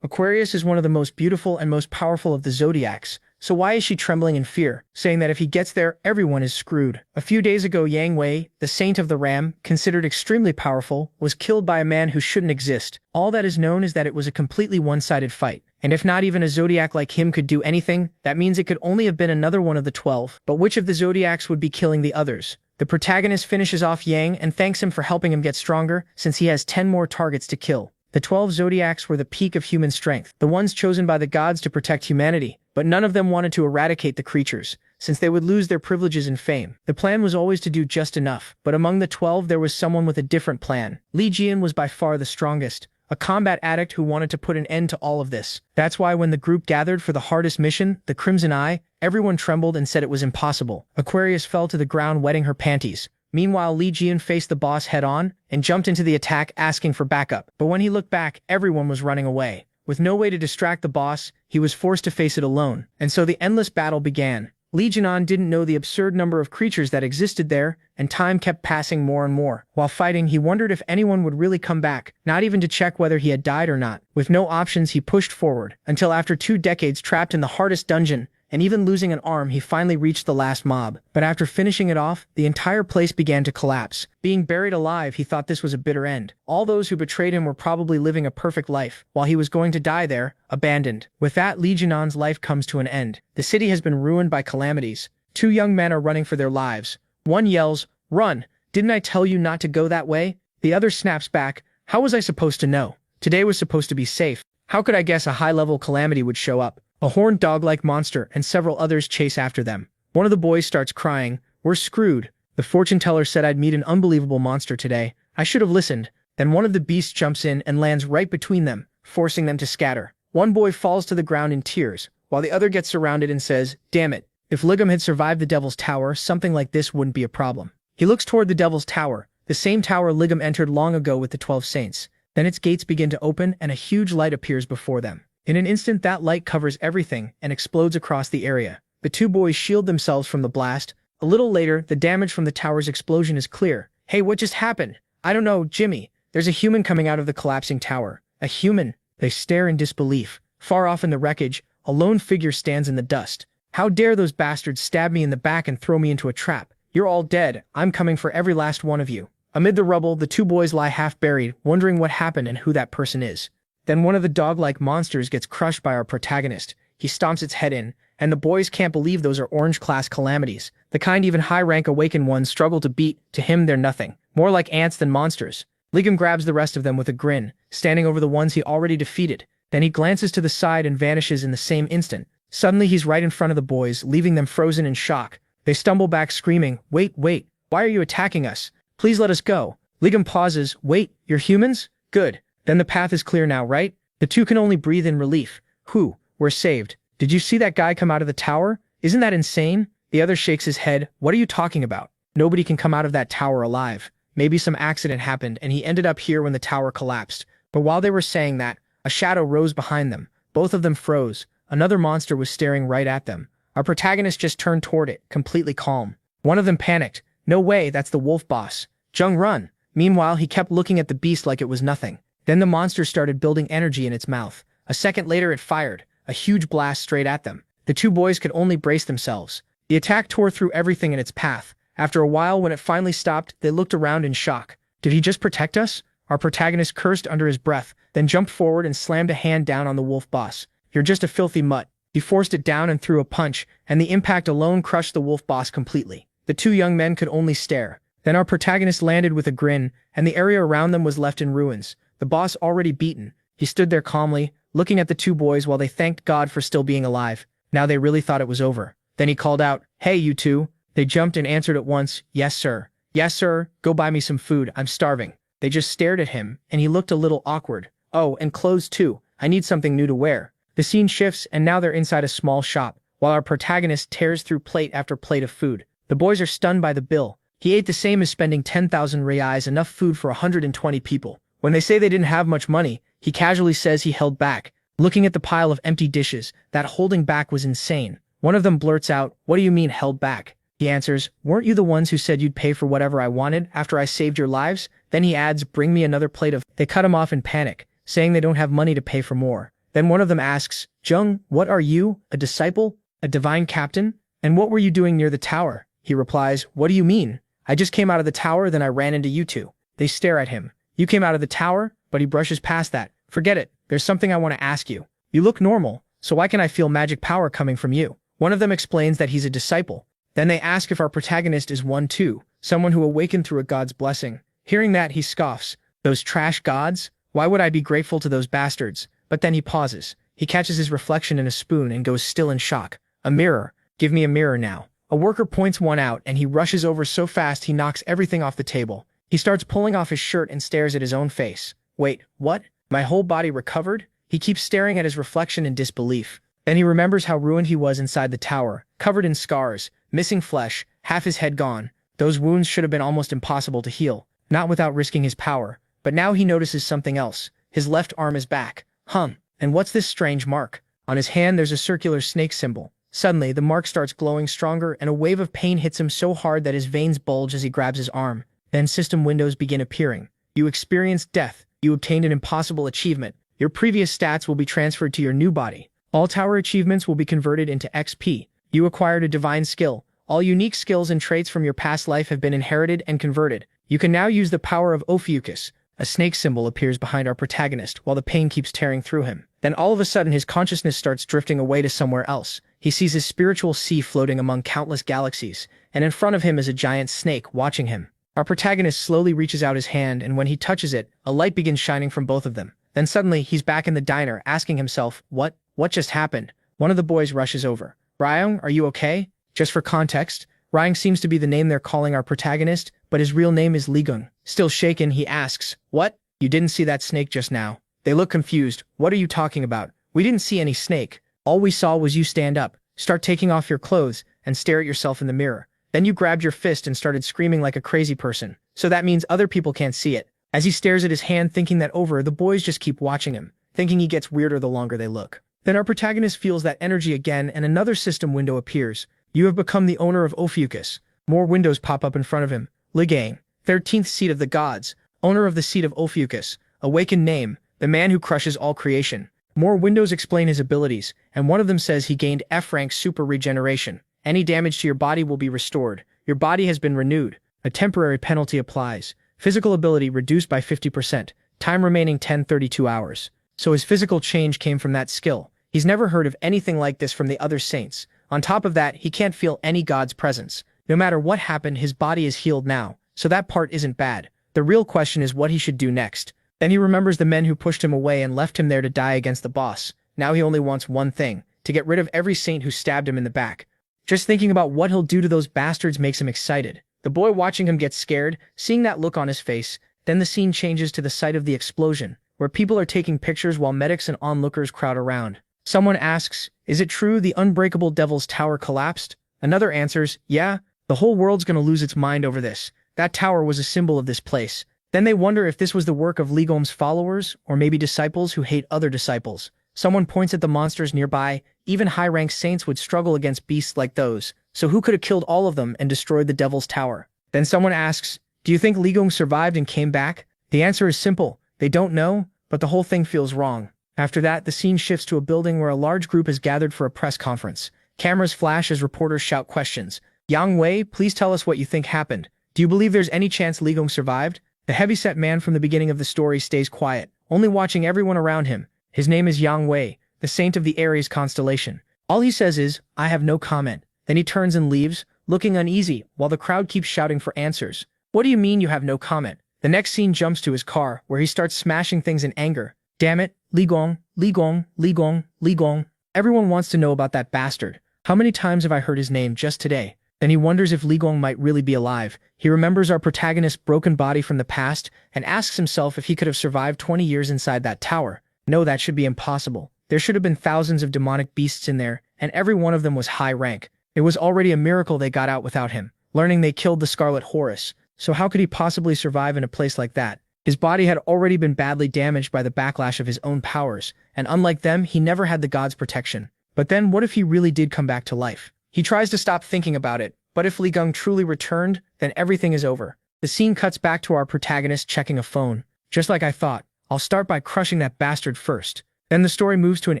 Aquarius is one of the most beautiful and most powerful of the zodiacs, so why is she trembling in fear, saying that if he gets there, everyone is screwed? A few days ago, Yang Wei, the saint of the ram, considered extremely powerful, was killed by a man who shouldn't exist. All that is known is that it was a completely one-sided fight. And if not even a zodiac like him could do anything, that means it could only have been another one of the 12. But which of the zodiacs would be killing the others? The protagonist finishes off Yang and thanks him for helping him get stronger, since he has 10 more targets to kill. The 12 zodiacs were the peak of human strength, the ones chosen by the gods to protect humanity, but none of them wanted to eradicate the creatures, since they would lose their privileges and fame. The plan was always to do just enough, but among the 12 there was someone with a different plan. Li Jian was by far the strongest, a combat addict who wanted to put an end to all of this. That's why when the group gathered for the hardest mission, the Crimson Eye, everyone trembled and said it was impossible. Aquarius fell to the ground wetting her panties. Meanwhile, Li Jian faced the boss head-on and jumped into the attack asking for backup. But when he looked back, everyone was running away. With no way to distract the boss, he was forced to face it alone. And so the endless battle began. Li Jianan didn't know the absurd number of creatures that existed there, and time kept passing more and more. While fighting, he wondered if anyone would really come back, not even to check whether he had died or not. With no options, he pushed forward, until after 2 decades trapped in the hardest dungeon, and even losing an arm, he finally reached the last mob. But after finishing it off, the entire place began to collapse. Being buried alive, he thought this was a bitter end. All those who betrayed him were probably living a perfect life, while he was going to die there, abandoned. With that, Li Jinan's life comes to an end. The city has been ruined by calamities. 2 young men are running for their lives. One yells, "Run! Didn't I tell you not to go that way?" The other snaps back, "How was I supposed to know? Today was supposed to be safe. How could I guess a high-level calamity would show up?" A horned dog-like monster and several others chase after them. One of the boys starts crying, "We're screwed. The fortune teller said I'd meet an unbelievable monster today. I should have listened." Then one of the beasts jumps in and lands right between them, forcing them to scatter. One boy falls to the ground in tears, while the other gets surrounded and says, "Damn it. If Ligam had survived the Devil's Tower, something like this wouldn't be a problem." He looks toward the Devil's Tower, the same tower Ligam entered long ago with the 12 saints. Then its gates begin to open and a huge light appears before them. In an instant, that light covers everything and explodes across the area. The 2 boys shield themselves from the blast. A little later, the damage from the tower's explosion is clear. "Hey, what just happened?" "I don't know, Jimmy. There's a human coming out of the collapsing tower." "A human?" They stare in disbelief. Far off in the wreckage, a lone figure stands in the dust. "How dare those bastards stab me in the back and throw me into a trap? You're all dead. I'm coming for every last one of you." Amid the rubble, the 2 boys lie half buried, wondering what happened and who that person is. Then one of the dog-like monsters gets crushed by our protagonist. He stomps its head in, and the boys can't believe those are orange-class calamities. The kind even high-rank awakened ones struggle to beat. To him, they're nothing. More like ants than monsters. Ligam grabs the rest of them with a grin, standing over the ones he already defeated. Then he glances to the side and vanishes in the same instant. Suddenly, he's right in front of the boys, leaving them frozen in shock. They stumble back screaming, Wait, why are you attacking us? Please let us go." Ligam pauses, "Wait, you're humans? Good. Then the path is clear now, right?" The 2 can only breathe in relief. "Whew, we're saved. Did you see that guy come out of the tower? Isn't that insane?" The other shakes his head. "What are you talking about? Nobody can come out of that tower alive. Maybe some accident happened and he ended up here when the tower collapsed." But while they were saying that, a shadow rose behind them. Both of them froze. Another monster was staring right at them. Our protagonist just turned toward it, completely calm. One of them panicked. "No way, that's the wolf boss. Jung, run!" Meanwhile, he kept looking at the beast like it was nothing. Then the monster started building energy in its mouth. A second later, it fired, a huge blast straight at them. The 2 boys could only brace themselves. The attack tore through everything in its path. After a while, when it finally stopped, they looked around in shock. Did he just protect us? Our protagonist cursed under his breath, then jumped forward and slammed a hand down on the wolf boss. "You're just a filthy mutt." He forced it down and threw a punch, and the impact alone crushed the wolf boss completely. The 2 young men could only stare. Then our protagonist landed with a grin, and the area around them was left in ruins. The boss already beaten. He stood there calmly, looking at the 2 boys while they thanked God for still being alive. Now they really thought it was over. Then he called out, "Hey, you 2. They jumped and answered at once, "Yes, sir. Yes, sir. Go buy me some food. I'm starving." They just stared at him, and he looked a little awkward. "Oh, and clothes too. I need something new to wear." The scene shifts, and now they're inside a small shop, while our protagonist tears through plate after plate of food. The boys are stunned by the bill. He ate the same as spending 10,000 reais, enough food for 120 people. When they say they didn't have much money, he casually says he held back. Looking at the pile of empty dishes, that holding back was insane. One of them blurts out, "What do you mean held back?" He answers, "Weren't you the ones who said you'd pay for whatever I wanted after I saved your lives?" Then he adds, "Bring me another plate of..." They cut him off in panic, saying they don't have money to pay for more. Then one of them asks, Jung, what are you, a disciple? A divine captain? And what were you doing near the tower? He replies, what do you mean? I just came out of the tower, then I ran into you two. They stare at him. You came out of the tower? But he brushes past that. Forget it. There's something I want to ask you. You look normal, so why can I feel magic power coming from you? One of them explains that he's a disciple. Then they ask if our protagonist is one too, someone who awakened through a god's blessing. Hearing that, he scoffs. Those trash gods? Why would I be grateful to those bastards? But then he pauses. He catches his reflection in a spoon and goes still in shock. A mirror. Give me a mirror now. A worker points one out and he rushes over so fast he knocks everything off the table. He starts pulling off his shirt and stares at his own face. Wait, what? My whole body recovered? He keeps staring at his reflection in disbelief. Then he remembers how ruined he was inside the tower, covered in scars, missing flesh, half his head gone. Those wounds should have been almost impossible to heal, not without risking his power. But now he notices something else. His left arm is back. And what's this strange mark? On his hand there's a circular snake symbol. Suddenly, the mark starts glowing stronger and a wave of pain hits him so hard that his veins bulge as he grabs his arm. Then system windows begin appearing. You experienced death. You obtained an impossible achievement. Your previous stats will be transferred to your new body. All tower achievements will be converted into XP. You acquired a divine skill. All unique skills and traits from your past life have been inherited and converted. You can now use the power of Ophiuchus. A snake symbol appears behind our protagonist while the pain keeps tearing through him. Then all of a sudden his consciousness starts drifting away to somewhere else. He sees his spiritual sea floating among countless galaxies, and in front of him is a giant snake watching him. Our protagonist slowly reaches out his hand, and when he touches it, a light begins shining from both of them. Then suddenly, he's back in the diner, asking himself, What just happened? One of the boys rushes over. Ryung, are you okay? Just for context, Ryung seems to be the name they're calling our protagonist, but his real name is Ligung. Still shaken, he asks, What? You didn't see that snake just now? They look confused. What are you talking about? We didn't see any snake. All we saw was you stand up, start taking off your clothes, and stare at yourself in the mirror. Then you grabbed your fist and started screaming like a crazy person. So that means other people can't see it. As he stares at his hand thinking that over, the boys just keep watching him, thinking he gets weirder the longer they look. Then our protagonist feels that energy again and another system window appears. You have become the owner of Ophiuchus. More windows pop up in front of him. Ligang, 13th seat of the gods, owner of the seat of Ophiuchus, awakened name, the man who crushes all creation. More windows explain his abilities, and one of them says he gained F rank super regeneration. Any damage to your body will be restored. Your body has been renewed. A temporary penalty applies. Physical ability reduced by 50%. Time remaining 1032 hours. So his physical change came from that skill. He's never heard of anything like this from the other saints. On top of that, he can't feel any god's presence. No matter what happened, his body is healed now, so that part isn't bad. The real question is what he should do next. Then he remembers the men who pushed him away and left him there to die against the boss. Now he only wants one thing, to get rid of every saint who stabbed him in the back. Just thinking about what he'll do to those bastards makes him excited. The boy watching him gets scared, seeing that look on his face. Then the scene changes to the site of the explosion, where people are taking pictures while medics and onlookers crowd around. Someone asks, is it true the unbreakable devil's tower collapsed? Another answers, yeah, the whole world's gonna lose its mind over this. That tower was a symbol of this place. Then they wonder if this was the work of Ligom's followers, or maybe disciples who hate other disciples. Someone points at the monsters nearby. Even high-ranked saints would struggle against beasts like those, so who could have killed all of them and destroyed the devil's tower? Then someone asks, do you think Ligong survived and came back? The answer is simple, they don't know, but the whole thing feels wrong. After that, the scene shifts to a building where a large group is gathered for a press conference. Cameras flash as reporters shout questions. Yang Wei, please tell us what you think happened. Do you believe there's any chance Ligong survived? The heavyset man from the beginning of the story stays quiet, only watching everyone around him. His name is Yang Wei, the saint of the Aries constellation. All he says is, I have no comment. Then he turns and leaves, looking uneasy, while the crowd keeps shouting for answers. What do you mean you have no comment? The next scene jumps to his car, where he starts smashing things in anger. Damn it, Ligong, Ligong, Ligong, Ligong. Everyone wants to know about that bastard. How many times have I heard his name just today? Then he wonders if Ligong might really be alive. He remembers our protagonist's broken body from the past, and asks himself if he could have survived 20 years inside that tower. No, that should be impossible. There should have been thousands of demonic beasts in there, and every one of them was high rank. It was already a miracle they got out without him, learning they killed the Scarlet Horus. So how could he possibly survive in a place like that? His body had already been badly damaged by the backlash of his own powers, and unlike them, he never had the gods' protection. But then what if he really did come back to life? He tries to stop thinking about it, but if Ligong truly returned, then everything is over. The scene cuts back to our protagonist checking a phone. Just like I thought, I'll start by crushing that bastard first. Then the story moves to an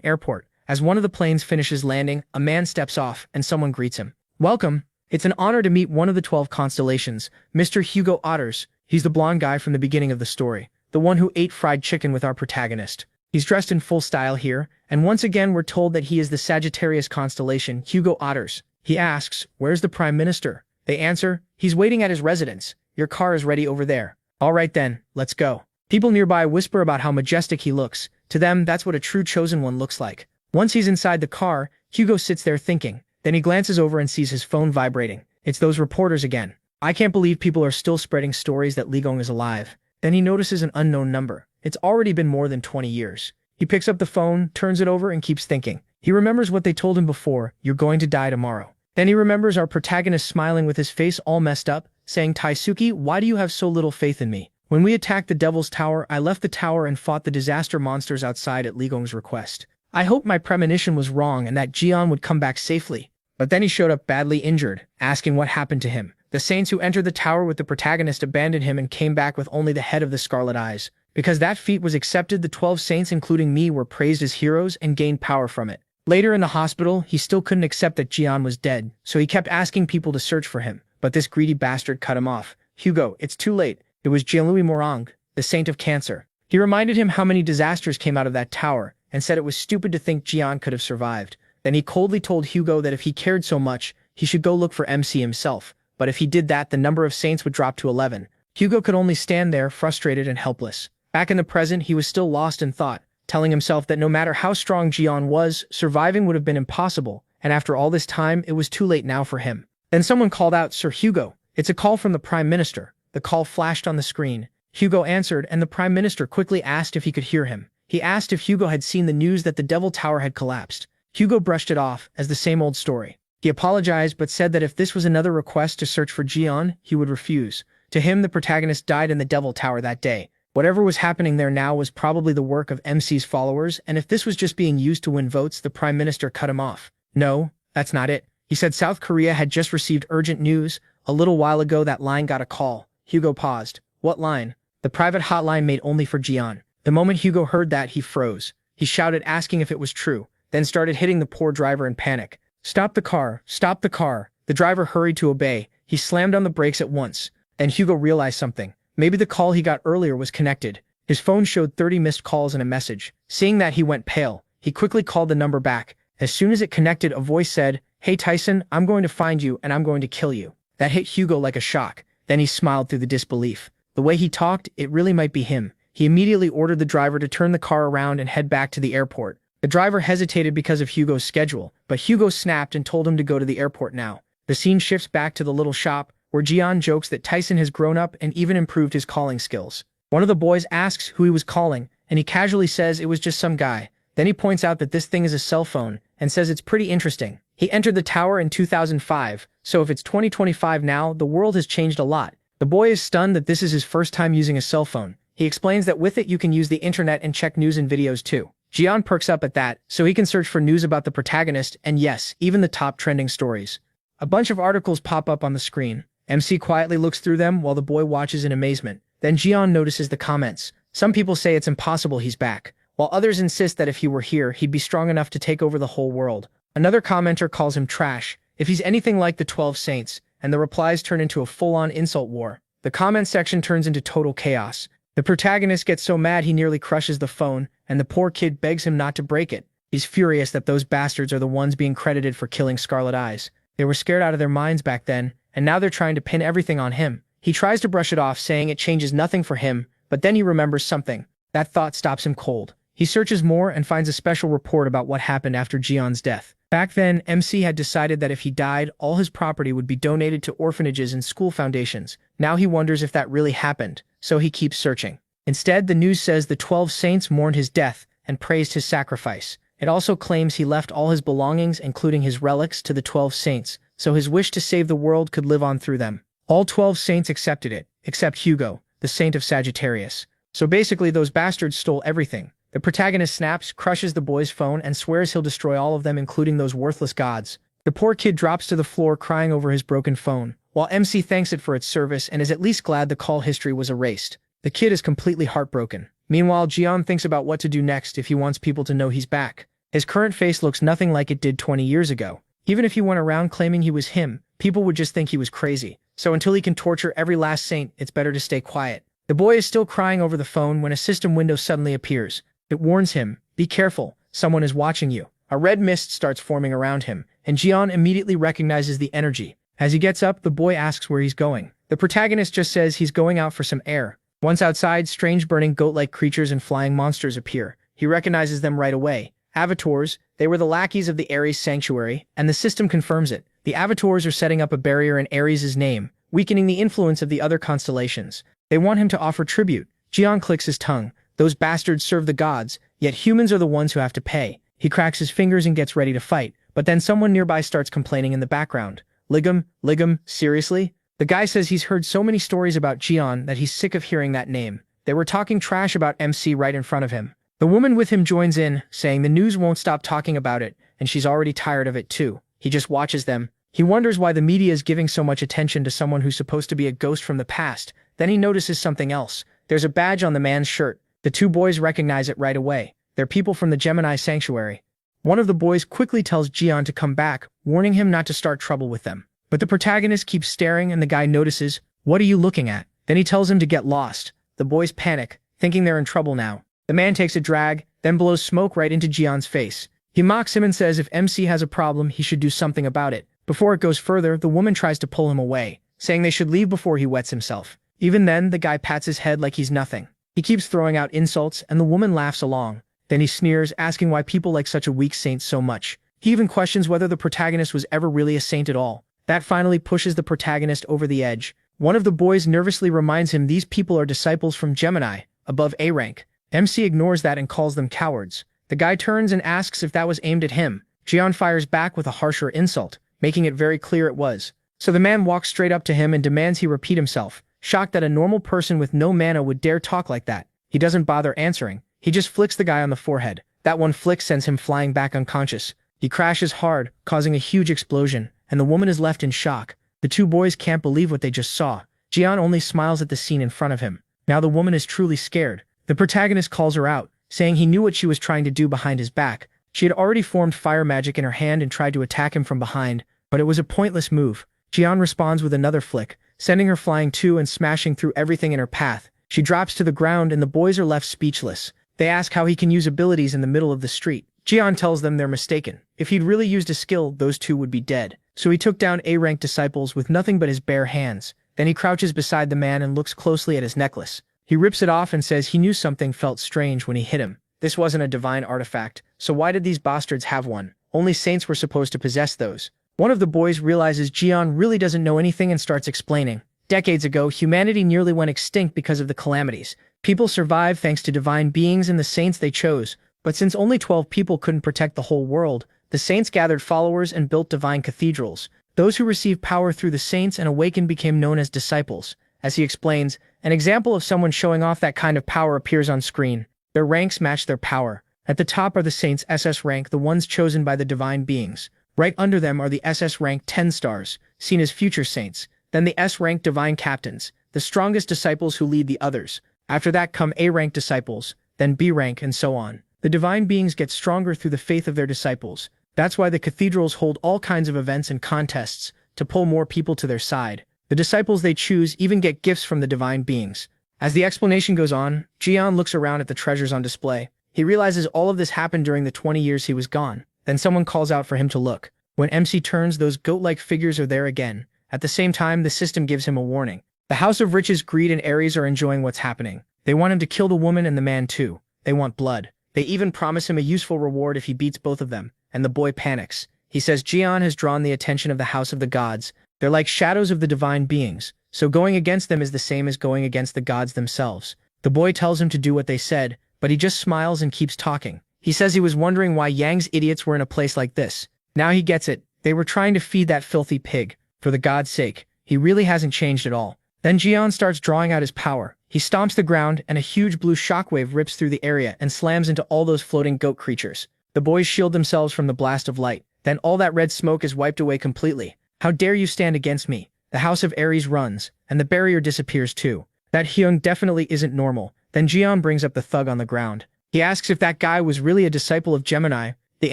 airport. As one of the planes finishes landing, a man steps off and someone greets him. Welcome. It's an honor to meet one of the 12 constellations, Mr. Hugo Otters. He's the blonde guy from the beginning of the story, the one who ate fried chicken with our protagonist. He's dressed in full style here, and once again we're told that he is the Sagittarius constellation, Hugo Otters. He asks, "Where's the Prime Minister?" They answer, "He's waiting at his residence. Your car is ready over there." All right then, let's go. People nearby whisper about how majestic he looks. To them, that's what a true chosen one looks like. Once he's inside the car, Hugo sits there thinking. Then he glances over and sees his phone vibrating. It's those reporters again. I can't believe people are still spreading stories that Li Gong is alive. Then he notices an unknown number. It's already been more than 20 years. He picks up the phone, turns it over, and keeps thinking. He remembers what they told him before, "You're going to die tomorrow." Then he remembers our protagonist smiling with his face all messed up, saying, "Taisuke, why do you have so little faith in me? When we attacked the Devil's Tower, I left the tower and fought the disaster monsters outside at Li Gong's request. I hoped my premonition was wrong and that Jian would come back safely." But then he showed up badly injured, asking what happened to him. The saints who entered the tower with the protagonist abandoned him and came back with only the head of the Scarlet Eyes. Because that feat was accepted, the 12 saints, including me, were praised as heroes and gained power from it. Later in the hospital, he still couldn't accept that Jian was dead, so he kept asking people to search for him. But this greedy bastard cut him off. "Hugo, it's too late. It was Jean-Louis Morang, the saint of cancer." He reminded him how many disasters came out of that tower, and said it was stupid to think Jian could have survived. Then he coldly told Hugo that if he cared so much, he should go look for MC himself. But if he did that, the number of saints would drop to 11. Hugo could only stand there, frustrated and helpless. Back in the present, he was still lost in thought, telling himself that no matter how strong Jian was, surviving would have been impossible, and after all this time, it was too late now for him. Then someone called out, "Sir Hugo, it's a call from the Prime Minister." The call flashed on the screen. Hugo answered, and the Prime Minister quickly asked if he could hear him. He asked if Hugo had seen the news that the Devil Tower had collapsed. Hugo brushed it off as the same old story. He apologized but said that if this was another request to search for Jian, he would refuse. To him, the protagonist died in the Devil Tower that day. Whatever was happening there now was probably the work of MC's followers, and if this was just being used to win votes, the Prime Minister cut him off. "No, that's not it." He said South Korea had just received urgent news. A little while ago that line got a call. Hugo paused. "What line?" "The private hotline made only for Jian." The moment Hugo heard that, he froze. He shouted, asking if it was true, then started hitting the poor driver in panic. "Stop the car! Stop the car!" The driver hurried to obey. He slammed on the brakes at once. Then Hugo realized something. Maybe the call he got earlier was connected. His phone showed 30 missed calls and a message. Seeing that, he went pale. He quickly called the number back. As soon as it connected, a voice said, "Hey Tyson, I'm going to find you and I'm going to kill you." That hit Hugo like a shock. Then he smiled through the disbelief. The way he talked, it really might be him. He immediately ordered the driver to turn the car around and head back to the airport. The driver hesitated because of Hugo's schedule, but Hugo snapped and told him to go to the airport now. The scene shifts back to the little shop, where Jian jokes that Tyson has grown up and even improved his calling skills. One of the boys asks who he was calling, and he casually says it was just some guy. Then he points out that this thing is a cell phone, and says it's pretty interesting. He entered the tower in 2005, so if it's 2025 now, the world has changed a lot. The boy is stunned that this is his first time using a cell phone. He explains that with it you can use the internet and check news and videos too. Jian perks up at that, so he can search for news about the protagonist, and yes, even the top trending stories. A bunch of articles pop up on the screen. MC quietly looks through them while the boy watches in amazement. Then Jian notices the comments. Some people say it's impossible he's back, while others insist that if he were here, he'd be strong enough to take over the whole world. Another commenter calls him trash, if he's anything like the 12 Saints, and the replies turn into a full-on insult war. The comment section turns into total chaos. The protagonist gets so mad he nearly crushes the phone, and the poor kid begs him not to break it. He's furious that those bastards are the ones being credited for killing Scarlet Eyes. They were scared out of their minds back then, and now they're trying to pin everything on him. He tries to brush it off, saying it changes nothing for him, but then he remembers something. That thought stops him cold. He searches more and finds a special report about what happened after Jian's death. Back then, MC had decided that if he died, all his property would be donated to orphanages and school foundations. Now he wonders if that really happened, so he keeps searching. Instead, the news says the 12 Saints mourned his death and praised his sacrifice. It also claims he left all his belongings, including his relics, to the 12 Saints, so his wish to save the world could live on through them. All 12 Saints accepted it, except Hugo, the Saint of Sagittarius. So basically, those bastards stole everything. The protagonist snaps, crushes the boy's phone, and swears he'll destroy all of them, including those worthless gods. The poor kid drops to the floor crying over his broken phone, while MC thanks it for its service and is at least glad the call history was erased. The kid is completely heartbroken. Meanwhile, Jian thinks about what to do next if he wants people to know he's back. His current face looks nothing like it did 20 years ago. Even if he went around claiming he was him, people would just think he was crazy. So until he can torture every last saint, it's better to stay quiet. The boy is still crying over the phone when a system window suddenly appears. It warns him, "Be careful, someone is watching you." A red mist starts forming around him, and Jian immediately recognizes the energy. As he gets up, the boy asks where he's going. The protagonist just says he's going out for some air. Once outside, strange burning goat-like creatures and flying monsters appear. He recognizes them right away. Avatars, they were the lackeys of the Ares sanctuary, and the system confirms it. The Avatars are setting up a barrier in Ares' name, weakening the influence of the other constellations. They want him to offer tribute. Jian clicks his tongue. Those bastards serve the gods, yet humans are the ones who have to pay. He cracks his fingers and gets ready to fight, but then someone nearby starts complaining in the background. Ligum, seriously? The guy says he's heard so many stories about Jian that he's sick of hearing that name. They were talking trash about MC right in front of him. The woman with him joins in, saying the news won't stop talking about it, and she's already tired of it too. He just watches them. He wonders why the media is giving so much attention to someone who's supposed to be a ghost from the past. Then he notices something else. There's a badge on the man's shirt. The two boys recognize it right away. They're people from the Gemini sanctuary. One of the boys quickly tells Jian to come back, warning him not to start trouble with them. But the protagonist keeps staring and the guy notices, "What are you looking at?" Then he tells him to get lost. The boys panic, thinking they're in trouble now. The man takes a drag, then blows smoke right into Jian's face. He mocks him and says if MC has a problem, he should do something about it. Before it goes further, the woman tries to pull him away, saying they should leave before he wets himself. Even then, the guy pats his head like he's nothing. He keeps throwing out insults, and the woman laughs along. Then he sneers, asking why people like such a weak saint so much. He even questions whether the protagonist was ever really a saint at all. That finally pushes the protagonist over the edge. One of the boys nervously reminds him these people are disciples from Gemini, above A rank. MC ignores that and calls them cowards. The guy turns and asks if that was aimed at him. Jian fires back with a harsher insult, making it very clear it was. So the man walks straight up to him and demands he repeat himself, shocked that a normal person with no mana would dare talk like that. He doesn't bother answering. He just flicks the guy on the forehead. That one flick sends him flying back unconscious. He crashes hard, causing a huge explosion, and the woman is left in shock. The two boys can't believe what they just saw. Jian only smiles at the scene in front of him. Now the woman is truly scared. The protagonist calls her out, saying he knew what she was trying to do behind his back. She had already formed fire magic in her hand and tried to attack him from behind, but it was a pointless move. Jian responds with another flick, sending her flying too and smashing through everything in her path. She drops to the ground and the boys are left speechless. They ask how he can use abilities in the middle of the street. Jian tells them they're mistaken. If he'd really used a skill, those two would be dead. So he took down A-rank disciples with nothing but his bare hands. Then he crouches beside the man and looks closely at his necklace. He rips it off and says he knew something felt strange when he hit him. This wasn't a divine artifact, so why did these bastards have one? Only saints were supposed to possess those. One of the boys realizes Jian really doesn't know anything and starts explaining. Decades ago, humanity nearly went extinct because of the calamities. People survived thanks to divine beings and the saints they chose. But since only 12 people couldn't protect the whole world, the saints gathered followers and built divine cathedrals. Those who received power through the saints and awakened became known as disciples. As he explains, an example of someone showing off that kind of power appears on screen. Their ranks match their power. At the top are the saints SS rank, the ones chosen by the divine beings. Right under them are the SS rank 10 stars, seen as future saints. Then the S rank divine captains, the strongest disciples who lead the others. After that come A rank disciples, then B rank, and so on. The divine beings get stronger through the faith of their disciples. That's why the cathedrals hold all kinds of events and contests to pull more people to their side. The disciples they choose even get gifts from the divine beings. As the explanation goes on, Jian looks around at the treasures on display. He realizes all of this happened during the 20 years he was gone. Then someone calls out for him to look. When MC turns, those goat-like figures are there again. At the same time, the system gives him a warning. The House of Riches, Greed, and Ares are enjoying what's happening. They want him to kill the woman and the man too. They want blood. They even promise him a useful reward if he beats both of them, and the boy panics. He says Jian has drawn the attention of the House of the Gods. They're like shadows of the divine beings, so going against them is the same as going against the gods themselves. The boy tells him to do what they said, but he just smiles and keeps talking. He says he was wondering why Yang's idiots were in a place like this. Now he gets it. They were trying to feed that filthy pig. For the god's sake, he really hasn't changed at all. Then Jian starts drawing out his power. He stomps the ground, and a huge blue shockwave rips through the area and slams into all those floating goat creatures. The boys shield themselves from the blast of light. Then all that red smoke is wiped away completely. How dare you stand against me? The House of Ares runs, and the barrier disappears too. That Hyung definitely isn't normal. Then Jian brings up the thug on the ground. He asks if that guy was really a disciple of Gemini. The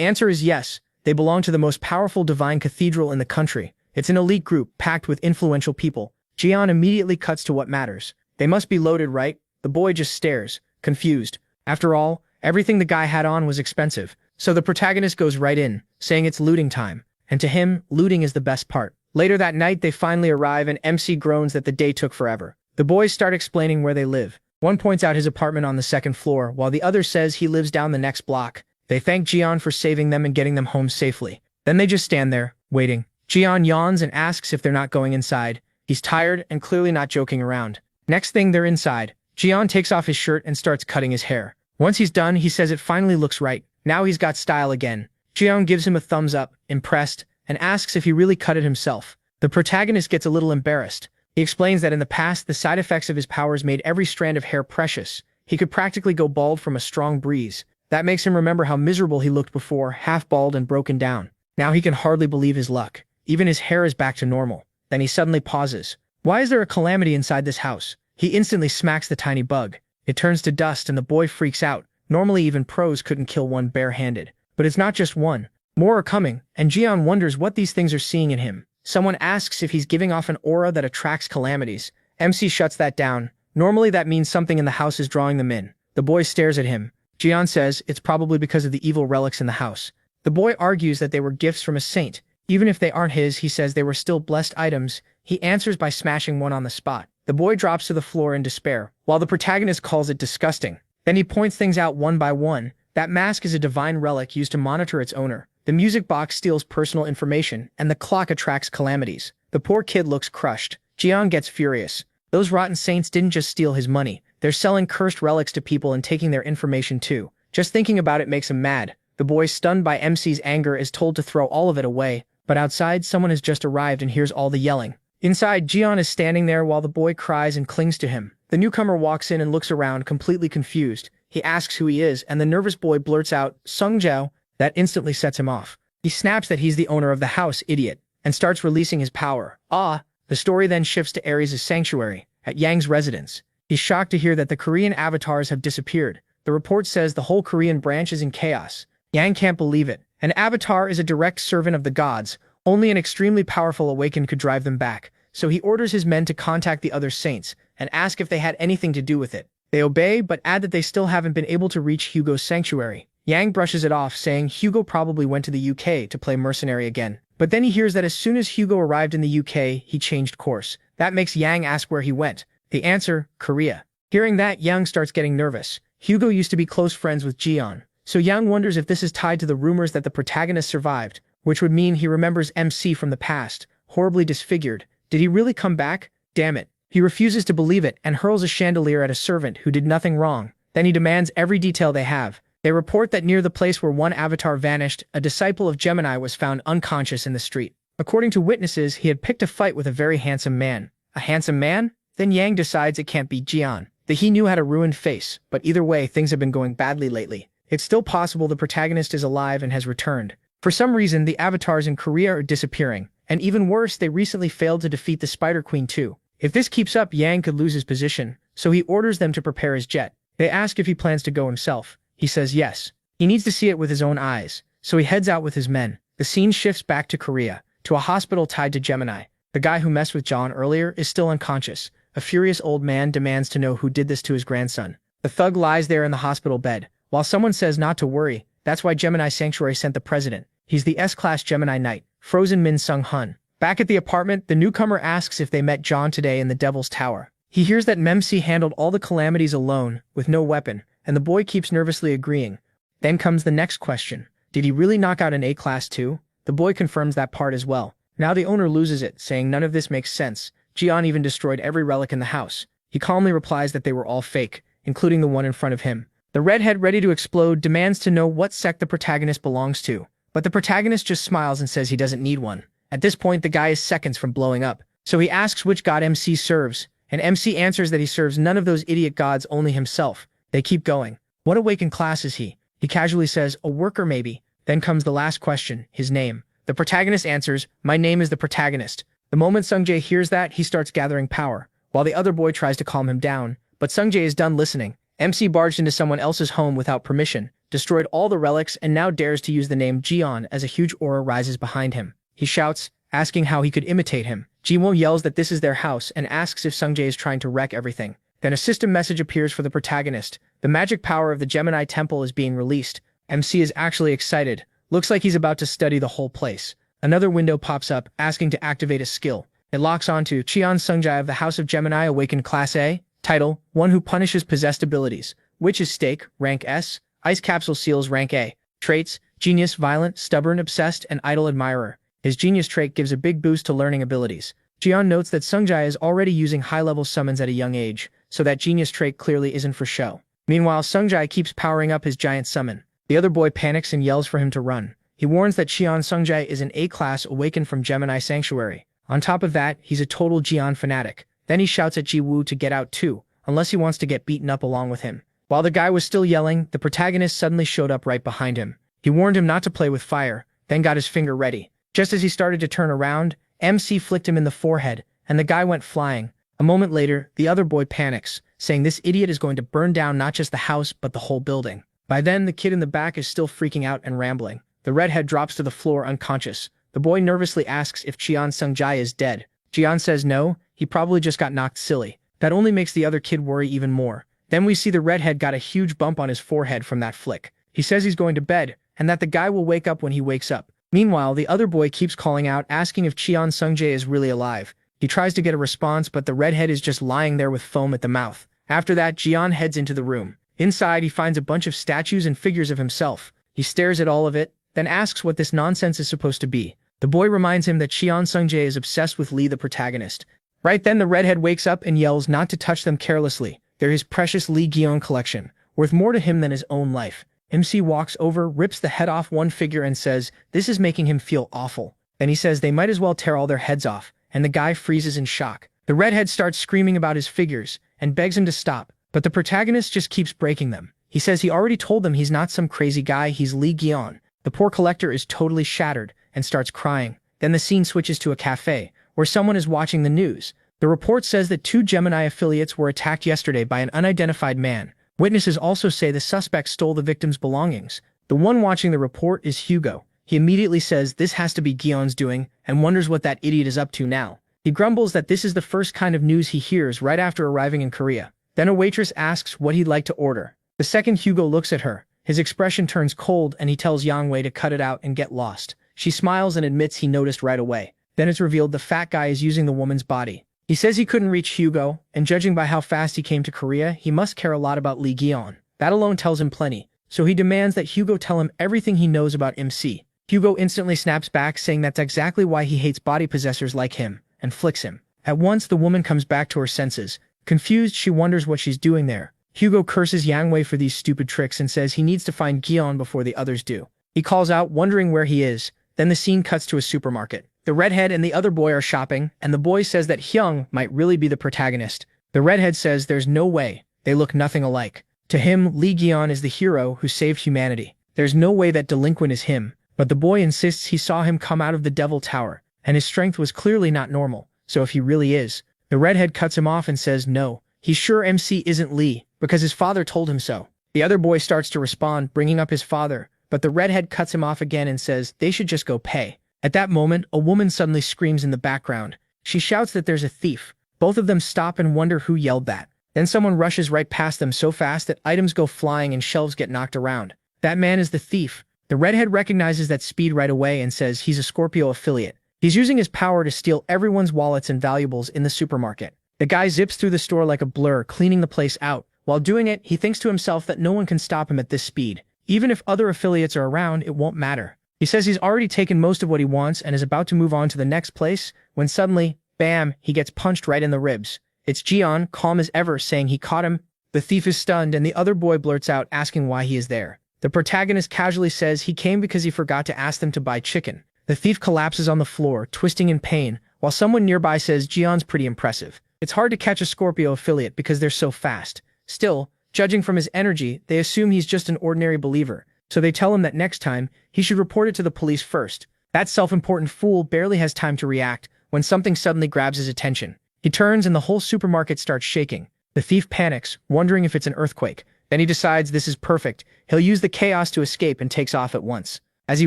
answer is yes. They belong to the most powerful divine cathedral in the country. It's an elite group packed with influential people. Jian immediately cuts to what matters. They must be loaded, right? The boy just stares, confused. After all, everything the guy had on was expensive. So the protagonist goes right in, saying it's looting time. And to him, looting is the best part. Later that night, they finally arrive and MC groans that the day took forever. The boys start explaining where they live. One points out his apartment on the second floor, while the other says he lives down the next block. They thank Jian for saving them and getting them home safely. Then they just stand there, waiting. Jian yawns and asks if they're not going inside. He's tired and clearly not joking around. Next thing, they're inside. Jian takes off his shirt and starts cutting his hair. Once he's done, he says it finally looks right. Now he's got style again. Jian gives him a thumbs up, impressed, and asks if he really cut it himself. The protagonist gets a little embarrassed. He explains that in the past, the side effects of his powers made every strand of hair precious. He could practically go bald from a strong breeze. That makes him remember how miserable he looked before, half bald and broken down. Now he can hardly believe his luck. Even his hair is back to normal. Then he suddenly pauses. Why is there a calamity inside this house? He instantly smacks the tiny bug. It turns to dust and the boy freaks out. Normally even pros couldn't kill one barehanded. But it's not just one. More are coming, and Jian wonders what these things are seeing in him. Someone asks if he's giving off an aura that attracts calamities. MC shuts that down. Normally that means something in the house is drawing them in. The boy stares at him. Jian says it's probably because of the evil relics in the house. The boy argues that they were gifts from a saint. Even if they aren't his, he says they were still blessed items. He answers by smashing one on the spot. The boy drops to the floor in despair, while the protagonist calls it disgusting. Then he points things out one by one. That mask is a divine relic used to monitor its owner. The music box steals personal information, and the clock attracts calamities. The poor kid looks crushed. Jian gets furious. Those rotten saints didn't just steal his money. They're selling cursed relics to people and taking their information too. Just thinking about it makes him mad. The boy, stunned by MC's anger, is told to throw all of it away. But outside, someone has just arrived and hears all the yelling. Inside, Jian is standing there while the boy cries and clings to him. The newcomer walks in and looks around, completely confused. He asks who he is, and the nervous boy blurts out, "Sung Jiao." That instantly sets him off. He snaps that he's the owner of the house, idiot, and starts releasing his power. The story then shifts to Ares' sanctuary, at Yang's residence. He's shocked to hear that the Korean avatars have disappeared. The report says the whole Korean branch is in chaos. Yang can't believe it. An avatar is a direct servant of the gods. Only an extremely powerful awakened could drive them back. So he orders his men to contact the other saints and ask if they had anything to do with it. They obey, but add that they still haven't been able to reach Hugo's sanctuary. Yang brushes it off, saying Hugo probably went to the UK to play mercenary again. But then he hears that as soon as Hugo arrived in the UK, he changed course. That makes Yang ask where he went. The answer, Korea. Hearing that, Yang starts getting nervous. Hugo used to be close friends with Jian. So Yang wonders if this is tied to the rumors that the protagonist survived, which would mean he remembers MC from the past, horribly disfigured. Did he really come back? Damn it. He refuses to believe it and hurls a chandelier at a servant who did nothing wrong. Then he demands every detail they have. They report that near the place where one avatar vanished, a disciple of Gemini was found unconscious in the street. According to witnesses, he had picked a fight with a very handsome man. A handsome man? Then Yang decides it can't be Jian. That he knew had a ruined face, but either way, things have been going badly lately. It's still possible the protagonist is alive and has returned. For some reason, the avatars in Korea are disappearing. And even worse, they recently failed to defeat the Spider Queen too. If this keeps up, Yang could lose his position, so he orders them to prepare his jet. They ask if he plans to go himself. He says yes. He needs to see it with his own eyes, so he heads out with his men. The scene shifts back to Korea, to a hospital tied to Gemini. The guy who messed with John earlier is still unconscious. A furious old man demands to know who did this to his grandson. The thug lies there in the hospital bed, while someone says not to worry. That's why Gemini Sanctuary sent the president. He's the S-Class Gemini Knight, Frozen Min Sung-hun. Back at the apartment, the newcomer asks if they met John today in the Devil's Tower. He hears that Memsi handled all the calamities alone, with no weapon, and the boy keeps nervously agreeing. Then comes the next question. Did he really knock out an A-Class too? The boy confirms that part as well. Now the owner loses it, saying none of this makes sense. Jian even destroyed every relic in the house. He calmly replies that they were all fake, including the one in front of him. The redhead, ready to explode, demands to know what sect the protagonist belongs to. But the protagonist just smiles and says he doesn't need one. At this point, the guy is seconds from blowing up. So he asks which god MC serves, and MC answers that he serves none of those idiot gods, only himself. They keep going. What awakened class is he? He casually says, a worker maybe. Then comes the last question, his name. The protagonist answers, my name is the protagonist. The moment Sungjae hears that, he starts gathering power, while the other boy tries to calm him down. But Sungjae is done listening. MC barged into someone else's home without permission, destroyed all the relics, and now dares to use the name Jian as a huge aura rises behind him. He shouts, asking how he could imitate him. Jiwoo yells that this is their house and asks if Sungjae is trying to wreck everything. Then a system message appears for the protagonist. The magic power of the Gemini Temple is being released. MC is actually excited. Looks like he's about to study the whole place. Another window pops up, asking to activate a skill. It locks onto Cheon Sungjae of the House of Gemini Awakened Class A. Title, One Who Punishes Possessed Abilities. Witch's Stake, Rank S. Ice Capsule Seals, Rank A. Traits, Genius, Violent, Stubborn, Obsessed, and Idle Admirer. His Genius trait gives a big boost to learning abilities. Jian notes that Sungjae is already using high-level summons at a young age, so that Genius trait clearly isn't for show. Meanwhile, Sungjae keeps powering up his giant summon. The other boy panics and yells for him to run. He warns that Cheon Sungjae is an A-class awakened from Gemini Sanctuary. On top of that, he's a total Jian fanatic. Then he shouts at Jiwoo to get out too, unless he wants to get beaten up along with him. While the guy was still yelling, the protagonist suddenly showed up right behind him. He warned him not to play with fire, then got his finger ready. Just as he started to turn around, MC flicked him in the forehead, and the guy went flying. A moment later, the other boy panics, saying this idiot is going to burn down not just the house but the whole building. By then, the kid in the back is still freaking out and rambling. The redhead drops to the floor unconscious. The boy nervously asks if Cheon Sungjae is dead. Jian says no, he probably just got knocked silly. That only makes the other kid worry even more. Then we see the redhead got a huge bump on his forehead from that flick. He says he's going to bed, and that the guy will wake up when he wakes up. Meanwhile, the other boy keeps calling out, asking if Cheon Sungjae is really alive. He tries to get a response, but the redhead is just lying there with foam at the mouth. After that, Jian heads into the room. Inside, he finds a bunch of statues and figures of himself. He stares at all of it, then asks what this nonsense is supposed to be. The boy reminds him that Cheon Sungjae is obsessed with Lee, the protagonist. Right then, the redhead wakes up and yells not to touch them carelessly. They're his precious Lee Gyeong collection, worth more to him than his own life. MC walks over, rips the head off one figure and says, this is making him feel awful. Then he says they might as well tear all their heads off, and the guy freezes in shock. The redhead starts screaming about his figures, and begs him to stop, but the protagonist just keeps breaking them. He says he already told them he's not some crazy guy, he's Lee Gyeong. The poor collector is totally shattered, and starts crying. Then the scene switches to a cafe, where someone is watching the news. The report says that 2 Gemini affiliates were attacked yesterday by an unidentified man. Witnesses also say the suspect stole the victim's belongings. The one watching the report is Hugo. He immediately says this has to be Gyeong's doing, and wonders what that idiot is up to now. He grumbles that this is the first kind of news he hears right after arriving in Korea. Then a waitress asks what he'd like to order. The second Hugo looks at her. His expression turns cold and he tells Yang Wei to cut it out and get lost. She smiles and admits he noticed right away. Then it's revealed the fat guy is using the woman's body. He says he couldn't reach Hugo, and judging by how fast he came to Korea, he must care a lot about Lee Gyeong. That alone tells him plenty, so he demands that Hugo tell him everything he knows about MC. Hugo instantly snaps back, saying that's exactly why he hates body possessors like him, and flicks him. At once, the woman comes back to her senses. Confused, she wonders what she's doing there. Hugo curses Yang Wei for these stupid tricks and says he needs to find Gyeong before the others do. He calls out, wondering where he is. Then the scene cuts to a supermarket. The redhead and the other boy are shopping, and the boy says that Hyung might really be the protagonist. The redhead says there's no way, they look nothing alike. To him, Lee Gyeong is the hero who saved humanity. There's no way that delinquent is him, but the boy insists he saw him come out of the Devil Tower, and his strength was clearly not normal, so if he really is. The redhead cuts him off and says no, he's sure MC isn't Lee, because his father told him so. The other boy starts to respond, bringing up his father, but the redhead cuts him off again and says they should just go pay. At that moment, a woman suddenly screams in the background. She shouts that there's a thief. Both of them stop and wonder who yelled that. Then someone rushes right past them so fast that items go flying and shelves get knocked around. That man is the thief. The redhead recognizes that speed right away and says he's a Scorpio affiliate. He's using his power to steal everyone's wallets and valuables in the supermarket. The guy zips through the store like a blur, cleaning the place out. While doing it, he thinks to himself that no one can stop him at this speed. Even if other affiliates are around, it won't matter. He says he's already taken most of what he wants and is about to move on to the next place, when suddenly, bam, he gets punched right in the ribs. It's Jian, calm as ever, saying he caught him. The thief is stunned and the other boy blurts out asking why he is there. The protagonist casually says he came because he forgot to ask them to buy chicken. The thief collapses on the floor, twisting in pain, while someone nearby says Jian's pretty impressive. It's hard to catch a Scorpio affiliate because they're so fast. Still, judging from his energy, they assume he's just an ordinary believer. So they tell him that next time, he should report it to the police first. That self-important fool barely has time to react when something suddenly grabs his attention. He turns and the whole supermarket starts shaking. The thief panics, wondering if it's an earthquake. Then he decides this is perfect. He'll use the chaos to escape and takes off at once. As he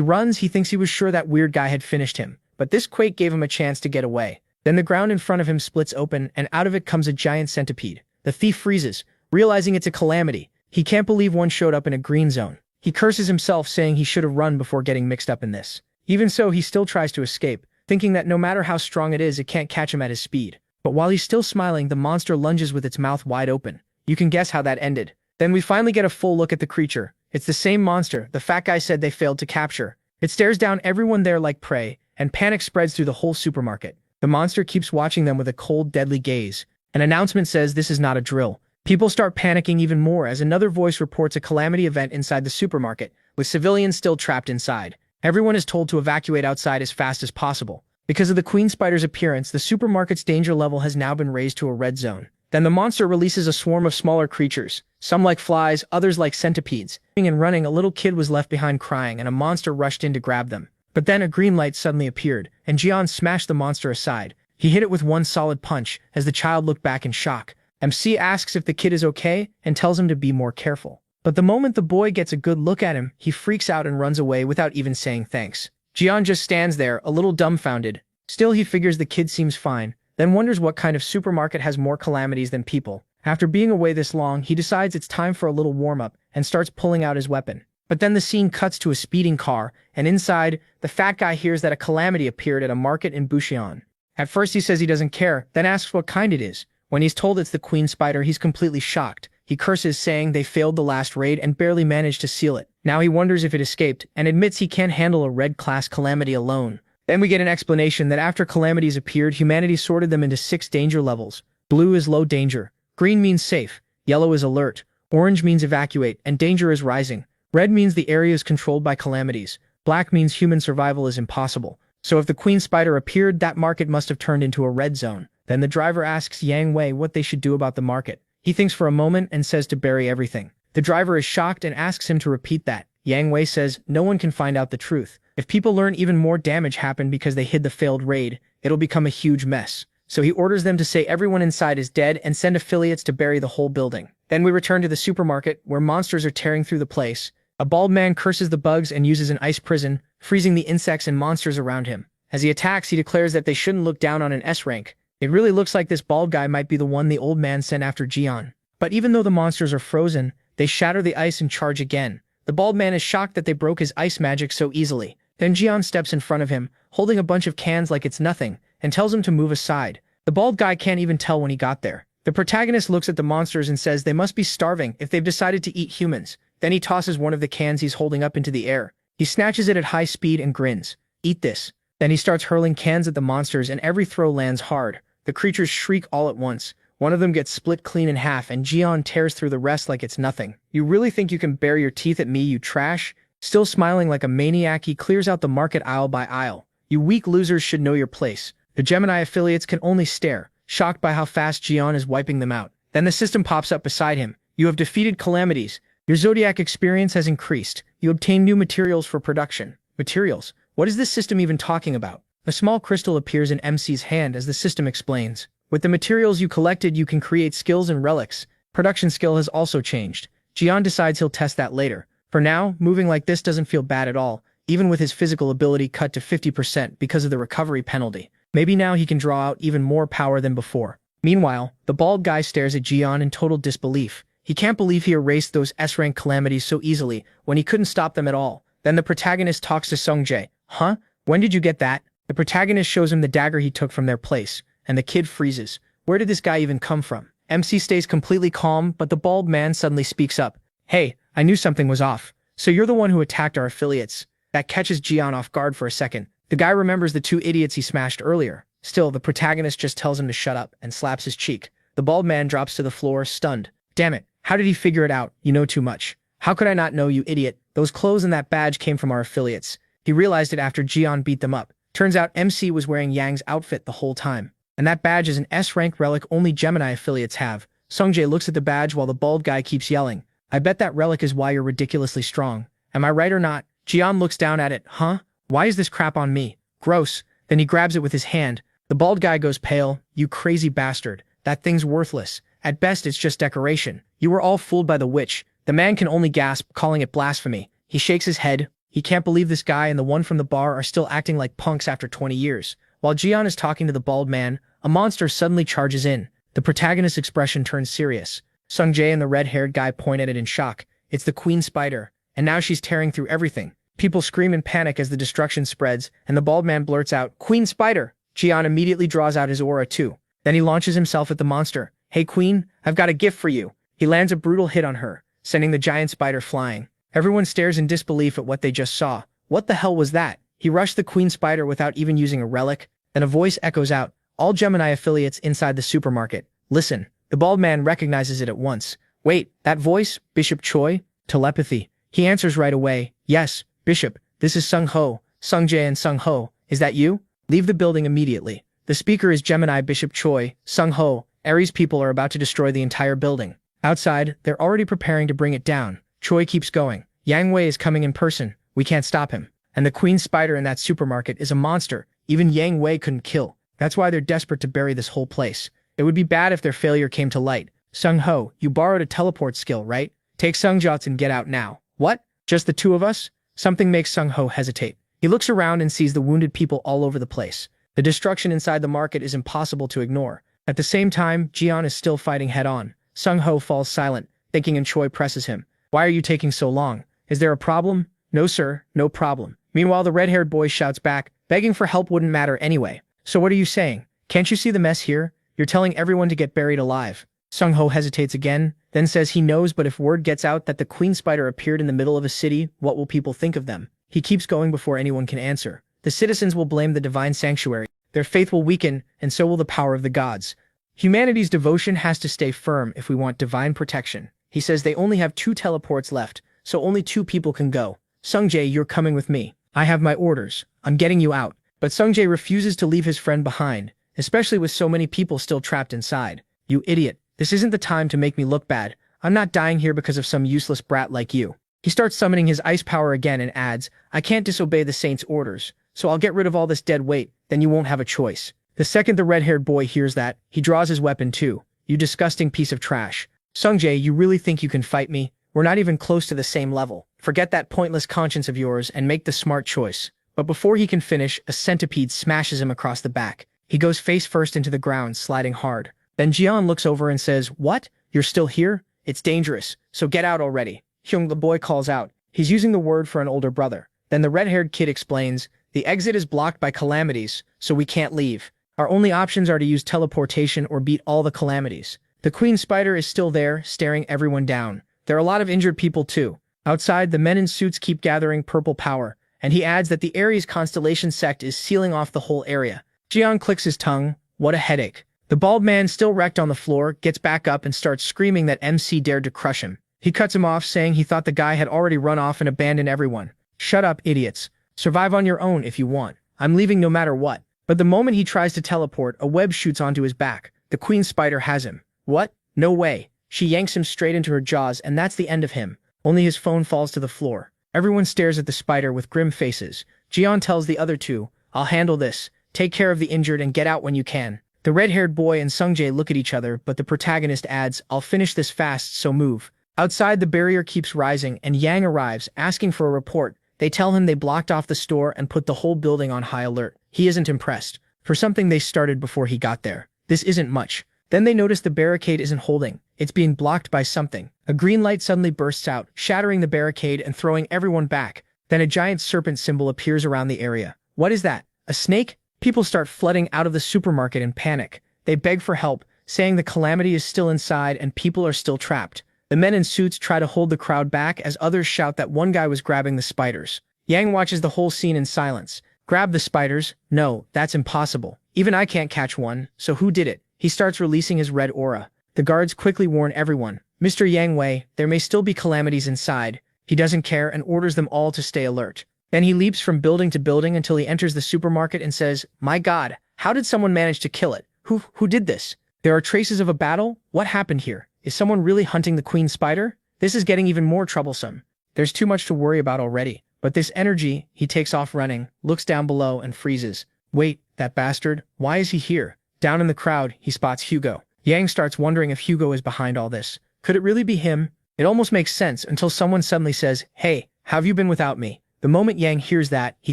runs, he thinks he was sure that weird guy had finished him, but this quake gave him a chance to get away. Then the ground in front of him splits open, and out of it comes a giant centipede. The thief freezes, realizing it's a calamity. He can't believe one showed up in a green zone. He curses himself, saying he should have run before getting mixed up in this. Even so, he still tries to escape, thinking that no matter how strong it is, it can't catch him at his speed. But while he's still smiling, the monster lunges with its mouth wide open. You can guess how that ended. Then we finally get a full look at the creature. It's the same monster the fat guy said they failed to capture. It stares down everyone there like prey, and panic spreads through the whole supermarket. The monster keeps watching them with a cold, deadly gaze. An announcement says this is not a drill. People start panicking even more as another voice reports a calamity event inside the supermarket, with civilians still trapped inside. Everyone is told to evacuate outside as fast as possible. Because of the queen spider's appearance, the supermarket's danger level has now been raised to a red zone. Then the monster releases a swarm of smaller creatures, some like flies, others like centipedes. And running, a little kid was left behind crying, and a monster rushed in to grab them. But then a green light suddenly appeared, and Jian smashed the monster aside. He hit it with one solid punch, as the child looked back in shock. MC asks if the kid is okay, and tells him to be more careful. But the moment the boy gets a good look at him, he freaks out and runs away without even saying thanks. Jian just stands there, a little dumbfounded. Still, he figures the kid seems fine, then wonders what kind of supermarket has more calamities than people. After being away this long, he decides it's time for a little warm-up, and starts pulling out his weapon. But then the scene cuts to a speeding car, and inside, the fat guy hears that a calamity appeared at a market in Bushian. At first he says he doesn't care, then asks what kind it is. When he's told it's the queen spider, he's completely shocked. He curses, saying they failed the last raid and barely managed to seal it. Now he wonders if it escaped, and admits he can't handle a red-class calamity alone. Then we get an explanation that after calamities appeared, humanity sorted them into 6 danger levels. Blue is low danger, green means safe, yellow is alert, orange means evacuate, and danger is rising. Red means the area is controlled by calamities. Black means human survival is impossible. So if the queen spider appeared, that market must have turned into a red zone. Then the driver asks Yang Wei what they should do about the market. He thinks for a moment and says to bury everything. The driver is shocked and asks him to repeat that. Yang Wei says no one can find out the truth. If people learn, even more damage happened because they hid the failed raid, it'll become a huge mess. So he orders them to say everyone inside is dead and send affiliates to bury the whole building. Then we return to the supermarket, where monsters are tearing through the place. A bald man curses the bugs and uses an ice prison, freezing the insects and monsters around him. As he attacks, he declares that they shouldn't look down on an S rank. It really looks like this bald guy might be the one the old man sent after Jian. But even though the monsters are frozen, they shatter the ice and charge again. The bald man is shocked that they broke his ice magic so easily. Then Jian steps in front of him, holding a bunch of cans like it's nothing, and tells him to move aside. The bald guy can't even tell when he got there. The protagonist looks at the monsters and says they must be starving if they've decided to eat humans. Then he tosses one of the cans he's holding up into the air. He snatches it at high speed and grins. Eat this. Then he starts hurling cans at the monsters, and every throw lands hard. The creatures shriek all at once. One of them gets split clean in half, and Jian tears through the rest like it's nothing. You really think you can bare your teeth at me, you trash? Still smiling like a maniac, he clears out the market aisle by aisle. You weak losers should know your place. The Gemini affiliates can only stare, shocked by how fast Jian is wiping them out. Then the system pops up beside him. You have defeated calamities. Your zodiac experience has increased. You obtain new materials for production. Materials? What is this system even talking about? A small crystal appears in MC's hand as the system explains. With the materials you collected, you can create skills and relics. Production skill has also changed. Jian decides he'll test that later. For now, moving like this doesn't feel bad at all, even with his physical ability cut to 50% because of the recovery penalty. Maybe now he can draw out even more power than before. Meanwhile, the bald guy stares at Jian in total disbelief. He can't believe he erased those S-rank calamities so easily when he couldn't stop them at all. Then the protagonist talks to Sungjae. Huh? When did you get that? The protagonist shows him the dagger he took from their place, and the kid freezes. Where did this guy even come from? MC stays completely calm, but the bald man suddenly speaks up. Hey, I knew something was off. So you're the one who attacked our affiliates. That catches Jian off guard for a second. The guy remembers the 2 idiots he smashed earlier. Still, the protagonist just tells him to shut up and slaps his cheek. The bald man drops to the floor, stunned. Damn it, how did he figure it out? You know too much. How could I not know, you idiot? Those clothes and that badge came from our affiliates. He realized it after Jian beat them up. Turns out MC was wearing Yang's outfit the whole time. And that badge is an S-rank relic only Gemini affiliates have. Sungjae looks at the badge while the bald guy keeps yelling. I bet that relic is why you're ridiculously strong. Am I right or not? Jian looks down at it. Huh? Why is this crap on me? Gross. Then he grabs it with his hand. The bald guy goes pale. You crazy bastard. That thing's worthless. At best, it's just decoration. You were all fooled by the witch. The man can only gasp, calling it blasphemy. He shakes his head. He can't believe this guy and the one from the bar are still acting like punks after 20 years. While Jian is talking to the bald man, a monster suddenly charges in. The protagonist's expression turns serious. Sung Jae and the red-haired guy point at it in shock. It's the queen spider, and now she's tearing through everything. People scream in panic as the destruction spreads, and the bald man blurts out, "Queen spider!" Jian immediately draws out his aura too. Then he launches himself at the monster. "Hey queen, I've got a gift for you." He lands a brutal hit on her, sending the giant spider flying. Everyone stares in disbelief at what they just saw. What the hell was that? He rushed the queen spider without even using a relic. Then a voice echoes out, "All Gemini affiliates inside the supermarket. Listen." The bald man recognizes it at once. "Wait, that voice? Bishop Choi?" Telepathy. He answers right away, "Yes, Bishop, this is Sung Ho. Sung Jae and Sung Ho. Is that you? Leave the building immediately." The speaker is Gemini Bishop Choi. "Sung Ho, Aries people are about to destroy the entire building." Outside, they're already preparing to bring it down. Choi keeps going. "Yang Wei is coming in person. We can't stop him. And the queen spider in that supermarket is a monster. Even Yang Wei couldn't kill. That's why they're desperate to bury this whole place. It would be bad if their failure came to light. Sung Ho, you borrowed a teleport skill, right? Take Sung Jots and get out now." "What? Just the two of us?" Something makes Sung Ho hesitate. He looks around and sees the wounded people all over the place. The destruction inside the market is impossible to ignore. At the same time, Jian is still fighting head-on. Sung Ho falls silent, thinking, and Choi presses him. "Why are you taking so long? Is there a problem?" "No sir, no problem." Meanwhile, the red-haired boy shouts back, "Begging for help wouldn't matter anyway. So what are you saying? Can't you see the mess here? You're telling everyone to get buried alive." Sung Ho hesitates again, then says he knows, but if word gets out that the queen spider appeared in the middle of a city, what will people think of them? He keeps going before anyone can answer. The citizens will blame the divine sanctuary. Their faith will weaken, and so will the power of the gods. Humanity's devotion has to stay firm if we want divine protection. He says they only have 2 teleports left, so only 2 people can go. "Sung Jae, you're coming with me. I have my orders. I'm getting you out." But Sung Jae refuses to leave his friend behind, especially with so many people still trapped inside. "You idiot. This isn't the time to make me look bad. I'm not dying here because of some useless brat like you." He starts summoning his ice power again and adds, "I can't disobey the saint's orders, so I'll get rid of all this dead weight, then you won't have a choice." The second the red-haired boy hears that, he draws his weapon too. "You disgusting piece of trash. Sung Jae, you really think you can fight me? We're not even close to the same level. Forget that pointless conscience of yours and make the smart choice." But before he can finish, a centipede smashes him across the back. He goes face first into the ground, sliding hard. Then Jian looks over and says, "What? You're still here? It's dangerous, so get out already." Hyung, the boy, calls out. He's using the word for an older brother. Then the red-haired kid explains, "The exit is blocked by calamities, so we can't leave. Our only options are to use teleportation or beat all the calamities." The queen spider is still there, staring everyone down. There are a lot of injured people too. Outside, the men in suits keep gathering purple power, and he adds that the Aries constellation sect is sealing off the whole area. Jian clicks his tongue. What a headache. The bald man, still wrecked on the floor, gets back up and starts screaming that MC dared to crush him. He cuts him off, saying he thought the guy had already run off and abandoned everyone. "Shut up, idiots. Survive on your own if you want. I'm leaving no matter what." But the moment he tries to teleport, a web shoots onto his back. The queen spider has him. "What? No way." She yanks him straight into her jaws, and that's the end of him. Only his phone falls to the floor. Everyone stares at the spider with grim faces. Jian tells the other two, "I'll handle this. Take care of the injured and get out when you can." The red-haired boy and Sung Jae look at each other, but the protagonist adds, "I'll finish this fast, so move." Outside, the barrier keeps rising, and Yang arrives, asking for a report. They tell him they blocked off the store and put the whole building on high alert. He isn't impressed. For something they started before he got there. This isn't much. Then they notice the barricade isn't holding. It's being blocked by something. A green light suddenly bursts out, shattering the barricade and throwing everyone back. Then a giant serpent symbol appears around the area. What is that? A snake? People start flooding out of the supermarket in panic. They beg for help, saying the calamity is still inside and people are still trapped. The men in suits try to hold the crowd back as others shout that one guy was grabbing the spiders. Yang watches the whole scene in silence. Grab the spiders? No, that's impossible. Even I can't catch one, so who did it? He starts releasing his red aura. The guards quickly warn everyone. "Mr. Yang Wei, there may still be calamities inside." He doesn't care and orders them all to stay alert. Then he leaps from building to building until he enters the supermarket and says, "My God, how did someone manage to kill it? Who did this? There are traces of a battle? What happened here? Is someone really hunting the queen spider? This is getting even more troublesome. There's too much to worry about already." But this energy, he takes off running, looks down below and freezes. Wait, that bastard, why is he here? Down in the crowd, he spots Hugo. Yang starts wondering if Hugo is behind all this. Could it really be him? It almost makes sense until someone suddenly says, "Hey, how have you been without me?" The moment Yang hears that, he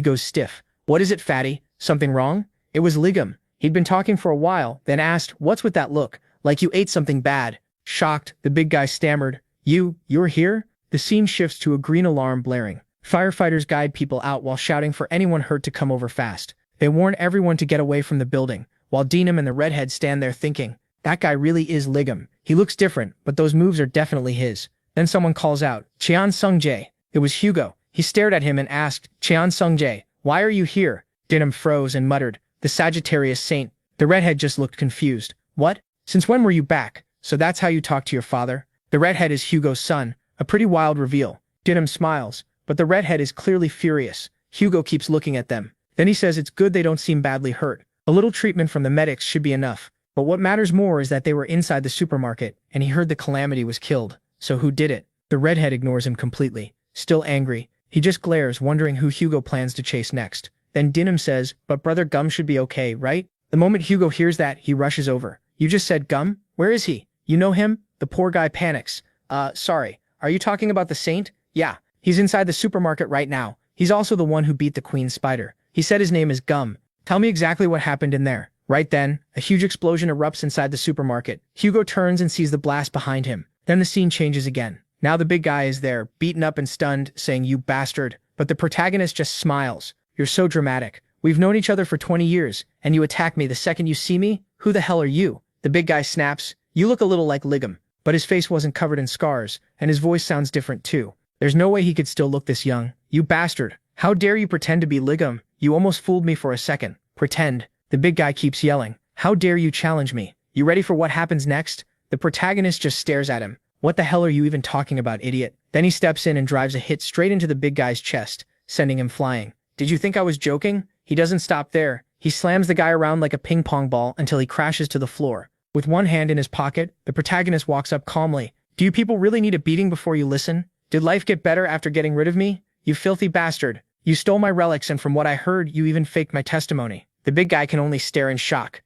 goes stiff. "What is it, fatty? Something wrong?" It was Ligum. He'd been talking for a while, then asked, "What's with that look? Like you ate something bad." Shocked, the big guy stammered, You're here?" The scene shifts to a green alarm blaring. Firefighters guide people out while shouting for anyone hurt to come over fast. They warn everyone to get away from the building, while Dinam and the redhead stand there thinking, that guy really is Ligum. He looks different, but those moves are definitely his. Then someone calls out, "Cheon Sung-jae." It was Hugo. He stared at him and asked, "Cheon Sung-jae, why are you here?" Dinam froze and muttered, "The Sagittarius Saint." The redhead just looked confused. "What? Since when were you back? So that's how you talk to your father?" The redhead is Hugo's son, a pretty wild reveal. Dinam smiles, but the redhead is clearly furious. Hugo keeps looking at them. Then he says it's good they don't seem badly hurt. A little treatment from the medics should be enough. But what matters more is that they were inside the supermarket, and he heard the Calamity was killed. So who did it? The redhead ignores him completely. Still angry, he just glares, wondering who Hugo plans to chase next. Then Dinam says, "But Brother Gum should be okay, right?" The moment Hugo hears that, he rushes over. "You just said Gum? Where is he? You know him?" The poor guy panics. Sorry. Are you talking about the Saint?" "Yeah. He's inside the supermarket right now. He's also the one who beat the Queen Spider. He said his name is Gum. Tell me exactly what happened in there." Right then, a huge explosion erupts inside the supermarket. Hugo turns and sees the blast behind him. Then the scene changes again. Now the big guy is there, beaten up and stunned, saying, "You bastard." But the protagonist just smiles. "You're so dramatic. We've known each other for 20 years, and you attack me the second you see me? Who the hell are you?" The big guy snaps, "You look a little like Ligum." But his face wasn't covered in scars, and his voice sounds different too. There's no way he could still look this young. "You bastard. How dare you pretend to be Ligum? You almost fooled me for a second." "Pretend." The big guy keeps yelling. "How dare you challenge me? You ready for what happens next?" The protagonist just stares at him. "What the hell are you even talking about, idiot?" Then he steps in and drives a hit straight into the big guy's chest, sending him flying. "Did you think I was joking?" He doesn't stop there. He slams the guy around like a ping pong ball until he crashes to the floor. With one hand in his pocket, the protagonist walks up calmly. "Do you people really need a beating before you listen? Did life get better after getting rid of me? You filthy bastard. You stole my relics, and from what I heard, you even faked my testimony." The big guy can only stare in shock.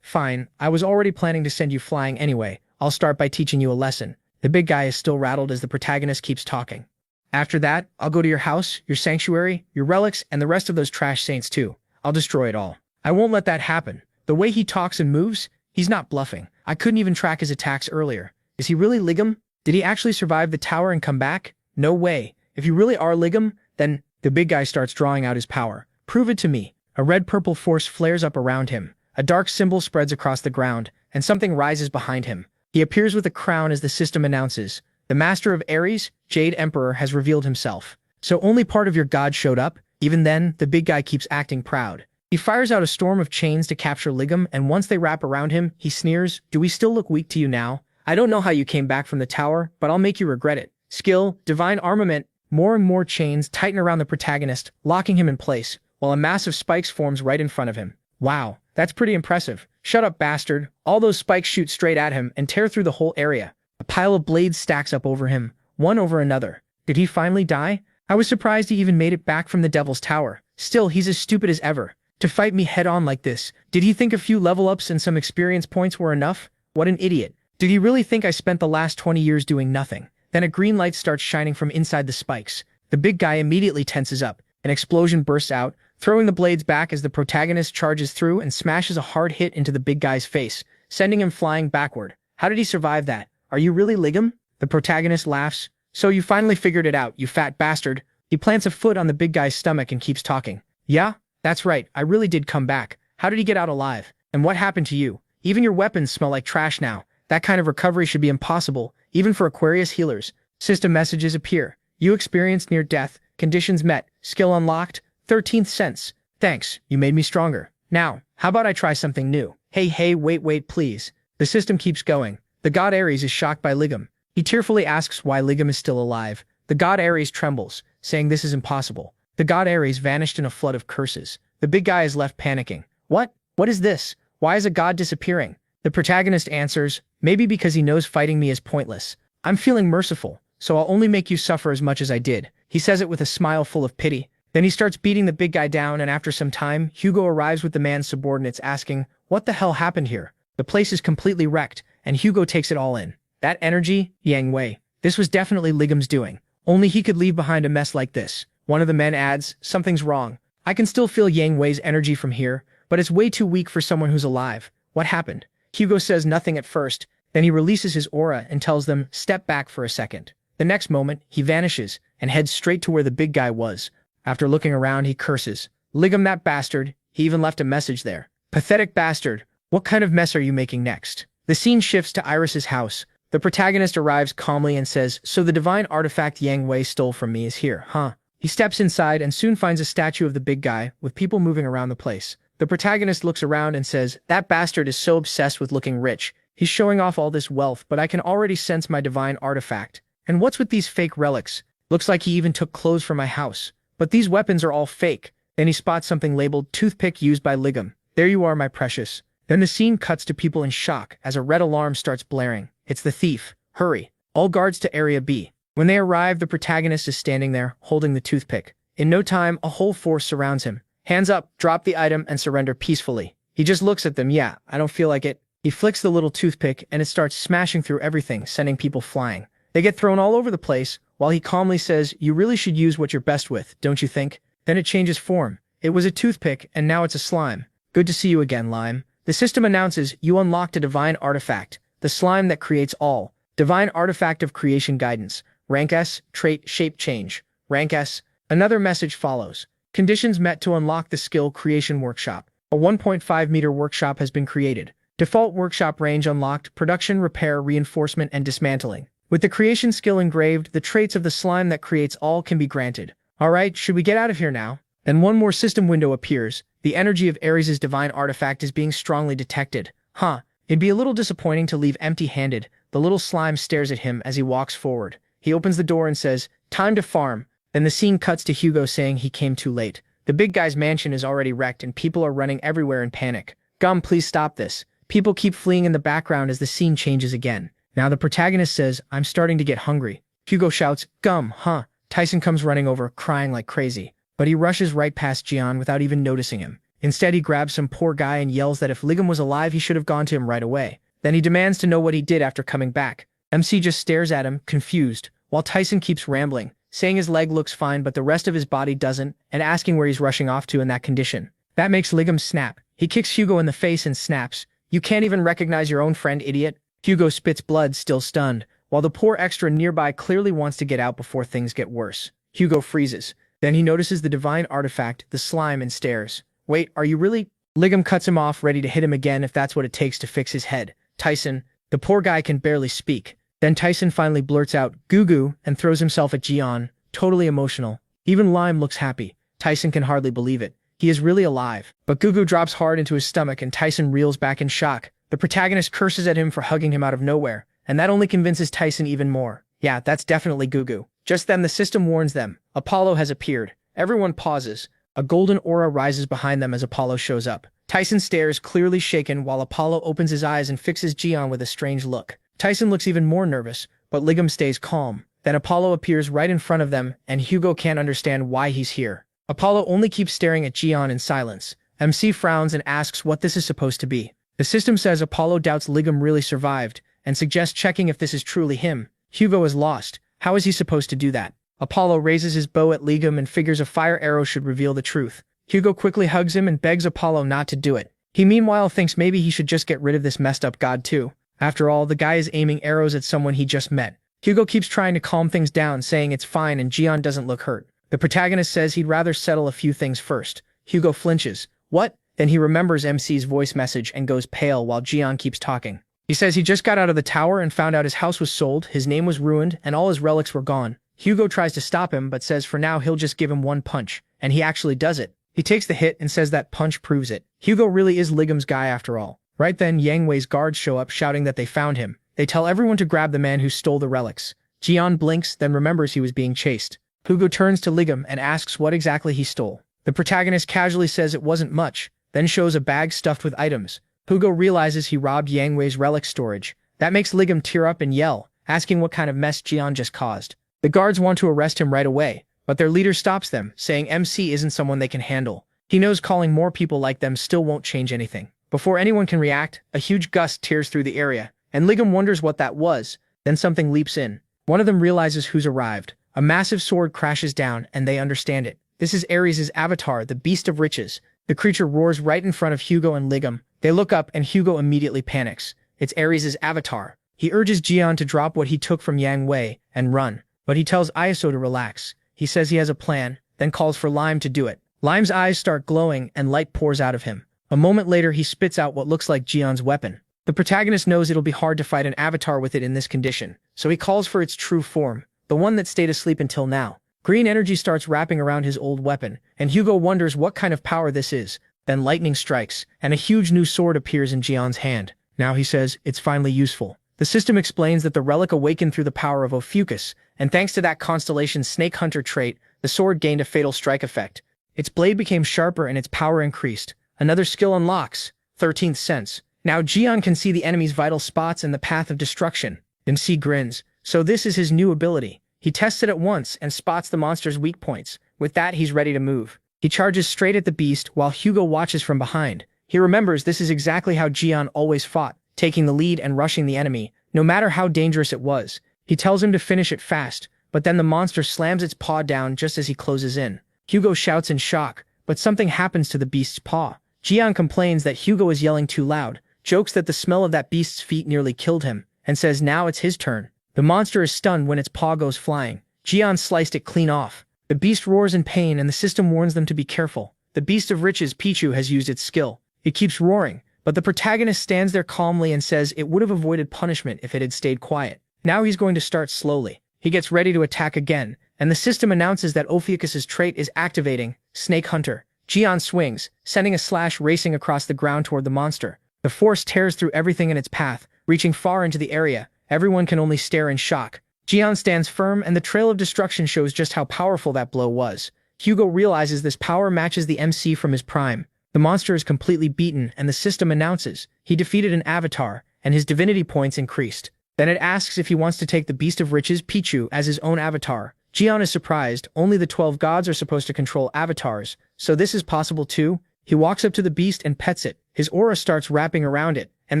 Fine. I was already planning to send you flying anyway. I'll start by teaching you a lesson." The big guy is still rattled as the protagonist keeps talking. "After that, I'll go to your house, your sanctuary, your relics, and the rest of those trash saints too. I'll destroy it all. I won't let that happen." The way he talks and moves, he's not bluffing. I couldn't even track his attacks earlier. Is he really Ligum? Did he actually survive the tower and come back? No way. If you really are Ligum, then... The big guy starts drawing out his power. "Prove it to me." A red-purple force flares up around him. A dark symbol spreads across the ground, and something rises behind him. He appears with a crown as the system announces, "The Master of Ares, Jade Emperor, has revealed himself." So only part of your god showed up? Even then, the big guy keeps acting proud. He fires out a storm of chains to capture Ligum, and once they wrap around him, he sneers, "Do we still look weak to you now? I don't know how you came back from the tower, but I'll make you regret it." Skill, divine armament. More and more chains tighten around the protagonist, locking him in place, while a massive spikes forms right in front of him. "Wow, that's pretty impressive." "Shut up, bastard." All those spikes shoot straight at him and tear through the whole area. A pile of blades stacks up over him, one over another. Did he finally die? I was surprised he even made it back from the Devil's Tower. Still, he's as stupid as ever. To fight me head-on like this. Did he think a few level-ups and some experience points were enough? What an idiot. Did he really think I spent the last 20 years doing nothing? Then a green light starts shining from inside the spikes. The big guy immediately tenses up. An explosion bursts out, throwing the blades back as the protagonist charges through and smashes a hard hit into the big guy's face, sending him flying backward. "How did he survive that? Are you really Ligum?" The protagonist laughs. "So you finally figured it out, you fat bastard." He plants a foot on the big guy's stomach and keeps talking. "Yeah, that's right, I really did come back. How did he get out alive? And what happened to you? Even your weapons smell like trash now. That kind of recovery should be impossible, even for Aquarius healers." System messages appear. "You experienced near death. Conditions met. Skill unlocked. 13th sense. Thanks, you made me stronger. Now, how about I try something new?" Hey, wait, please." The system keeps going. The god Ares is shocked by Ligum. He tearfully asks why Ligum is still alive. The god Ares trembles, saying this is impossible. The god Ares vanished in a flood of curses. The big guy is left panicking. What? What is this? Why is a god disappearing?" The protagonist answers, "Maybe because he knows fighting me is pointless. I'm feeling merciful, so I'll only make you suffer as much as I did." He says it with a smile full of pity. Then he starts beating the big guy down, and after some time, Hugo arrives with the man's subordinates asking, "What the hell happened here? The place is completely wrecked, and Hugo takes it all in. That energy, Yang Wei. This was definitely Ligam's doing. Only he could leave behind a mess like this. One of the men adds, something's wrong. I can still feel Yang Wei's energy from here, but it's way too weak for someone who's alive. What happened? Hugo says nothing at first, then he releases his aura and tells them, step back for a second. The next moment, he vanishes and heads straight to where the big guy was. After looking around, he curses. Ligam, that bastard. He even left a message there. Pathetic bastard. What kind of mess are you making next? The scene shifts to Iris's house. The protagonist arrives calmly and says, so the divine artifact Yang Wei stole from me is here, huh? He steps inside and soon finds a statue of the big guy, with people moving around the place. The protagonist looks around and says, that bastard is so obsessed with looking rich. He's showing off all this wealth, but I can already sense my divine artifact. And what's with these fake relics? Looks like he even took clothes from my house. But these weapons are all fake. Then he spots something labeled toothpick used by Ligam. There you are, my precious. Then the scene cuts to people in shock as a red alarm starts blaring. It's the thief. Hurry. All guards to Area B. When they arrive, the protagonist is standing there, holding the toothpick. In no time, a whole force surrounds him. Hands up, drop the item, and surrender peacefully. He just looks at them. Yeah, I don't feel like it. He flicks the little toothpick, and it starts smashing through everything, sending people flying. They get thrown all over the place, while he calmly says, you really should use what you're best with, don't you think? Then it changes form. It was a toothpick, and now it's a slime. Good to see you again, Lime. The system announces, you unlocked a divine artifact. The slime that creates all. Divine Artifact of Creation Guidance. Rank S. Trait Shape Change. Rank S. Another message follows. Conditions met to unlock the skill Creation Workshop. A 1.5-meter workshop has been created. Default workshop range unlocked. Production, repair, reinforcement, and dismantling. With the creation skill engraved, the traits of the slime that creates all can be granted. Alright, should we get out of here now? Then one more system window appears. The energy of Ares' divine artifact is being strongly detected. Huh. It'd be a little disappointing to leave empty-handed. The little slime stares at him as he walks forward. He opens the door and says, time to farm. Then the scene cuts to Hugo saying he came too late. The big guy's mansion is already wrecked and people are running everywhere in panic. Gum, please stop this. People keep fleeing in the background as the scene changes again. Now the protagonist says, I'm starting to get hungry. Hugo shouts, Gum, huh? Tyson comes running over, crying like crazy. But he rushes right past Jian without even noticing him. Instead, he grabs some poor guy and yells that if Ligam was alive, he should have gone to him right away. Then he demands to know what he did after coming back. MC just stares at him, confused, while Tyson keeps rambling, saying his leg looks fine but the rest of his body doesn't, and asking where he's rushing off to in that condition. That makes Ligam snap. He kicks Hugo in the face and snaps, you can't even recognize your own friend, idiot. Hugo spits blood, still stunned, while the poor extra nearby clearly wants to get out before things get worse. Hugo freezes. Then he notices the divine artifact, the slime, and stares. Wait, are you really? Ligam cuts him off, ready to hit him again if that's what it takes to fix his head. Tyson. The poor guy can barely speak. Then Tyson finally blurts out, Goo Goo, and throws himself at Jian, totally emotional. Even Lime looks happy. Tyson can hardly believe it. He is really alive. But Goo Goo drops hard into his stomach and Tyson reels back in shock. The protagonist curses at him for hugging him out of nowhere, and that only convinces Tyson even more. Yeah, that's definitely Goo Goo. Just then the system warns them. Apollo has appeared. Everyone pauses. A golden aura rises behind them as Apollo shows up. Tyson stares, clearly shaken, while Apollo opens his eyes and fixes Jian with a strange look. Tyson looks even more nervous, but Ligam stays calm. Then Apollo appears right in front of them, and Hugo can't understand why he's here. Apollo only keeps staring at Jian in silence. MC frowns and asks what this is supposed to be. The system says Apollo doubts Ligam really survived, and suggests checking if this is truly him. Hugo is lost. How is he supposed to do that? Apollo raises his bow at Ligam and figures a fire arrow should reveal the truth. Hugo quickly hugs him and begs Apollo not to do it. He meanwhile thinks maybe he should just get rid of this messed up god too. After all, the guy is aiming arrows at someone he just met. Hugo keeps trying to calm things down, saying it's fine and Jian doesn't look hurt. The protagonist says he'd rather settle a few things first. Hugo flinches. What? Then he remembers MC's voice message and goes pale while Jian keeps talking. He says he just got out of the tower and found out his house was sold, his name was ruined, and all his relics were gone. Hugo tries to stop him but says for now he'll just give him one punch, and he actually does it. He takes the hit and says that punch proves it. Hugo really is Ligam's guy after all. Right then, Yang Wei's guards show up shouting that they found him. They tell everyone to grab the man who stole the relics. Jian blinks, then remembers he was being chased. Hugo turns to Ligam and asks what exactly he stole. The protagonist casually says it wasn't much, then shows a bag stuffed with items. Hugo realizes he robbed Yang Wei's relic storage. That makes Ligam tear up and yell, asking what kind of mess Jian just caused. The guards want to arrest him right away, but their leader stops them, saying MC isn't someone they can handle. He knows calling more people like them still won't change anything. Before anyone can react, a huge gust tears through the area, and Ligum wonders what that was. Then something leaps in. One of them realizes who's arrived. A massive sword crashes down, and they understand it. This is Ares' avatar, the Beast of Riches. The creature roars right in front of Hugo and Ligum. They look up, and Hugo immediately panics. It's Ares' avatar. He urges Jian to drop what he took from Yang Wei and run, but he tells Iaso to relax. He says he has a plan, then calls for Lime to do it. Lime's eyes start glowing, and light pours out of him. A moment later, he spits out what looks like Jian's weapon. The protagonist knows it'll be hard to fight an avatar with it in this condition, so he calls for its true form, the one that stayed asleep until now. Green energy starts wrapping around his old weapon, and Hugo wonders what kind of power this is. Then lightning strikes, and a huge new sword appears in Jian's hand. Now he says, it's finally useful. The system explains that the relic awakened through the power of Ophiuchus, and thanks to that constellation's Snake Hunter trait, the sword gained a fatal strike effect. Its blade became sharper and its power increased. Another skill unlocks, 13th sense. Now Jian can see the enemy's vital spots and the path of destruction. MC grins. So this is his new ability. He tests it at once and spots the monster's weak points. With that, he's ready to move. He charges straight at the beast while Hugo watches from behind. He remembers this is exactly how Jian always fought, taking the lead and rushing the enemy, no matter how dangerous it was. He tells him to finish it fast, but then the monster slams its paw down just as he closes in. Hugo shouts in shock, but something happens to the beast's paw. Jian complains that Hugo is yelling too loud, jokes that the smell of that beast's feet nearly killed him, and says now it's his turn. The monster is stunned when its paw goes flying. Jian sliced it clean off. The beast roars in pain and the system warns them to be careful. The Beast of Riches, Pichu, has used its skill. It keeps roaring, but the protagonist stands there calmly and says it would have avoided punishment if it had stayed quiet. Now he's going to start slowly. He gets ready to attack again, and the system announces that Ophiuchus' trait is activating, Snake Hunter. Jian swings, sending a slash racing across the ground toward the monster. The force tears through everything in its path, reaching far into the area. Everyone can only stare in shock. Jian stands firm, and the trail of destruction shows just how powerful that blow was. Hugo realizes this power matches the MC from his prime. The monster is completely beaten, and the system announces he defeated an avatar, and his divinity points increased. Then it asks if he wants to take the Beast of Riches, Pichu, as his own avatar. Jian is surprised. Only the 12 gods are supposed to control avatars, so this is possible too? He walks up to the beast and pets it. His aura starts wrapping around it, and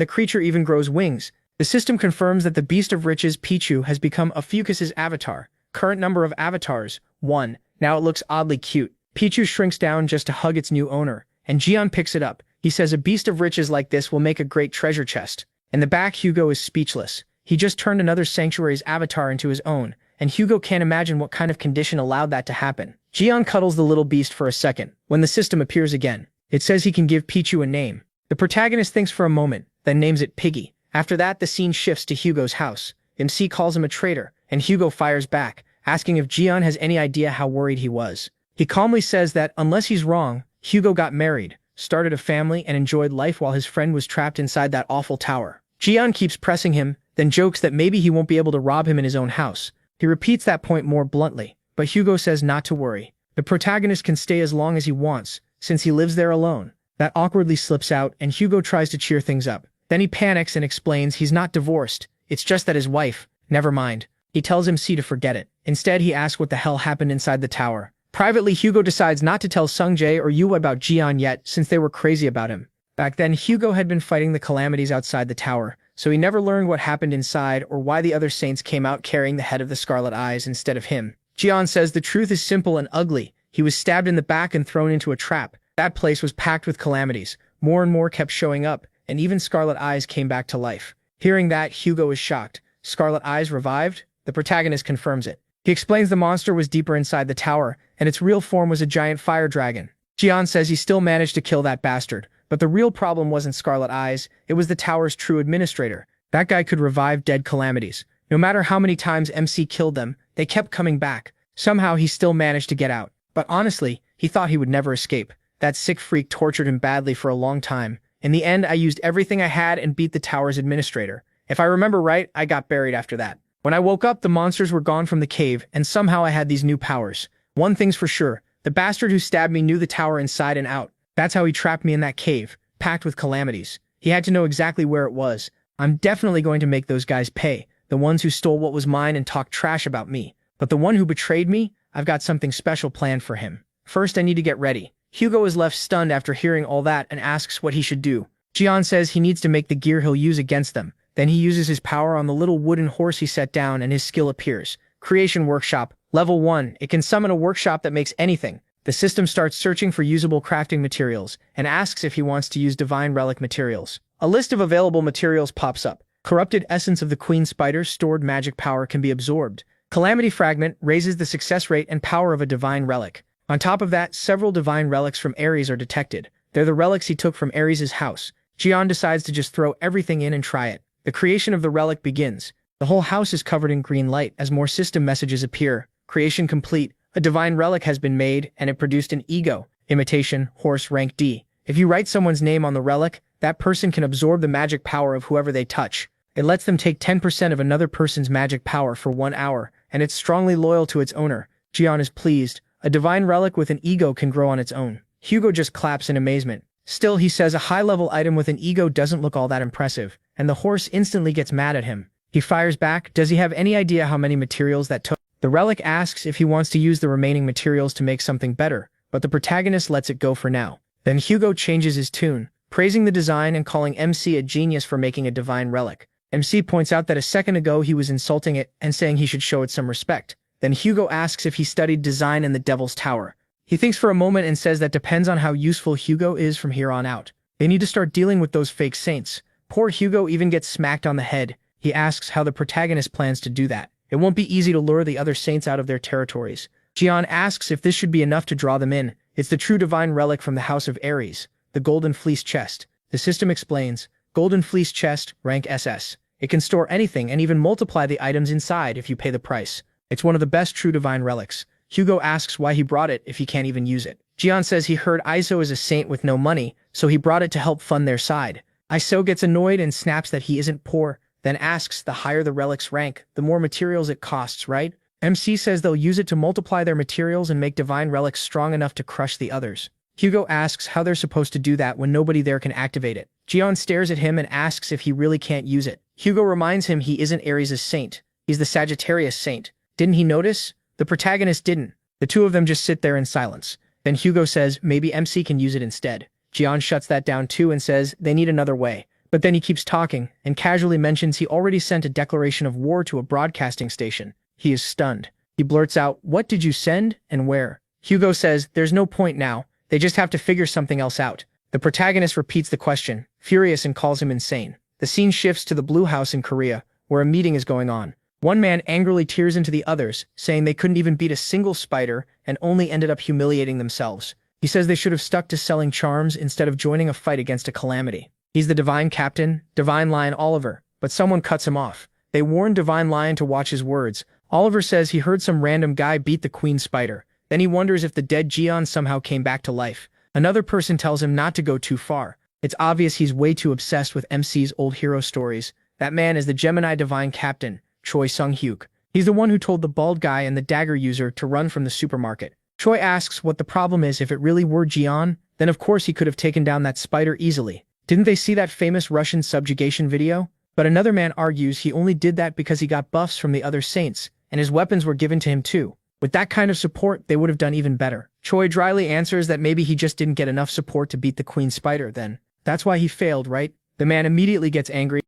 the creature even grows wings. The system confirms that the Beast of Riches, Pichu, has become Ophiuchus' avatar. Current number of avatars, 1. Now it looks oddly cute. Pichu shrinks down just to hug its new owner, and Jian picks it up. He says a Beast of Riches like this will make a great treasure chest. In the back, Hugo is speechless. He just turned another sanctuary's avatar into his own, and Hugo can't imagine what kind of condition allowed that to happen. Jian cuddles the little beast for a second, when the system appears again. It says he can give Pichu a name. The protagonist thinks for a moment, then names it Piggy. After that, the scene shifts to Hugo's house. MC calls him a traitor, and Hugo fires back, asking if Jian has any idea how worried he was. He calmly says that, unless he's wrong, Hugo got married, started a family, and enjoyed life while his friend was trapped inside that awful tower. Jian keeps pressing him, then jokes that maybe he won't be able to rob him in his own house. He repeats that point more bluntly, but Hugo says not to worry. The protagonist can stay as long as he wants, since he lives there alone. That awkwardly slips out, and Hugo tries to cheer things up. Then he panics and explains he's not divorced, it's just that his wife, never mind. He tells MC to forget it. Instead, he asks what the hell happened inside the tower. Privately, Hugo decides not to tell Sungjae or Yue about Jian yet, since they were crazy about him. Back then, Hugo had been fighting the calamities outside the tower, so he never learned what happened inside or why the other saints came out carrying the head of the Scarlet Eyes instead of him. Jian says the truth is simple and ugly. He was stabbed in the back and thrown into a trap. That place was packed with calamities. More and more kept showing up, and even Scarlet Eyes came back to life. Hearing that, Hugo is shocked. Scarlet Eyes revived? The protagonist confirms it. He explains the monster was deeper inside the tower, and its real form was a giant fire dragon. Jian says he still managed to kill that bastard, but the real problem wasn't Scarlet Eyes, it was the tower's true administrator. That guy could revive dead calamities. No matter how many times MC killed them, they kept coming back. Somehow he still managed to get out. But honestly, he thought he would never escape. That sick freak tortured him badly for a long time. In the end, I used everything I had and beat the tower's administrator. If I remember right, I got buried after that. When I woke up, the monsters were gone from the cave, and somehow I had these new powers. One thing's for sure, the bastard who stabbed me knew the tower inside and out. That's how he trapped me in that cave, packed with calamities. He had to know exactly where it was. I'm definitely going to make those guys pay, the ones who stole what was mine and talked trash about me. But the one who betrayed me, I've got something special planned for him. First, I need to get ready. Hugo is left stunned after hearing all that and asks what he should do. Jian says he needs to make the gear he'll use against them. Then he uses his power on the little wooden horse he set down and his skill appears. Creation Workshop. Level 1. It can summon a workshop that makes anything. The system starts searching for usable crafting materials and asks if he wants to use divine relic materials. A list of available materials pops up. Corrupted essence of the queen spider stored magic power can be absorbed. Calamity Fragment raises the success rate and power of a divine relic. On top of that, several divine relics from Ares are detected. They're the relics he took from Ares' house. Jian decides to just throw everything in and try it. The creation of the relic begins. The whole house is covered in green light as more system messages appear. Creation complete. A divine relic has been made, and it produced an ego. Imitation, horse rank D. If you write someone's name on the relic, that person can absorb the magic power of whoever they touch. It lets them take 10% of another person's magic power for 1 hour, and it's strongly loyal to its owner. Jian is pleased. A divine relic with an ego can grow on its own. Hugo just claps in amazement. Still, he says a high-level item with an ego doesn't look all that impressive, and the horse instantly gets mad at him. He fires back. Does he have any idea how many materials that took? The relic asks if he wants to use the remaining materials to make something better, but the protagonist lets it go for now. Then Hugo changes his tune, praising the design and calling MC a genius for making a divine relic. MC points out that a second ago he was insulting it and saying he should show it some respect. Then Hugo asks if he studied design in the Devil's Tower. He thinks for a moment and says that depends on how useful Hugo is from here on out. They need to start dealing with those fake saints. Poor Hugo even gets smacked on the head. He asks how the protagonist plans to do that. It won't be easy to lure the other saints out of their territories. Jian asks if this should be enough to draw them in. It's the true divine relic from the House of Ares, the Golden Fleece Chest. The system explains, Golden Fleece Chest, rank SS. It can store anything and even multiply the items inside if you pay the price. It's one of the best true divine relics. Hugo asks why he brought it if he can't even use it. Jian says he heard Iso is a saint with no money, so he brought it to help fund their side. Iso gets annoyed and snaps that he isn't poor, then asks the higher the relic's rank, the more materials it costs, right? MC says they'll use it to multiply their materials and make divine relics strong enough to crush the others. Hugo asks how they're supposed to do that when nobody there can activate it. Jian stares at him and asks if he really can't use it. Hugo reminds him he isn't Ares' saint. He's the Sagittarius saint. Didn't he notice? The protagonist didn't. The two of them just sit there in silence. Then Hugo says maybe MC can use it instead. Jian shuts that down too and says they need another way. But then he keeps talking and casually mentions he already sent a declaration of war to a broadcasting station. He is stunned. He blurts out, "What did you send and where?" Hugo says there's no point now. They just have to figure something else out. The protagonist repeats the question, furious, and calls him insane. The scene shifts to the Blue House in Korea, where a meeting is going on. One man angrily tears into the others, saying they couldn't even beat a single spider and only ended up humiliating themselves. He says they should have stuck to selling charms instead of joining a fight against a calamity. He's the Divine Captain, Divine Lion Oliver, but someone cuts him off. They warn Divine Lion to watch his words. Oliver says he heard some random guy beat the Queen Spider. Then he wonders if the dead Jian somehow came back to life. Another person tells him not to go too far. It's obvious he's way too obsessed with MC's old hero stories. That man is the Gemini Divine Captain, Choi Sung-hyuk. He's the one who told the bald guy and the dagger user to run from the supermarket. Choi asks what the problem is. If it really were Jian, then of course he could have taken down that spider easily. Didn't they see that famous Russian subjugation video? But another man argues he only did that because he got buffs from the other saints, and his weapons were given to him too. With that kind of support, they would have done even better. Choi dryly answers that maybe he just didn't get enough support to beat the Queen Spider then. That's why he failed, right? The man immediately gets angry.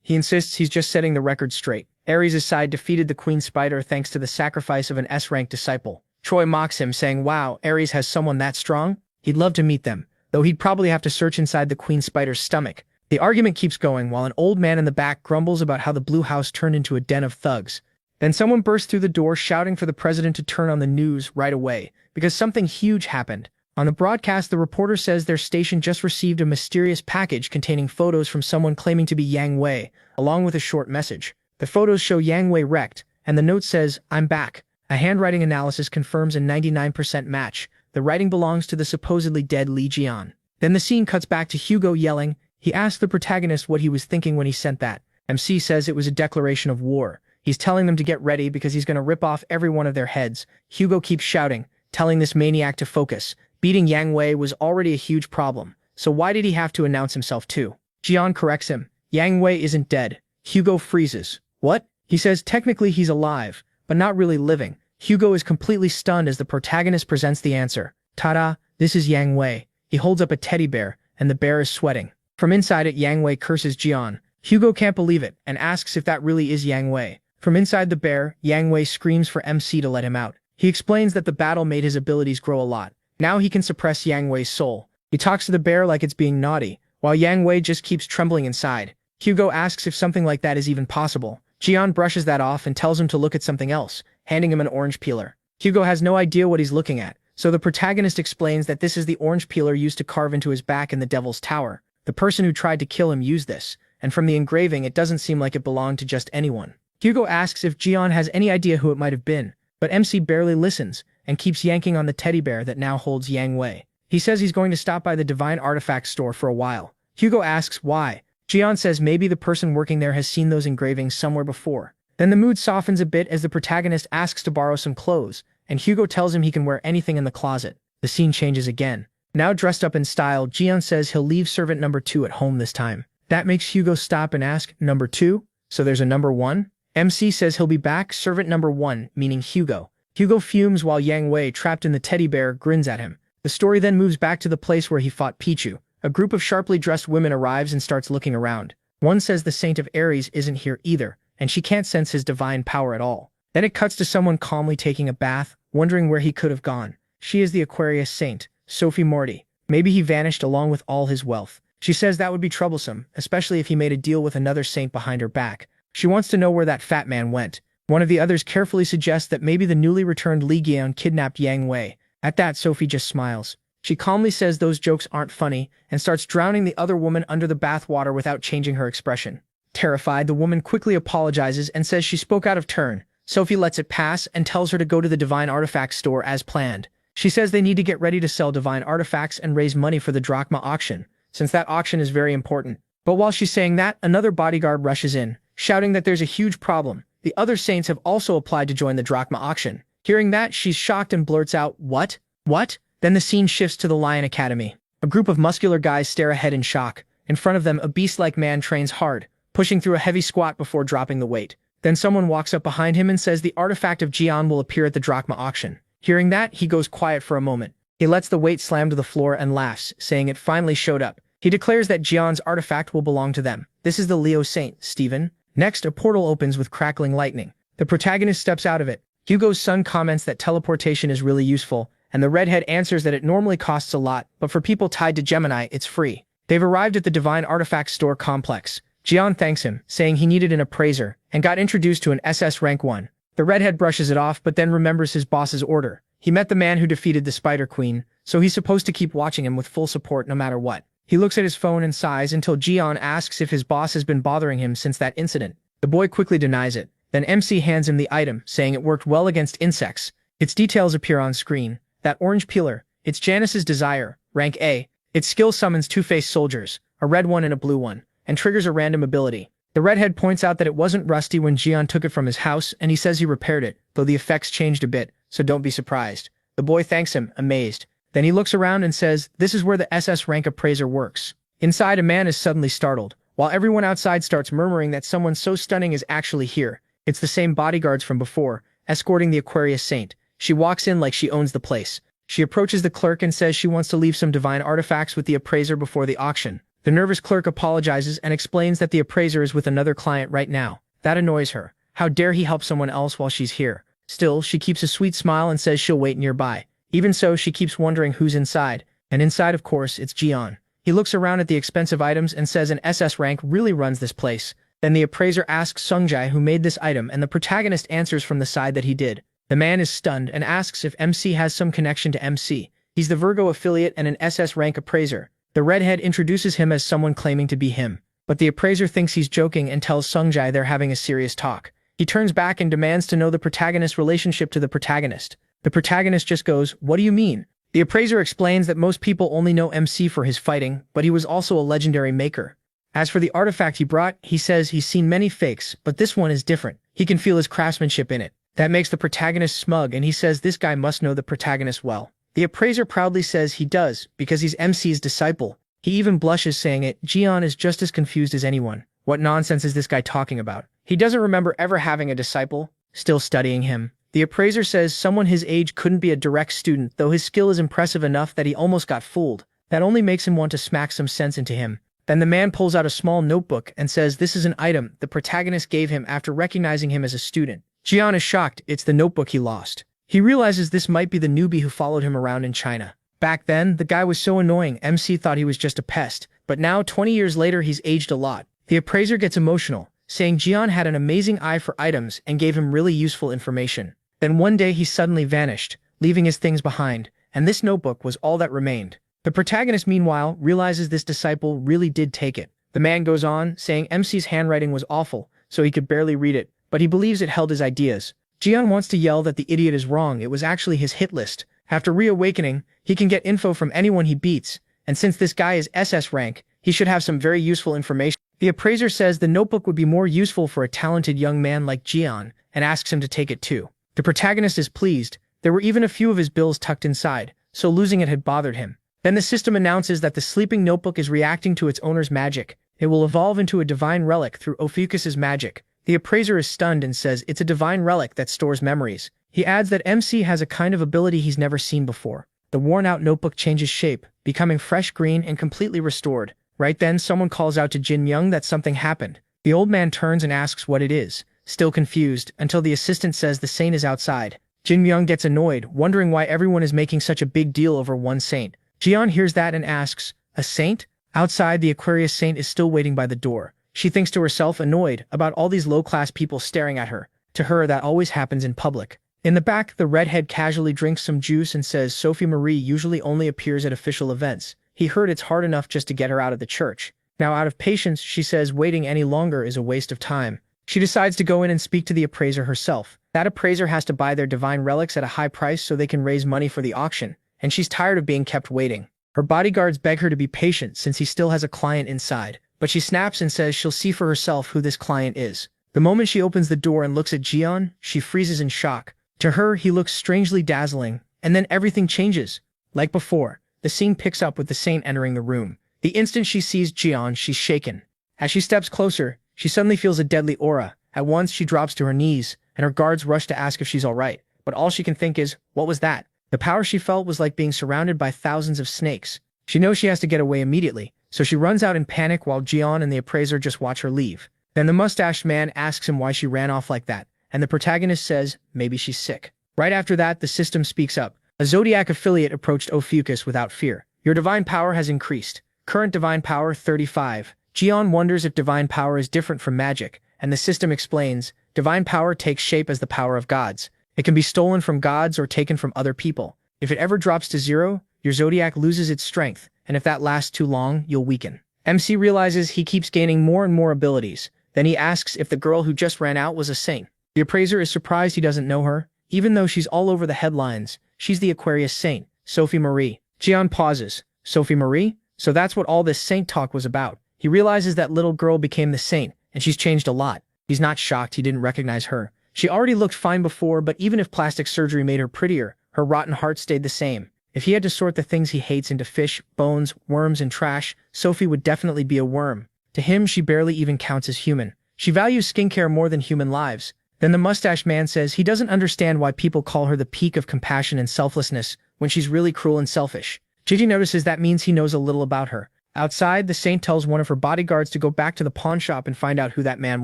He insists he's just setting the record straight. Ares' side defeated the Queen Spider thanks to the sacrifice of an S-rank disciple. Choi mocks him, saying, "Wow, Ares has someone that strong? He'd love to meet them, though he'd probably have to search inside the Queen Spider's stomach." The argument keeps going while an old man in the back grumbles about how the Blue House turned into a den of thugs. Then someone bursts through the door shouting for the president to turn on the news right away, because something huge happened. On the broadcast, the reporter says their station just received a mysterious package containing photos from someone claiming to be Yang Wei, along with a short message. The photos show Yang Wei wrecked, and the note says, "I'm back." A handwriting analysis confirms a 99% match. The writing belongs to the supposedly dead Li Jian. Then the scene cuts back to Hugo yelling. He asks the protagonist what he was thinking when he sent that. MC says it was a declaration of war. He's telling them to get ready because he's going to rip off every one of their heads. Hugo keeps shouting, telling this maniac to focus. Beating Yang Wei was already a huge problem, so why did he have to announce himself too? Jian corrects him. Yang Wei isn't dead. Hugo freezes. What? He says technically he's alive, but not really living. Hugo is completely stunned as the protagonist presents the answer. Ta-da, this is Yang Wei. He holds up a teddy bear, and the bear is sweating. From inside it, Yang Wei curses Jian. Hugo can't believe it and asks if that really is Yang Wei. From inside the bear, Yang Wei screams for MC to let him out. He explains that the battle made his abilities grow a lot. Now he can suppress Yang Wei's soul. He talks to the bear like it's being naughty, while Yang Wei just keeps trembling inside. Hugo asks if something like that is even possible. Jian brushes that off and tells him to look at something else, handing him an orange peeler. Hugo has no idea what he's looking at, so the protagonist explains that this is the orange peeler used to carve into his back in the Devil's Tower. The person who tried to kill him used this, and from the engraving it doesn't seem like it belonged to just anyone. Hugo asks if Jian has any idea who it might have been, but MC barely listens and keeps yanking on the teddy bear that now holds Yang Wei. He says he's going to stop by the Divine Artifact store for a while. Hugo asks why. Jian says maybe the person working there has seen those engravings somewhere before. Then the mood softens a bit as the protagonist asks to borrow some clothes, and Hugo tells him he can wear anything in the closet. The scene changes again. Now dressed up in style, Jian says he'll leave servant number 2 at home this time. That makes Hugo stop and ask, number 2? So there's a number 1? MC says he'll be back, servant number 1, meaning Hugo. Hugo fumes while Yang Wei, trapped in the teddy bear, grins at him. The story then moves back to the place where he fought Pichu. A group of sharply dressed women arrives and starts looking around. One says the Saint of Aries isn't here either, and she can't sense his divine power at all. Then it cuts to someone calmly taking a bath, wondering where he could have gone. She is the Aquarius Saint, Sophie Morty. Maybe he vanished along with all his wealth. She says that would be troublesome, especially if he made a deal with another saint behind her back. She wants to know where that fat man went. One of the others carefully suggests that maybe the newly returned Li Gion kidnapped Yang Wei. At that, Sophie just smiles. She calmly says those jokes aren't funny and starts drowning the other woman under the bath water without changing her expression. Terrified, the woman quickly apologizes and says she spoke out of turn. Sophie lets it pass and tells her to go to the Divine Artifact store as planned. She says they need to get ready to sell divine artifacts and raise money for the drachma auction, since that auction is very important. But while she's saying that, another bodyguard rushes in, shouting that there's a huge problem. The other saints have also applied to join the drachma auction. Hearing that, she's shocked and blurts out, "What? What?" Then the scene shifts to the Lion Academy. A group of muscular guys stare ahead in shock. In front of them, a beast-like man trains hard, pushing through a heavy squat before dropping the weight. Then someone walks up behind him and says the artifact of Jian will appear at the drachma auction. Hearing that, he goes quiet for a moment. He lets the weight slam to the floor and laughs, saying it finally showed up. He declares that Jian's artifact will belong to them. This is the Leo Saint, Stephen. Next, a portal opens with crackling lightning. The protagonist steps out of it. Hugo's son comments that teleportation is really useful, and the redhead answers that it normally costs a lot, but for people tied to Gemini, it's free. They've arrived at the Divine Artifact Store complex. Jian thanks him, saying he needed an appraiser, and got introduced to an SS Rank 1. The redhead brushes it off but then remembers his boss's order. He met the man who defeated the Spider Queen, so he's supposed to keep watching him with full support no matter what. He looks at his phone and sighs until Jian asks if his boss has been bothering him since that incident. The boy quickly denies it. Then MC hands him the item, saying it worked well against insects. Its details appear on screen. That orange peeler, it's Janice's desire, rank A. Its skill summons two-faced soldiers, a red one and a blue one, and triggers a random ability. The redhead points out that it wasn't rusty when Jian took it from his house, and he says he repaired it, though the effects changed a bit, so don't be surprised. The boy thanks him, amazed. Then he looks around and says, this is where the SS rank appraiser works. Inside, a man is suddenly startled, while everyone outside starts murmuring that someone so stunning is actually here. It's the same bodyguards from before, escorting the Aquarius Saint. She walks in like she owns the place. She approaches the clerk and says she wants to leave some divine artifacts with the appraiser before the auction. The nervous clerk apologizes and explains that the appraiser is with another client right now. That annoys her. How dare he help someone else while she's here? Still, she keeps a sweet smile and says she'll wait nearby. Even so, she keeps wondering who's inside. And inside, of course, it's Jian. He looks around at the expensive items and says an SS rank really runs this place. Then the appraiser asks Sungjai who made this item, and the protagonist answers from the side that he did. The man is stunned and asks if MC has some connection to MC. He's the Virgo affiliate and an SS rank appraiser. The redhead introduces him as someone claiming to be him. But the appraiser thinks he's joking and tells Sungjai they're having a serious talk. He turns back and demands to know the protagonist's relationship to the protagonist. The protagonist just goes, "What do you mean?" The appraiser explains that most people only know MC for his fighting, but he was also a legendary maker. As for the artifact he brought, he says he's seen many fakes, but this one is different. He can feel his craftsmanship in it. That makes the protagonist smug, and he says this guy must know the protagonist well. The appraiser proudly says he does, because he's MC's disciple. He even blushes, saying it. Jian is just as confused as anyone. What nonsense is this guy talking about? He doesn't remember ever having a disciple, still studying him. The appraiser says someone his age couldn't be a direct student, though his skill is impressive enough that he almost got fooled. That only makes him want to smack some sense into him. Then the man pulls out a small notebook and says this is an item the protagonist gave him after recognizing him as a student. Jian is shocked, it's the notebook he lost. He realizes this might be the newbie who followed him around in China. Back then, the guy was so annoying MC thought he was just a pest, but now 20 years later he's aged a lot. The appraiser gets emotional, saying Jian had an amazing eye for items and gave him really useful information. Then one day he suddenly vanished, leaving his things behind, and this notebook was all that remained. The protagonist meanwhile realizes this disciple really did take it. The man goes on, saying MC's handwriting was awful, so he could barely read it, but he believes it held his ideas. Jian wants to yell that the idiot is wrong, it was actually his hit list. After reawakening, he can get info from anyone he beats, and since this guy is SS rank, he should have some very useful information. The appraiser says the notebook would be more useful for a talented young man like Jian, and asks him to take it too. The protagonist is pleased. There were even a few of his bills tucked inside, so losing it had bothered him. Then the system announces that the sleeping notebook is reacting to its owner's magic. It will evolve into a divine relic through Ophiuchus's magic. The appraiser is stunned and says it's a divine relic that stores memories. He adds that MC has a kind of ability he's never seen before. The worn-out notebook changes shape, becoming fresh green and completely restored. Right then, someone calls out to Jin Young that something happened. The old man turns and asks what it is, still confused, until the assistant says the saint is outside. Jin Young gets annoyed, wondering why everyone is making such a big deal over one saint. Jian hears that and asks, a saint? Outside, the Aquarius saint is still waiting by the door. She thinks to herself, annoyed about all these low-class people staring at her. To her, that always happens in public. In the back, the redhead casually drinks some juice and says Sophie Marie usually only appears at official events. He heard it's hard enough just to get her out of the church. Now out of patience, she says waiting any longer is a waste of time. She decides to go in and speak to the appraiser herself. That appraiser has to buy their divine relics at a high price so they can raise money for the auction, and she's tired of being kept waiting. Her bodyguards beg her to be patient since he still has a client inside, but she snaps and says she'll see for herself who this client is. The moment she opens the door and looks at Jian, she freezes in shock. To her, he looks strangely dazzling, and then everything changes. Like before, the scene picks up with the saint entering the room. The instant she sees Jian, she's shaken. As she steps closer, she suddenly feels a deadly aura. At once, she drops to her knees, and her guards rush to ask if she's alright. But all she can think is, what was that? The power she felt was like being surrounded by thousands of snakes. She knows she has to get away immediately, so she runs out in panic while Jian and the appraiser just watch her leave. Then the mustached man asks him why she ran off like that, and the protagonist says, maybe she's sick. Right after that, the system speaks up. A Zodiac affiliate approached Ophiuchus without fear. Your divine power has increased. Current divine power 35. Jian wonders if divine power is different from magic, and the system explains, divine power takes shape as the power of gods. It can be stolen from gods or taken from other people. If it ever drops to 0, your Zodiac loses its strength, and if that lasts too long, you'll weaken. MC realizes he keeps gaining more and more abilities. Then he asks if the girl who just ran out was a saint. The appraiser is surprised he doesn't know her, even though she's all over the headlines. She's the Aquarius saint, Sophie Marie. Jian pauses. Sophie Marie? So that's what all this saint talk was about. He realizes that little girl became the saint, and she's changed a lot. He's not shocked he didn't recognize her. She already looked fine before, but even if plastic surgery made her prettier, her rotten heart stayed the same. If he had to sort the things he hates into fish, bones, worms, and trash, Sophie would definitely be a worm. To him, she barely even counts as human. She values skincare more than human lives. Then the mustache man says he doesn't understand why people call her the peak of compassion and selflessness when she's really cruel and selfish. Gigi notices that means he knows a little about her. Outside, the saint tells one of her bodyguards to go back to the pawn shop and find out who that man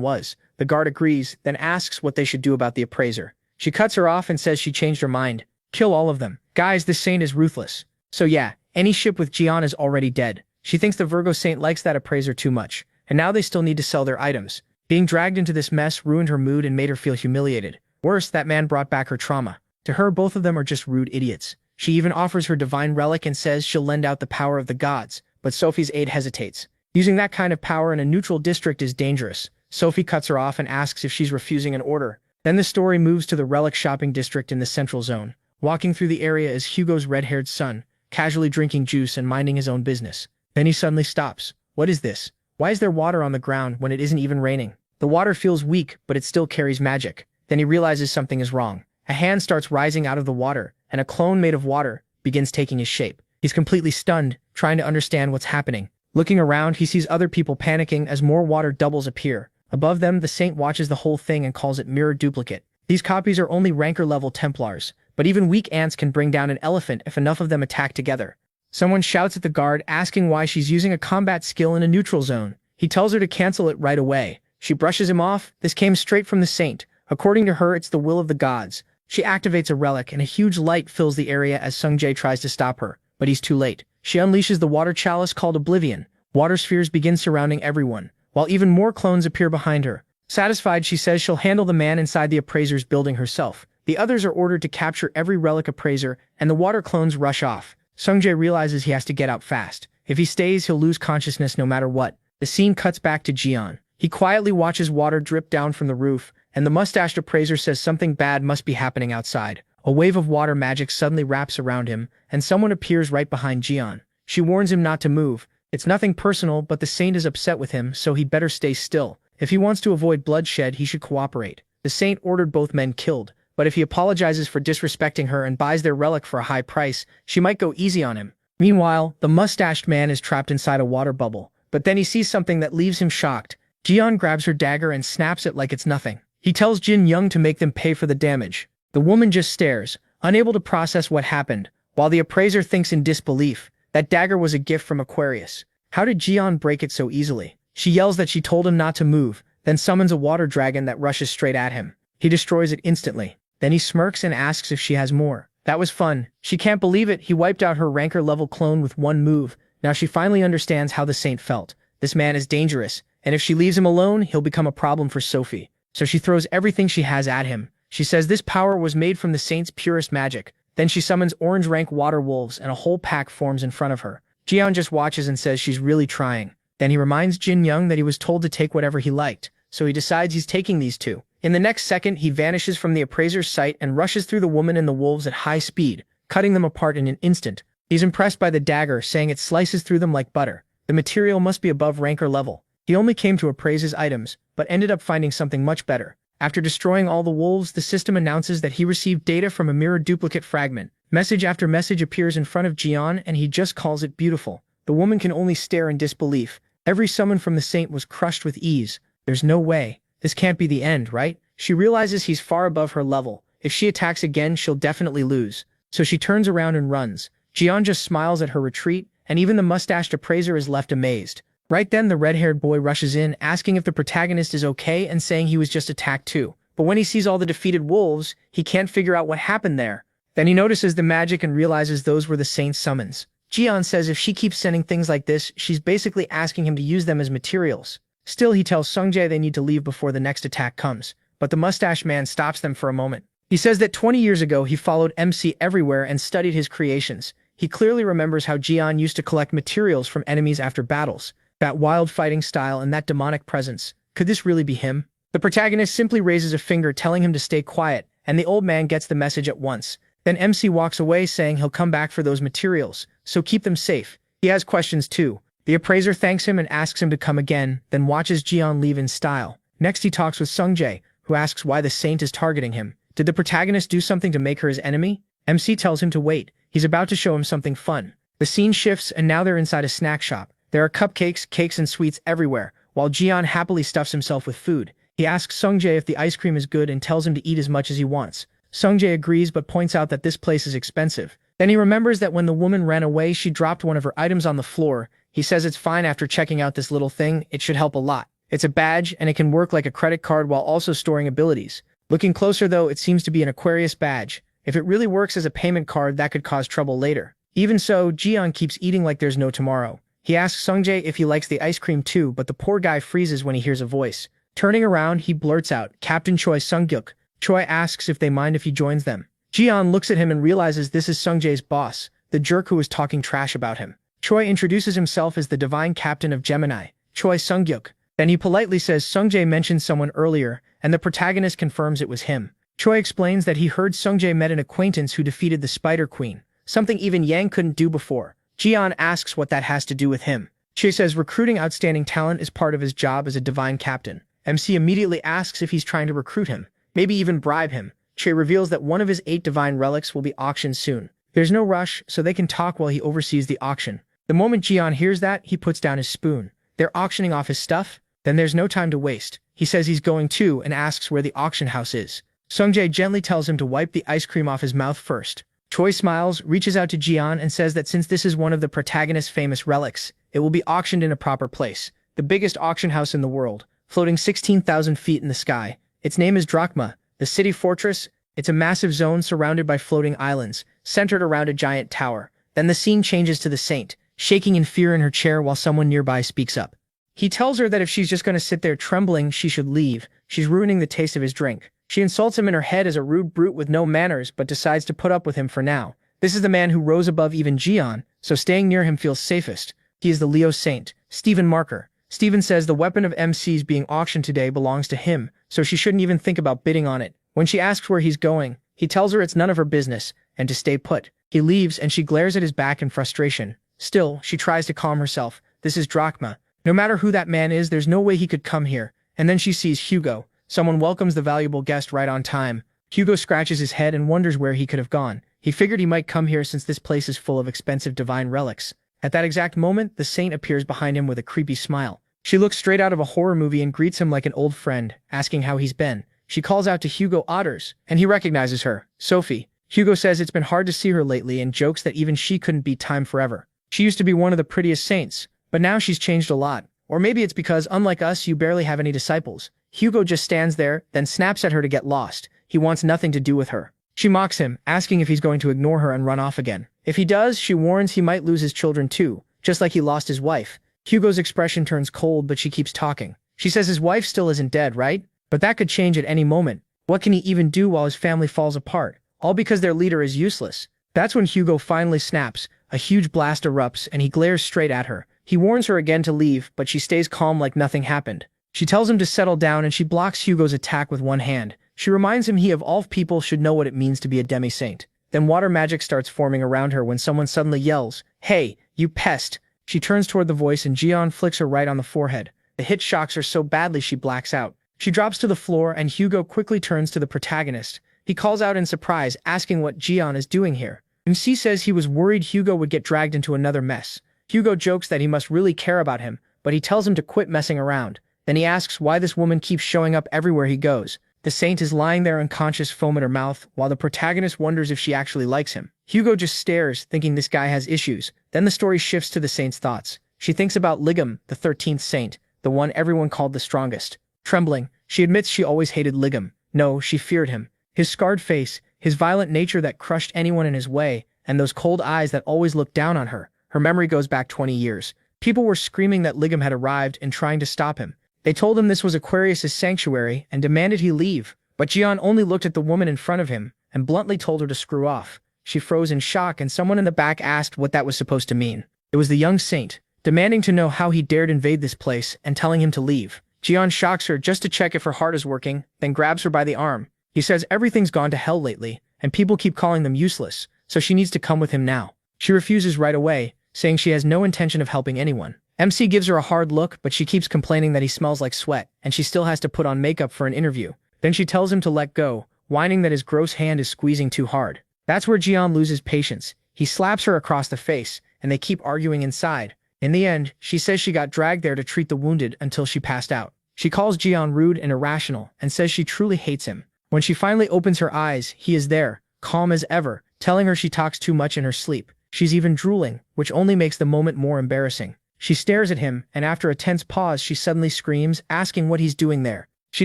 was. The guard agrees, then asks what they should do about the appraiser. She cuts her off and says she changed her mind. Kill all of them. Guys, this saint is ruthless. So yeah, any ship with Jian is already dead. She thinks the Virgo saint likes that appraiser too much, and now they still need to sell their items. Being dragged into this mess ruined her mood and made her feel humiliated. Worse, that man brought back her trauma. To her, both of them are just rude idiots. She even offers her divine relic and says she'll lend out the power of the gods, but Sophie's aide hesitates. Using that kind of power in a neutral district is dangerous. Sophie cuts her off and asks if she's refusing an order. Then the story moves to the relic shopping district in the central zone. Walking through the area is Hugo's red-haired son, casually drinking juice and minding his own business. Then he suddenly stops. What is this? Why is there water on the ground when it isn't even raining? The water feels weak, but it still carries magic. Then he realizes something is wrong. A hand starts rising out of the water, and a clone made of water begins taking his shape. He's completely stunned, trying to understand what's happening. Looking around, he sees other people panicking as more water doubles appear. Above them, the saint watches the whole thing and calls it mirror duplicate. These copies are only ranker-level Templars, but even weak ants can bring down an elephant if enough of them attack together. Someone shouts at the guard asking why she's using a combat skill in a neutral zone. He tells her to cancel it right away. She brushes him off. This came straight from the saint. According to her, it's the will of the gods. She activates a relic and a huge light fills the area as Sungjae tries to stop her, but he's too late. She unleashes the water chalice called Oblivion. Water spheres begin surrounding everyone, while even more clones appear behind her. Satisfied, she says she'll handle the man inside the appraiser's building herself. The others are ordered to capture every relic appraiser, and the water clones rush off. Sungjae realizes he has to get out fast. If he stays, he'll lose consciousness no matter what. The scene cuts back to Jian. He quietly watches water drip down from the roof, and the mustached appraiser says something bad must be happening outside. A wave of water magic suddenly wraps around him, and someone appears right behind Jian. She warns him not to move. It's nothing personal, but the saint is upset with him, so he'd better stay still. If he wants to avoid bloodshed, he should cooperate. The saint ordered both men killed, but if he apologizes for disrespecting her and buys their relic for a high price, she might go easy on him. Meanwhile, the mustached man is trapped inside a water bubble, but then he sees something that leaves him shocked. Jian grabs her dagger and snaps it like it's nothing. He tells Jin Young to make them pay for the damage. The woman just stares, unable to process what happened, while the appraiser thinks in disbelief. That dagger was a gift from Aquarius. How did Jian break it so easily? She yells that she told him not to move, then summons a water dragon that rushes straight at him. He destroys it instantly. Then he smirks and asks if she has more. That was fun. She can't believe it. He wiped out her ranker level clone with one move. Now she finally understands how the saint felt. This man is dangerous, and if she leaves him alone, he'll become a problem for Sophie. So she throws everything she has at him. She says this power was made from the saint's purest magic. Then she summons orange rank water wolves and a whole pack forms in front of her. Jian just watches and says she's really trying. Then he reminds Jin Young that he was told to take whatever he liked, so he decides he's taking these two. In the next second, he vanishes from the appraiser's sight and rushes through the woman and the wolves at high speed, cutting them apart in an instant. He's impressed by the dagger, saying it slices through them like butter. The material must be above ranker level. He only came to appraise his items, but ended up finding something much better. After destroying all the wolves, the system announces that he received data from a mirror duplicate fragment. Message after message appears in front of Jian, and he just calls it beautiful. The woman can only stare in disbelief. Every summon from the saint was crushed with ease. There's no way. This can't be the end, right? She realizes he's far above her level. If she attacks again, she'll definitely lose. So she turns around and runs. Jian just smiles at her retreat, and even the mustached appraiser is left amazed. Right then, the red-haired boy rushes in, asking if the protagonist is okay and saying he was just attacked too. But when he sees all the defeated wolves, he can't figure out what happened there. Then he notices the magic and realizes those were the saint's summons. Jian says if she keeps sending things like this, she's basically asking him to use them as materials. Still, he tells Sungjae they need to leave before the next attack comes, but the mustache man stops them for a moment. He says that 20 years ago he followed MC everywhere and studied his creations. He clearly remembers how Jian used to collect materials from enemies after battles. That wild fighting style and that demonic presence. Could this really be him? The protagonist simply raises a finger telling him to stay quiet, and the old man gets the message at once. Then MC walks away saying he'll come back for those materials, so keep them safe. He has questions too. The appraiser thanks him and asks him to come again, then watches Jian leave in style. Next he talks with Sungjae, who asks why the saint is targeting him. Did the protagonist do something to make her his enemy? MC tells him to wait. He's about to show him something fun. The scene shifts and now they're inside a snack shop. There are cupcakes, cakes, and sweets everywhere, while Jian happily stuffs himself with food. He asks Sungjae if the ice cream is good and tells him to eat as much as he wants. Sungjae agrees but points out that this place is expensive. Then he remembers that when the woman ran away, she dropped one of her items on the floor. He says it's fine after checking out this little thing, it should help a lot. It's a badge, and it can work like a credit card while also storing abilities. Looking closer though, it seems to be an Aquarius badge. If it really works as a payment card, that could cause trouble later. Even so, Jian keeps eating like there's no tomorrow. He asks Sungjae if he likes the ice cream too, but the poor guy freezes when he hears a voice. Turning around, he blurts out, "Captain Choi Sunggyuk." Choi asks if they mind if he joins them. Jian looks at him and realizes this is Sungjae's boss, the jerk who was talking trash about him. Choi introduces himself as the divine captain of Gemini, Choi Sunggyuk. Then he politely says Sungjae mentioned someone earlier, and the protagonist confirms it was him. Choi explains that he heard Sungjae met an acquaintance who defeated the Spider Queen, something even Yang couldn't do before. Jian asks what that has to do with him. Choi says recruiting outstanding talent is part of his job as a divine captain. MC immediately asks if he's trying to recruit him, maybe even bribe him. Choi reveals that one of his 8 divine relics will be auctioned soon. There's no rush, so they can talk while he oversees the auction. The moment Jian hears that, he puts down his spoon. They're auctioning off his stuff? Then there's no time to waste. He says he's going too and asks where the auction house is. Sungjae gently tells him to wipe the ice cream off his mouth first. Choi smiles, reaches out to Jian and says that since this is one of the protagonist's famous relics, it will be auctioned in a proper place. The biggest auction house in the world, floating 16,000 feet in the sky. Its name is Drachma, the city fortress. It's a massive zone surrounded by floating islands, centered around a giant tower. Then the scene changes to the saint, shaking in fear in her chair while someone nearby speaks up. He tells her that if she's just going to sit there trembling, she should leave. She's ruining the taste of his drink. She insults him in her head as a rude brute with no manners, but decides to put up with him for now. This is the man who rose above even Jian, so staying near him feels safest. He is the Leo Saint, Stephen Marker. Stephen says the weapon of MC's being auctioned today belongs to him, so she shouldn't even think about bidding on it. When she asks where he's going, he tells her it's none of her business, and to stay put. He leaves and she glares at his back in frustration. Still, she tries to calm herself. This is Drachma. No matter who that man is, there's no way he could come here. And then she sees Hugo. Someone welcomes the valuable guest right on time. Hugo scratches his head and wonders where he could have gone. He figured he might come here since this place is full of expensive divine relics. At that exact moment, the saint appears behind him with a creepy smile. She looks straight out of a horror movie and greets him like an old friend, asking how he's been. She calls out to Hugo Otters, and he recognizes her, Sophie. Hugo says it's been hard to see her lately and jokes that even she couldn't beat time forever. She used to be one of the prettiest saints, but now she's changed a lot. Or maybe it's because, unlike us, you barely have any disciples. Hugo just stands there, then snaps at her to get lost. He wants nothing to do with her. She mocks him, asking if he's going to ignore her and run off again. If he does, she warns he might lose his children too, just like he lost his wife. Hugo's expression turns cold, but she keeps talking. She says his wife still isn't dead, right? But that could change at any moment. What can he even do while his family falls apart? All because their leader is useless. That's when Hugo finally snaps. A huge blast erupts, and he glares straight at her. He warns her again to leave, but she stays calm like nothing happened. She tells him to settle down and she blocks Hugo's attack with one hand. She reminds him he of all people should know what it means to be a demi-saint. Then water magic starts forming around her when someone suddenly yells, "Hey, you pest!" She turns toward the voice and Jian flicks her right on the forehead. The hit shocks her so badly she blacks out. She drops to the floor and Hugo quickly turns to the protagonist. He calls out in surprise, asking what Jian is doing here. MC says he was worried Hugo would get dragged into another mess. Hugo jokes that he must really care about him, but he tells him to quit messing around. Then he asks why this woman keeps showing up everywhere he goes. The saint is lying there unconscious, foam at her mouth, while the protagonist wonders if she actually likes him. Hugo just stares, thinking this guy has issues. Then the story shifts to the saint's thoughts. She thinks about Ligam, the 13th saint, the one everyone called the strongest. Trembling, she admits she always hated Ligam. No, she feared him. His scarred face, his violent nature that crushed anyone in his way, and those cold eyes that always looked down on her. Her memory goes back 20 years. People were screaming that Ligam had arrived and trying to stop him. They told him this was Aquarius's sanctuary and demanded he leave. But Jian only looked at the woman in front of him and bluntly told her to screw off. She froze in shock and someone in the back asked what that was supposed to mean. It was the young saint, demanding to know how he dared invade this place and telling him to leave. Jian shocks her just to check if her heart is working, then grabs her by the arm. He says everything's gone to hell lately, and people keep calling them useless, so she needs to come with him now. She refuses right away, saying she has no intention of helping anyone. MC gives her a hard look, but she keeps complaining that he smells like sweat, and she still has to put on makeup for an interview. Then she tells him to let go, whining that his gross hand is squeezing too hard. That's where Jian loses patience. He slaps her across the face, and they keep arguing inside. In the end, she says she got dragged there to treat the wounded until she passed out. She calls Jian rude and irrational, and says she truly hates him. When she finally opens her eyes, he is there, calm as ever, telling her she talks too much in her sleep. She's even drooling, which only makes the moment more embarrassing. She stares at him, and after a tense pause she suddenly screams, asking what he's doing there. She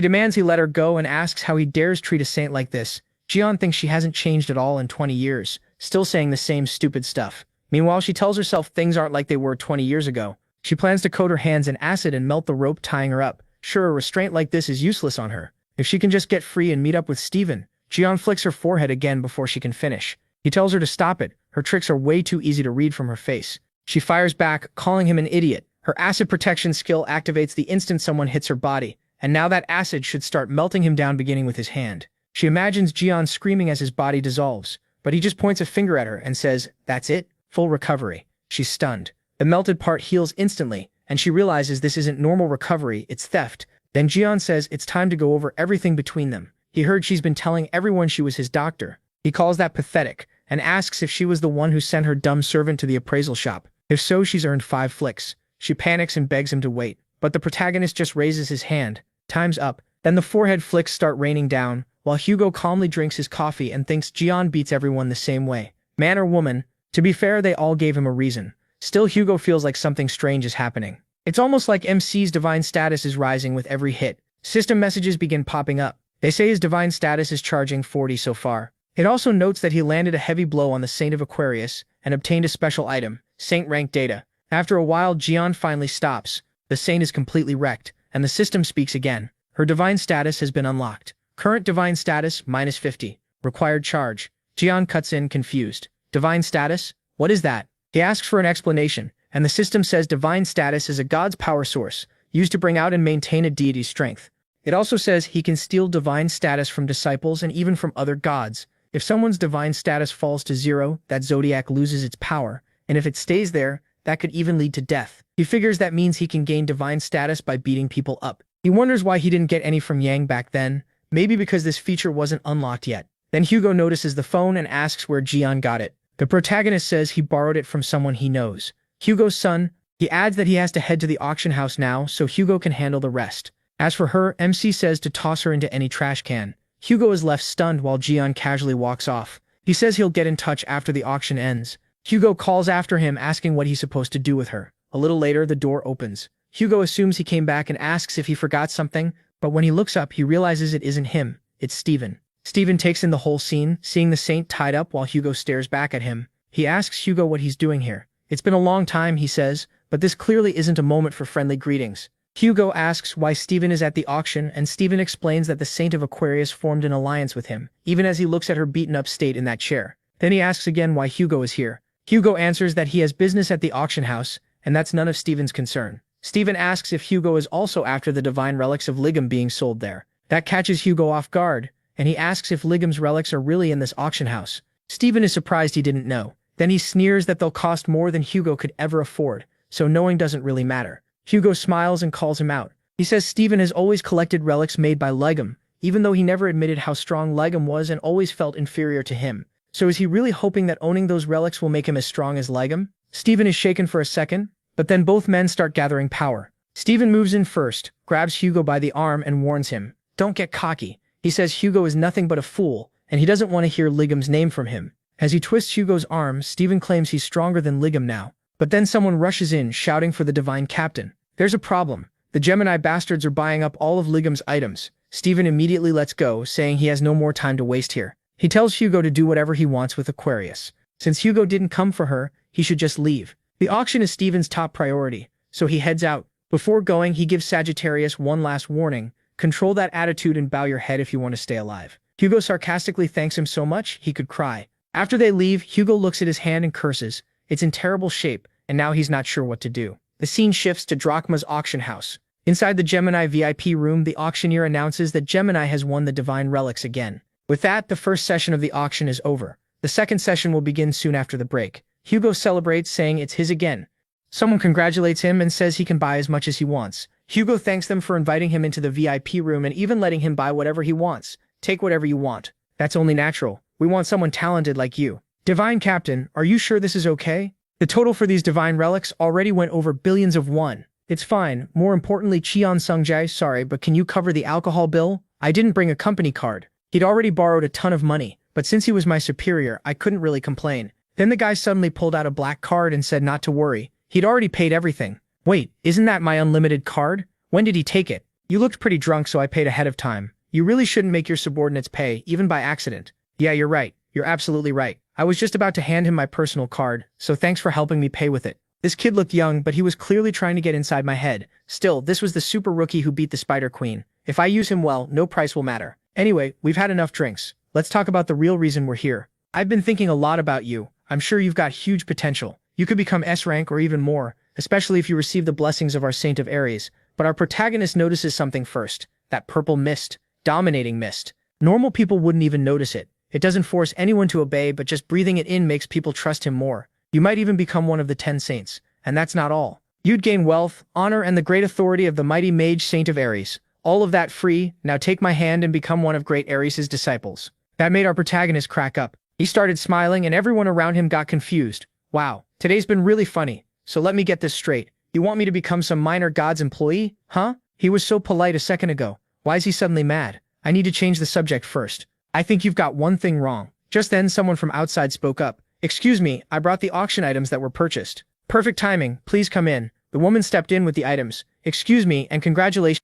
demands he let her go and asks how he dares treat a saint like this. Jian thinks she hasn't changed at all in 20 years, still saying the same stupid stuff. Meanwhile, she tells herself things aren't like they were 20 years ago. She plans to coat her hands in acid and melt the rope tying her up. Sure, a restraint like this is useless on her. If she can just get free and meet up with Stephen. Jian flicks her forehead again before she can finish. He tells her to stop it. Her tricks are way too easy to read from her face. She fires back, calling him an idiot. Her acid protection skill activates the instant someone hits her body, and now that acid should start melting him down, beginning with his hand. She imagines Jian screaming as his body dissolves, but he just points a finger at her and says, "That's it, full recovery." She's stunned. The melted part heals instantly, and she realizes this isn't normal recovery, it's theft. Then Jian says it's time to go over everything between them. He heard she's been telling everyone she was his doctor. He calls that pathetic, and asks if she was the one who sent her dumb servant to the appraisal shop. If so, she's earned 5 flicks. She panics and begs him to wait, but the protagonist just raises his hand. Time's up. Then the forehead flicks start raining down, while Hugo calmly drinks his coffee and thinks Jian beats everyone the same way. Man or woman, to be fair, they all gave him a reason. Still, Hugo feels like something strange is happening. It's almost like MC's divine status is rising with every hit. System messages begin popping up. They say his divine status is charging 40 so far. It also notes that he landed a heavy blow on the Saint of Aquarius and obtained a special item, Saint rank data. After a while, Jian finally stops. The Saint is completely wrecked, and the system speaks again. Her divine status has been unlocked. Current divine status, -50. Required charge. Jian cuts in, confused. Divine status? What is that? He asks for an explanation, and the system says divine status is a god's power source, used to bring out and maintain a deity's strength. It also says he can steal divine status from disciples and even from other gods. If someone's divine status falls to 0, that zodiac loses its power, and if it stays there, that could even lead to death. He figures that means he can gain divine status by beating people up. He wonders why he didn't get any from Yang back then, maybe because this feature wasn't unlocked yet. Then Hugo notices the phone and asks where Jian got it. The protagonist says he borrowed it from someone he knows. Hugo's son. He adds that he has to head to the auction house now so Hugo can handle the rest. As for her, MC says to toss her into any trash can. Hugo is left stunned while Jian casually walks off. He says he'll get in touch after the auction ends. Hugo calls after him asking what he's supposed to do with her. A little later, the door opens. Hugo assumes he came back and asks if he forgot something, but when he looks up, he realizes it isn't him. It's Steven. Steven takes in the whole scene, seeing the Saint tied up while Hugo stares back at him. He asks Hugo what he's doing here. It's been a long time, he says, but this clearly isn't a moment for friendly greetings. Hugo asks why Steven is at the auction, and Steven explains that the Saint of Aquarius formed an alliance with him, even as he looks at her beaten-up state in that chair. Then he asks again why Hugo is here. Hugo answers that he has business at the auction house, and that's none of Steven's concern. Steven asks if Hugo is also after the divine relics of Ligum being sold there. That catches Hugo off guard, and he asks if Ligum's relics are really in this auction house. Steven is surprised he didn't know. Then he sneers that they'll cost more than Hugo could ever afford, so knowing doesn't really matter. Hugo smiles and calls him out. He says Steven has always collected relics made by Ligum, even though he never admitted how strong Ligum was and always felt inferior to him. So is he really hoping that owning those relics will make him as strong as Ligum? Steven is shaken for a second, but then both men start gathering power. Steven moves in first, grabs Hugo by the arm and warns him, "Don't get cocky." He says Hugo is nothing but a fool, and he doesn't want to hear Ligum's name from him. As he twists Hugo's arm, Steven claims he's stronger than Ligum now. But then someone rushes in, shouting for the Divine Captain. There's a problem. The Gemini bastards are buying up all of Ligum's items. Steven immediately lets go, saying he has no more time to waste here. He tells Hugo to do whatever he wants with Aquarius. Since Hugo didn't come for her, he should just leave. The auction is Steven's top priority, so he heads out. Before going, he gives Sagittarius one last warning. Control that attitude and bow your head if you want to stay alive. Hugo sarcastically thanks him so much, he could cry. After they leave, Hugo looks at his hand and curses. It's in terrible shape, and now he's not sure what to do. The scene shifts to Drachma's auction house. Inside the Gemini VIP room, the auctioneer announces that Gemini has won the divine relics again. With that, the first session of the auction is over. The second session will begin soon after the break. Hugo celebrates, saying it's his again. Someone congratulates him and says he can buy as much as he wants. Hugo thanks them for inviting him into the VIP room and even letting him buy whatever he wants. Take whatever you want. That's only natural. We want someone talented like you. Divine Captain, are you sure this is okay? The total for these divine relics already went over billions of won. It's fine. More importantly, Cheon Sungjae, sorry, but can you cover the alcohol bill? I didn't bring a company card. He'd already borrowed a ton of money, but since he was my superior, I couldn't really complain. Then the guy suddenly pulled out a black card and said not to worry. He'd already paid everything. Wait, isn't that my unlimited card? When did he take it? You looked pretty drunk, so I paid ahead of time. You really shouldn't make your subordinates pay, even by accident. Yeah, you're right. You're absolutely right. I was just about to hand him my personal card, so thanks for helping me pay with it. This kid looked young, but he was clearly trying to get inside my head. Still, this was the super rookie who beat the Spider Queen. If I use him well, no price will matter. Anyway, we've had enough drinks. Let's talk about the real reason we're here. I've been thinking a lot about you. I'm sure you've got huge potential. You could become S rank or even more, especially if you receive the blessings of our Saint of Aries. But our protagonist notices something first. That purple mist. Dominating mist. Normal people wouldn't even notice it. It doesn't force anyone to obey, but just breathing it in makes people trust him more. You might even become one of the 10 saints. And that's not all. You'd gain wealth, honor, and the great authority of the mighty mage Saint of Aries. All of that free. Now take my hand and become one of great Aries' disciples. That made our protagonist crack up. He started smiling and everyone around him got confused. Wow, today's been really funny. So let me get this straight. You want me to become some minor god's employee? Huh? He was so polite a second ago. Why is he suddenly mad? I need to change the subject first. I think you've got one thing wrong. Just then someone from outside spoke up. Excuse me, I brought the auction items that were purchased. Perfect timing, please come in. The woman stepped in with the items. Excuse me, and congratulations.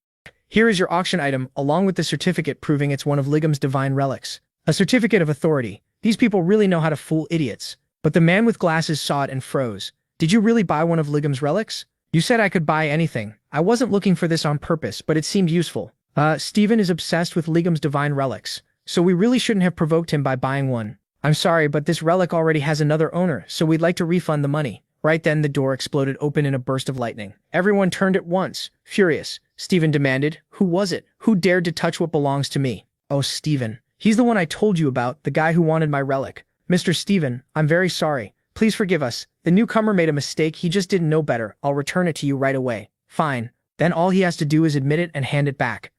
Here is your auction item, along with the certificate proving it's one of Ligam's divine relics. A certificate of authority. These people really know how to fool idiots. But the man with glasses saw it and froze. Did you really buy one of Ligam's relics? You said I could buy anything. I wasn't looking for this on purpose, but it seemed useful. Stephen is obsessed with Ligam's divine relics, so we really shouldn't have provoked him by buying one. I'm sorry, but this relic already has another owner, so we'd like to refund the money. Right then, the door exploded open in a burst of lightning. Everyone turned at once, furious. Stephen demanded, "Who was it? Who dared to touch what belongs to me?" "Oh, Stephen. He's the one I told you about, the guy who wanted my relic." "Mr. Stephen, I'm very sorry. Please forgive us. The newcomer made a mistake, he just didn't know better. I'll return it to you right away." "Fine. Then all he has to do is admit it and hand it back."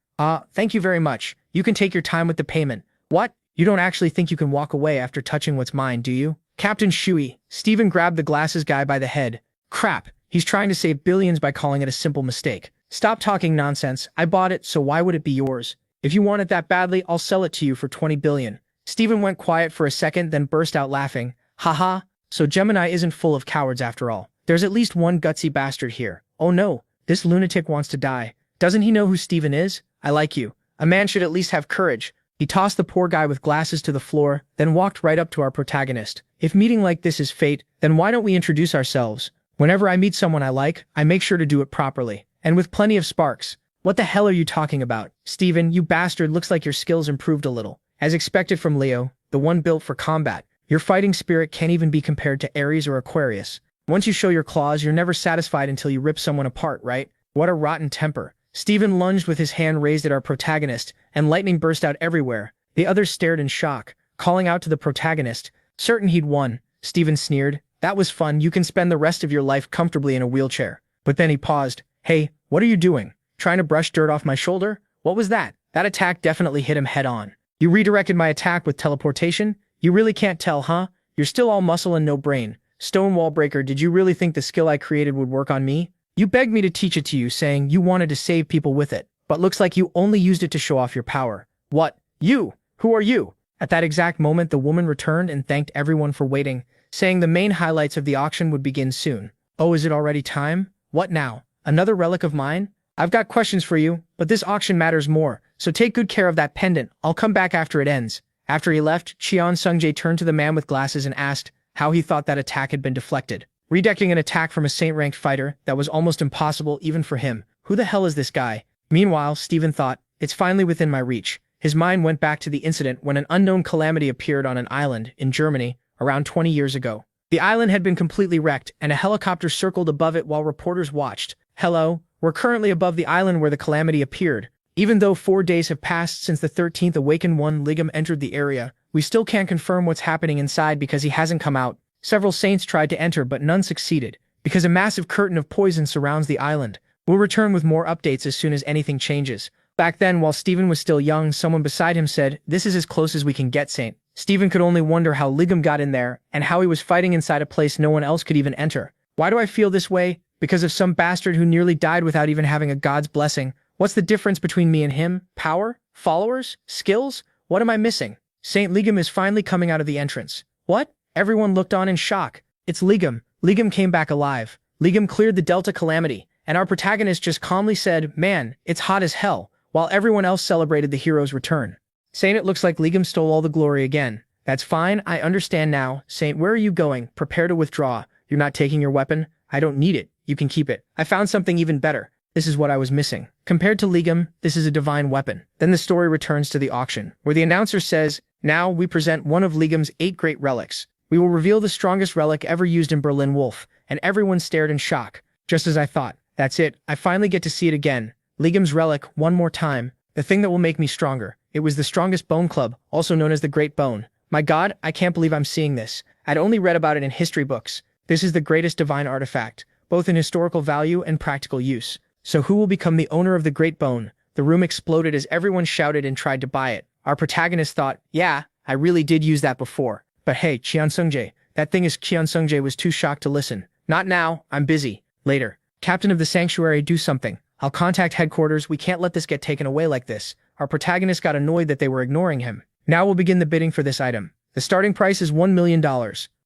Thank you very much. You can take your time with the payment." "What? You don't actually think you can walk away after touching what's mine, do you?" "Captain Shui." Stephen grabbed the glasses guy by the head. "Crap. He's trying to save billions by calling it a simple mistake. Stop talking nonsense. I bought it, so why would it be yours? If you want it that badly, I'll sell it to you for 20 billion. Stephen went quiet for a second, then burst out laughing. "Haha, so Gemini isn't full of cowards after all. There's at least one gutsy bastard here. Oh no, this lunatic wants to die. Doesn't he know who Stephen is? I like you. A man should at least have courage." He tossed the poor guy with glasses to the floor, then walked right up to our protagonist. "If meeting like this is fate, then why don't we introduce ourselves? Whenever I meet someone I like, I make sure to do it properly, and with plenty of sparks." "What the hell are you talking about? Stephen, you bastard, looks like your skills improved a little. As expected from Leo, the one built for combat. Your fighting spirit can't even be compared to Aries or Aquarius. Once you show your claws, you're never satisfied until you rip someone apart, right? What a rotten temper." Stephen lunged with his hand raised at our protagonist, and lightning burst out everywhere. The others stared in shock, calling out to the protagonist, certain he'd won. Stephen sneered, "That was fun, you can spend the rest of your life comfortably in a wheelchair." But then he paused. "Hey, what are you doing? Trying to brush dirt off my shoulder? What was that?" That attack definitely hit him head on. "You redirected my attack with teleportation? You really can't tell, huh? You're still all muscle and no brain. Stonewall Breaker, did you really think the skill I created would work on me? You begged me to teach it to you, saying you wanted to save people with it, but looks like you only used it to show off your power." "What? You? Who are you?" At that exact moment, the woman returned and thanked everyone for waiting, saying the main highlights of the auction would begin soon. "Oh, is it already time? What now? Another relic of mine? I've got questions for you, but this auction matters more, so take good care of that pendant. I'll come back after it ends." After he left, Cheon Sungjae turned to the man with glasses and asked how he thought that attack had been deflected. Redecking an attack from a saint-ranked fighter, that was almost impossible even for him. Who the hell is this guy? Meanwhile, Stephen thought, it's finally within my reach. His mind went back to the incident when an unknown calamity appeared on an island in Germany around 20 years ago. The island had been completely wrecked, and a helicopter circled above it while reporters watched. "Hello, we're currently above the island where the calamity appeared. Even though 4 days have passed since the 13th Awakened One Ligam entered the area, we still can't confirm what's happening inside because he hasn't come out. Several saints tried to enter but none succeeded, because a massive curtain of poison surrounds the island. We'll return with more updates as soon as anything changes." Back then, while Stephen was still young, someone beside him said, "This is as close as we can get, Saint." Stephen could only wonder how Ligam got in there, and how he was fighting inside a place no one else could even enter. Why do I feel this way? Because of some bastard who nearly died without even having a god's blessing. What's the difference between me and him? Power? Followers? Skills? What am I missing? Saint Ligam is finally coming out of the entrance. What? Everyone looked on in shock. It's Ligam. Ligam came back alive. Ligam cleared the Delta calamity, and our protagonist just calmly said, "Man, it's hot as hell," while everyone else celebrated the hero's return. Saint, it looks like Ligam stole all the glory again. "That's fine, I understand now. Saint, where are you going? Prepare to withdraw. You're not taking your weapon? I don't need it. You can keep it. I found something even better. This is what I was missing. Compared to Ligam, this is a divine weapon." Then the story returns to the auction, where the announcer says, "Now we present one of Ligam's 8 great relics. We will reveal the strongest relic ever used in Berlin Wolf," and everyone stared in shock. Just as I thought. That's it, I finally get to see it again. Ligam's relic, one more time. The thing that will make me stronger. It was the strongest bone club, also known as the Great Bone. My god, I can't believe I'm seeing this. I'd only read about it in history books. This is the greatest divine artifact, both in historical value and practical use. So who will become the owner of the Great Bone? The room exploded as everyone shouted and tried to buy it. Our protagonist thought, yeah, I really did use that before. But hey, Cheon Sungjae, that thing is Cheon Sungjae was too shocked to listen. "Not now, I'm busy. Later. Captain of the Sanctuary, do something. I'll contact headquarters, we can't let this get taken away like this." Our protagonist got annoyed that they were ignoring him. "Now we'll begin the bidding for this item. The starting price is $1 million.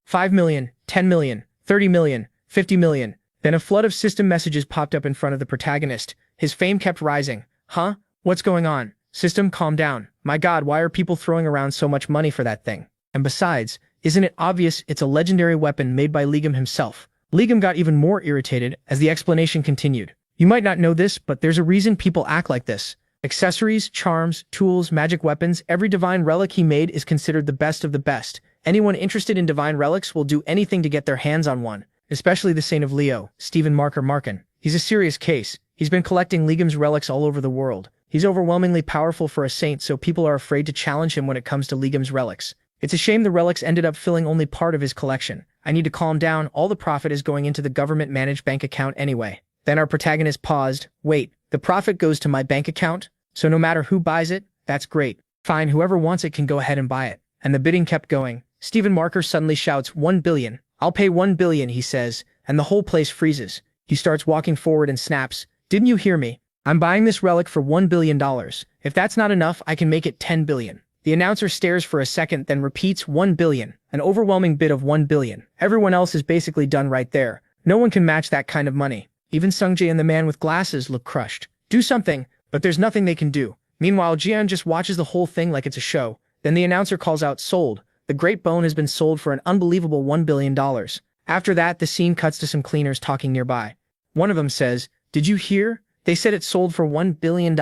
5 million, 10 million, 30 million, 50 million. Then a flood of system messages popped up in front of the protagonist. His fame kept rising. Huh? What's going on? System, calm down. My God, why are people throwing around so much money for that thing? And besides, isn't it obvious it's a legendary weapon made by Legum himself? Legum got even more irritated as the explanation continued. You might not know this, but there's a reason people act like this. Accessories, charms, tools, magic weapons, every divine relic he made is considered the best of the best. Anyone interested in divine relics will do anything to get their hands on one, especially the Saint of Leo, Stephen Marker Markin. He's a serious case. He's been collecting Legum's relics all over the world. He's overwhelmingly powerful for a saint, so people are afraid to challenge him when it comes to Legum's relics. It's a shame the relics ended up filling only part of his collection. I need to calm down. All the profit is going into the government-managed bank account anyway. Then our protagonist paused. Wait, the profit goes to my bank account? So no matter who buys it, that's great. Fine, whoever wants it can go ahead and buy it. And the bidding kept going. Stephen Marker suddenly shouts, 1 billion. I'll pay 1 billion, he says, and the whole place freezes. He starts walking forward and snaps. Didn't you hear me? I'm buying this relic for $1 billion. If that's not enough, I can make it 10 billion. The announcer stares for a second, then repeats 1 billion, an overwhelming bid of 1 billion. Everyone else is basically done right there. No one can match that kind of money. Even Sungjae and the man with glasses look crushed. Do something, but there's nothing they can do. Meanwhile, Jian just watches the whole thing like it's a show. Then the announcer calls out, sold. The great bone has been sold for an unbelievable $1 billion. After that, the scene cuts to some cleaners talking nearby. One of them says, did you hear? They said it sold for $1 billion.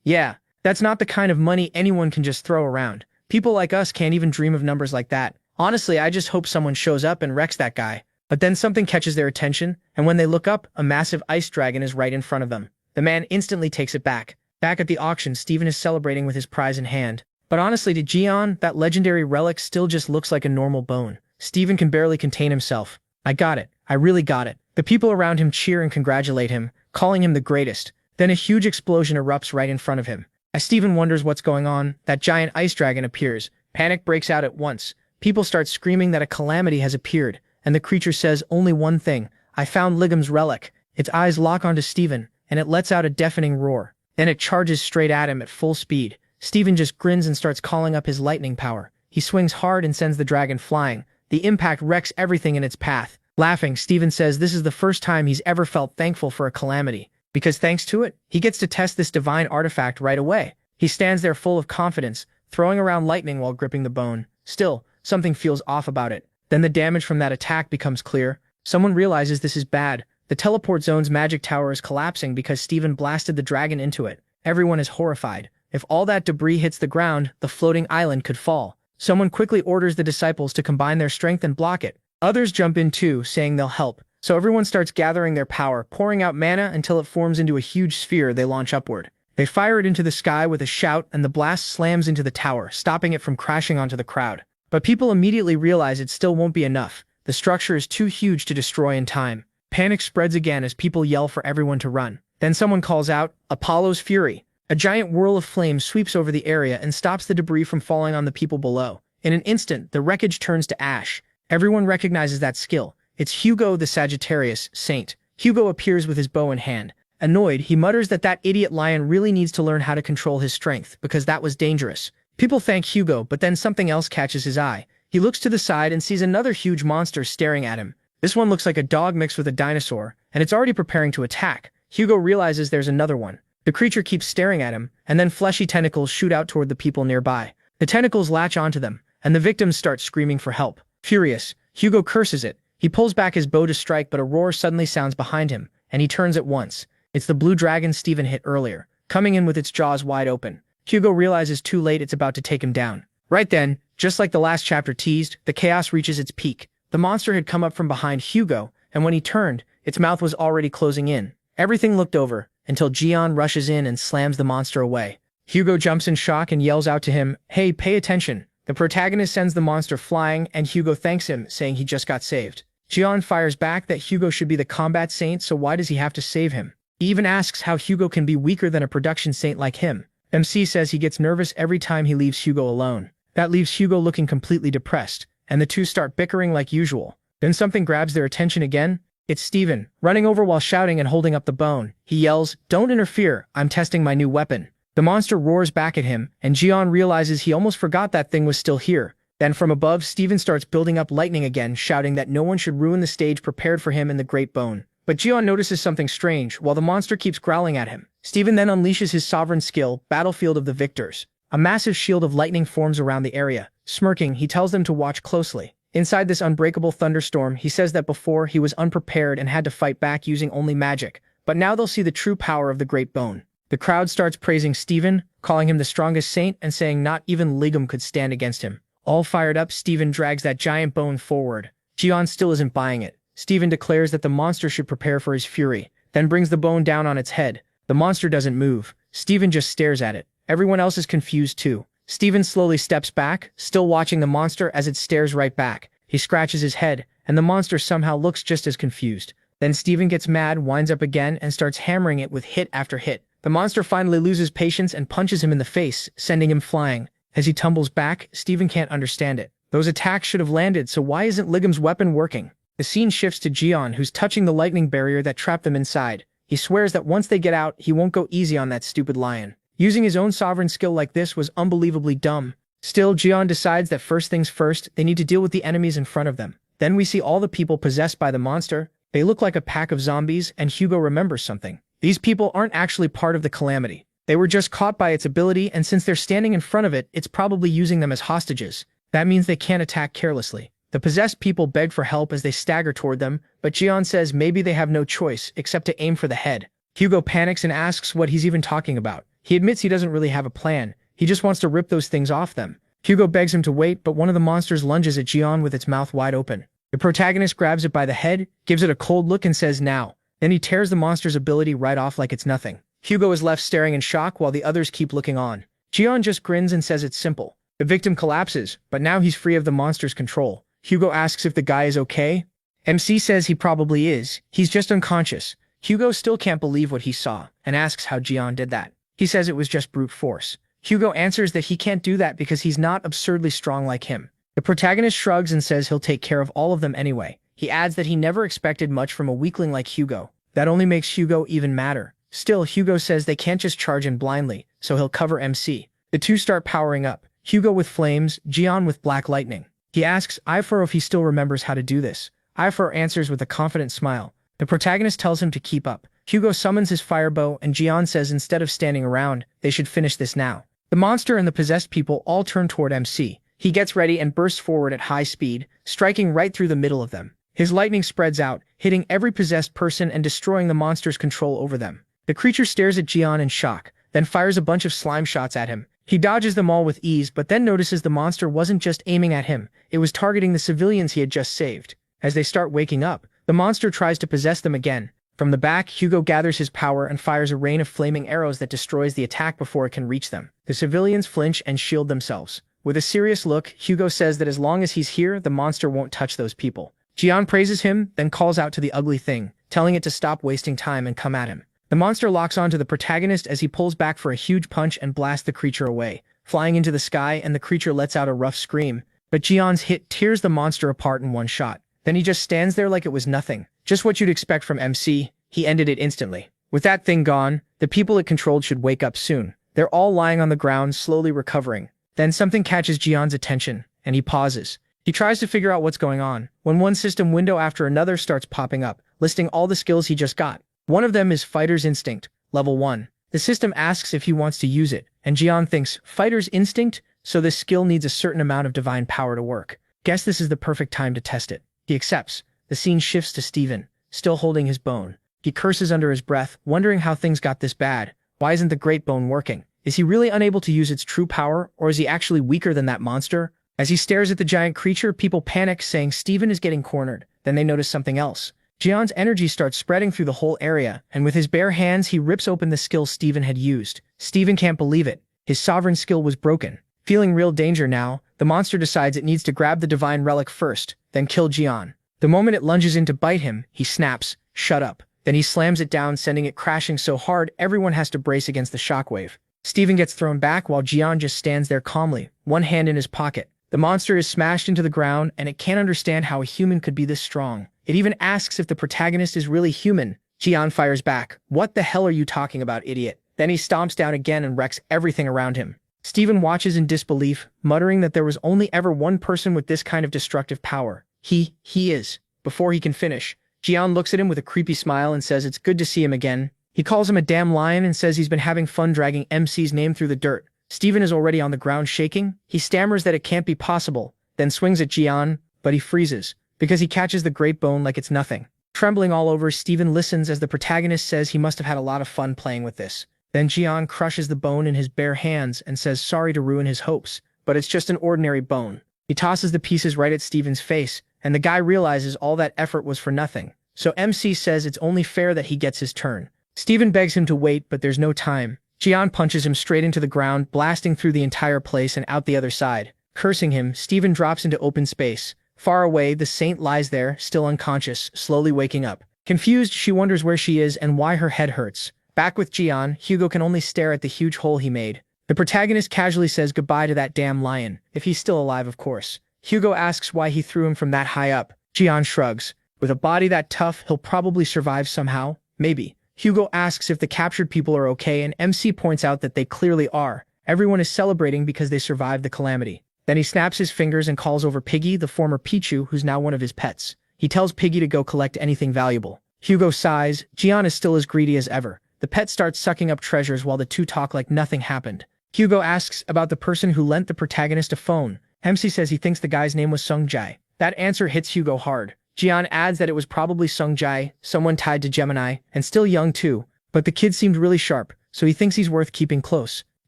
Yeah, that's not the kind of money anyone can just throw around. People like us can't even dream of numbers like that. Honestly, I just hope someone shows up and wrecks that guy. But then something catches their attention, and when they look up, a massive ice dragon is right in front of them. The man instantly takes it back. Back at the auction, Stephen is celebrating with his prize in hand. But honestly, to Jian, that legendary relic still just looks like a normal bone. Stephen can barely contain himself. I got it. I really got it. The people around him cheer and congratulate him, calling him the greatest. Then a huge explosion erupts right in front of him. As Stephen wonders what's going on, that giant ice dragon appears. Panic breaks out at once. People start screaming that a calamity has appeared, and the creature says only one thing. I found Legum's relic. Its eyes lock onto Stephen, and it lets out a deafening roar. Then it charges straight at him at full speed. Stephen just grins and starts calling up his lightning power. He swings hard and sends the dragon flying. The impact wrecks everything in its path. Laughing, Stephen says this is the first time he's ever felt thankful for a calamity, because thanks to it, he gets to test this divine artifact right away. He stands there full of confidence, throwing around lightning while gripping the bone. Still, something feels off about it. Then the damage from that attack becomes clear. Someone realizes this is bad. The teleport zone's magic tower is collapsing because Stephen blasted the dragon into it. Everyone is horrified. If all that debris hits the ground, the floating island could fall. Someone quickly orders the disciples to combine their strength and block it. Others jump in too, saying they'll help. So everyone starts gathering their power, pouring out mana until it forms into a huge sphere they launch upward. They fire it into the sky with a shout, and the blast slams into the tower, stopping it from crashing onto the crowd. But people immediately realize it still won't be enough. The structure is too huge to destroy in time. Panic spreads again as people yell for everyone to run. Then someone calls out, Apollo's Fury. A giant whirl of flame sweeps over the area and stops the debris from falling on the people below. In an instant, the wreckage turns to ash. Everyone recognizes that skill. It's Hugo the Sagittarius Saint. Hugo appears with his bow in hand. Annoyed, he mutters that idiot lion really needs to learn how to control his strength, because that was dangerous. People thank Hugo, but then something else catches his eye. He looks to the side and sees another huge monster staring at him. This one looks like a dog mixed with a dinosaur, and it's already preparing to attack. Hugo realizes there's another one. The creature keeps staring at him, and then fleshy tentacles shoot out toward the people nearby. The tentacles latch onto them, and the victims start screaming for help. Furious, Hugo curses it. He pulls back his bow to strike, but a roar suddenly sounds behind him, and he turns at once. It's the blue dragon Stephen hit earlier, coming in with its jaws wide open. Hugo realizes too late it's about to take him down. Right then, just like the last chapter teased, the chaos reaches its peak. The monster had come up from behind Hugo, and when he turned, its mouth was already closing in. Everything looked over, until Jian rushes in and slams the monster away. Hugo jumps in shock and yells out to him, "Hey, pay attention." The protagonist sends the monster flying, and Hugo thanks him, saying he just got saved. Jian fires back that Hugo should be the combat saint, so why does he have to save him? He even asks how Hugo can be weaker than a production saint like him. MC says he gets nervous every time he leaves Hugo alone. That leaves Hugo looking completely depressed, and the two start bickering like usual. Then something grabs their attention again. It's Stephen, running over while shouting and holding up the bone. He yells, "Don't interfere, I'm testing my new weapon." The monster roars back at him, and Jian realizes he almost forgot that thing was still here. Then from above, Steven starts building up lightning again, shouting that no one should ruin the stage prepared for him in the Great Bone. But Jian notices something strange while the monster keeps growling at him. Steven then unleashes his sovereign skill, Battlefield of the Victors. A massive shield of lightning forms around the area. Smirking, he tells them to watch closely. Inside this unbreakable thunderstorm, he says that before he was unprepared and had to fight back using only magic, but now they'll see the true power of the Great Bone. The crowd starts praising Steven, calling him the strongest saint and saying not even Ligum could stand against him. All fired up, Steven drags that giant bone forward. Jian still isn't buying it. Steven declares that the monster should prepare for his fury, then brings the bone down on its head. The monster doesn't move. Steven just stares at it. Everyone else is confused too. Steven slowly steps back, still watching the monster as it stares right back. He scratches his head, and the monster somehow looks just as confused. Then Steven gets mad, winds up again, and starts hammering it with hit after hit. The monster finally loses patience and punches him in the face, sending him flying. As he tumbles back, Steven can't understand it. Those attacks should have landed, so why isn't Ligum's weapon working? The scene shifts to Jian, who's touching the lightning barrier that trapped them inside. He swears that once they get out, he won't go easy on that stupid lion. Using his own sovereign skill like this was unbelievably dumb. Still, Jian decides that first things first, they need to deal with the enemies in front of them. Then we see all the people possessed by the monster. They look like a pack of zombies, and Hugo remembers something. These people aren't actually part of the calamity. They were just caught by its ability, and since they're standing in front of it, it's probably using them as hostages. That means they can't attack carelessly. The possessed people beg for help as they stagger toward them, but Jian says maybe they have no choice except to aim for the head. Hugo panics and asks what he's even talking about. He admits he doesn't really have a plan. He just wants to rip those things off them. Hugo begs him to wait, but one of the monsters lunges at Jian with its mouth wide open. The protagonist grabs it by the head, gives it a cold look and says now. Then he tears the monster's ability right off like it's nothing. Hugo is left staring in shock while the others keep looking on. Jian just grins and says it's simple. The victim collapses, but now he's free of the monster's control. Hugo asks if the guy is okay. MC says he probably is. He's just unconscious. Hugo still can't believe what he saw, and asks how Jian did that. He says it was just brute force. Hugo answers that he can't do that because he's not absurdly strong like him. The protagonist shrugs and says he'll take care of all of them anyway. He adds that he never expected much from a weakling like Hugo. That only makes Hugo even madder. Still, Hugo says they can't just charge in blindly, so he'll cover MC. The two start powering up. Hugo with flames, Jian with black lightning. He asks Ifaro if he still remembers how to do this. Ifaro answers with a confident smile. The protagonist tells him to keep up. Hugo summons his firebow, and Jian says instead of standing around, they should finish this now. The monster and the possessed people all turn toward MC. He gets ready and bursts forward at high speed, striking right through the middle of them. His lightning spreads out, hitting every possessed person and destroying the monster's control over them. The creature stares at Jian in shock, then fires a bunch of slime shots at him. He dodges them all with ease, but then notices the monster wasn't just aiming at him, it was targeting the civilians he had just saved. As they start waking up, the monster tries to possess them again. From the back, Hugo gathers his power and fires a rain of flaming arrows that destroys the attack before it can reach them. The civilians flinch and shield themselves. With a serious look, Hugo says that as long as he's here, the monster won't touch those people. Jian praises him, then calls out to the ugly thing, telling it to stop wasting time and come at him. The monster locks onto the protagonist as he pulls back for a huge punch and blasts the creature away, flying into the sky, and the creature lets out a rough scream. But Jian's hit tears the monster apart in one shot. Then he just stands there like it was nothing. Just what you'd expect from MC, he ended it instantly. With that thing gone, the people it controlled should wake up soon. They're all lying on the ground, slowly recovering. Then something catches Jian's attention, and he pauses. He tries to figure out what's going on, when one system window after another starts popping up, listing all the skills he just got. One of them is Fighter's Instinct, level 1. The system asks if he wants to use it, and Jian thinks, Fighter's Instinct? So this skill needs a certain amount of divine power to work. Guess this is the perfect time to test it. He accepts. The scene shifts to Steven, still holding his bone. He curses under his breath, wondering how things got this bad. Why isn't the Great Bone working? Is he really unable to use its true power, or is he actually weaker than that monster? As he stares at the giant creature, people panic, saying Steven is getting cornered. Then they notice something else. Jian's energy starts spreading through the whole area, and with his bare hands he rips open the skill Steven had used. Steven can't believe it. His sovereign skill was broken. Feeling real danger now, the monster decides it needs to grab the divine relic first, then kill Jian. The moment it lunges in to bite him, he snaps, "Shut up." Then he slams it down, sending it crashing so hard everyone has to brace against the shockwave. Steven gets thrown back while Jian just stands there calmly, one hand in his pocket. The monster is smashed into the ground, and it can't understand how a human could be this strong. It even asks if the protagonist is really human. Jian fires back. "What the hell are you talking about, idiot?" Then he stomps down again and wrecks everything around him. Steven watches in disbelief, muttering that there was only ever one person with this kind of destructive power. He is. Before he can finish, Jian looks at him with a creepy smile and says it's good to see him again. He calls him a damn lion and says he's been having fun dragging MC's name through the dirt. Steven is already on the ground shaking. He stammers that it can't be possible, then swings at Jian, but he freezes, because he catches the great bone like it's nothing. Trembling all over, Steven listens as the protagonist says he must have had a lot of fun playing with this. Then Jian crushes the bone in his bare hands and says sorry to ruin his hopes, but it's just an ordinary bone. He tosses the pieces right at Steven's face, and the guy realizes all that effort was for nothing. So MC says it's only fair that he gets his turn. Steven begs him to wait, but there's no time. Jian punches him straight into the ground, blasting through the entire place and out the other side. Cursing him, Steven drops into open space. Far away, the saint lies there, still unconscious, slowly waking up. Confused, she wonders where she is and why her head hurts. Back with Jian, Hugo can only stare at the huge hole he made. The protagonist casually says goodbye to that damn lion, if he's still alive, of course. Hugo asks why he threw him from that high up. Jian shrugs. With a body that tough, he'll probably survive somehow. Maybe. Hugo asks if the captured people are okay, and MC points out that they clearly are. Everyone is celebrating because they survived the calamity. Then he snaps his fingers and calls over Piggy, the former Pichu, who's now one of his pets. He tells Piggy to go collect anything valuable. Hugo sighs. Jian is still as greedy as ever. The pet starts sucking up treasures while the two talk like nothing happened. Hugo asks about the person who lent the protagonist a phone. MC says he thinks the guy's name was Sung Jae. That answer hits Hugo hard. Jian adds that it was probably Sung Jae, someone tied to Gemini, and still young too, but the kid seemed really sharp, so he thinks he's worth keeping close.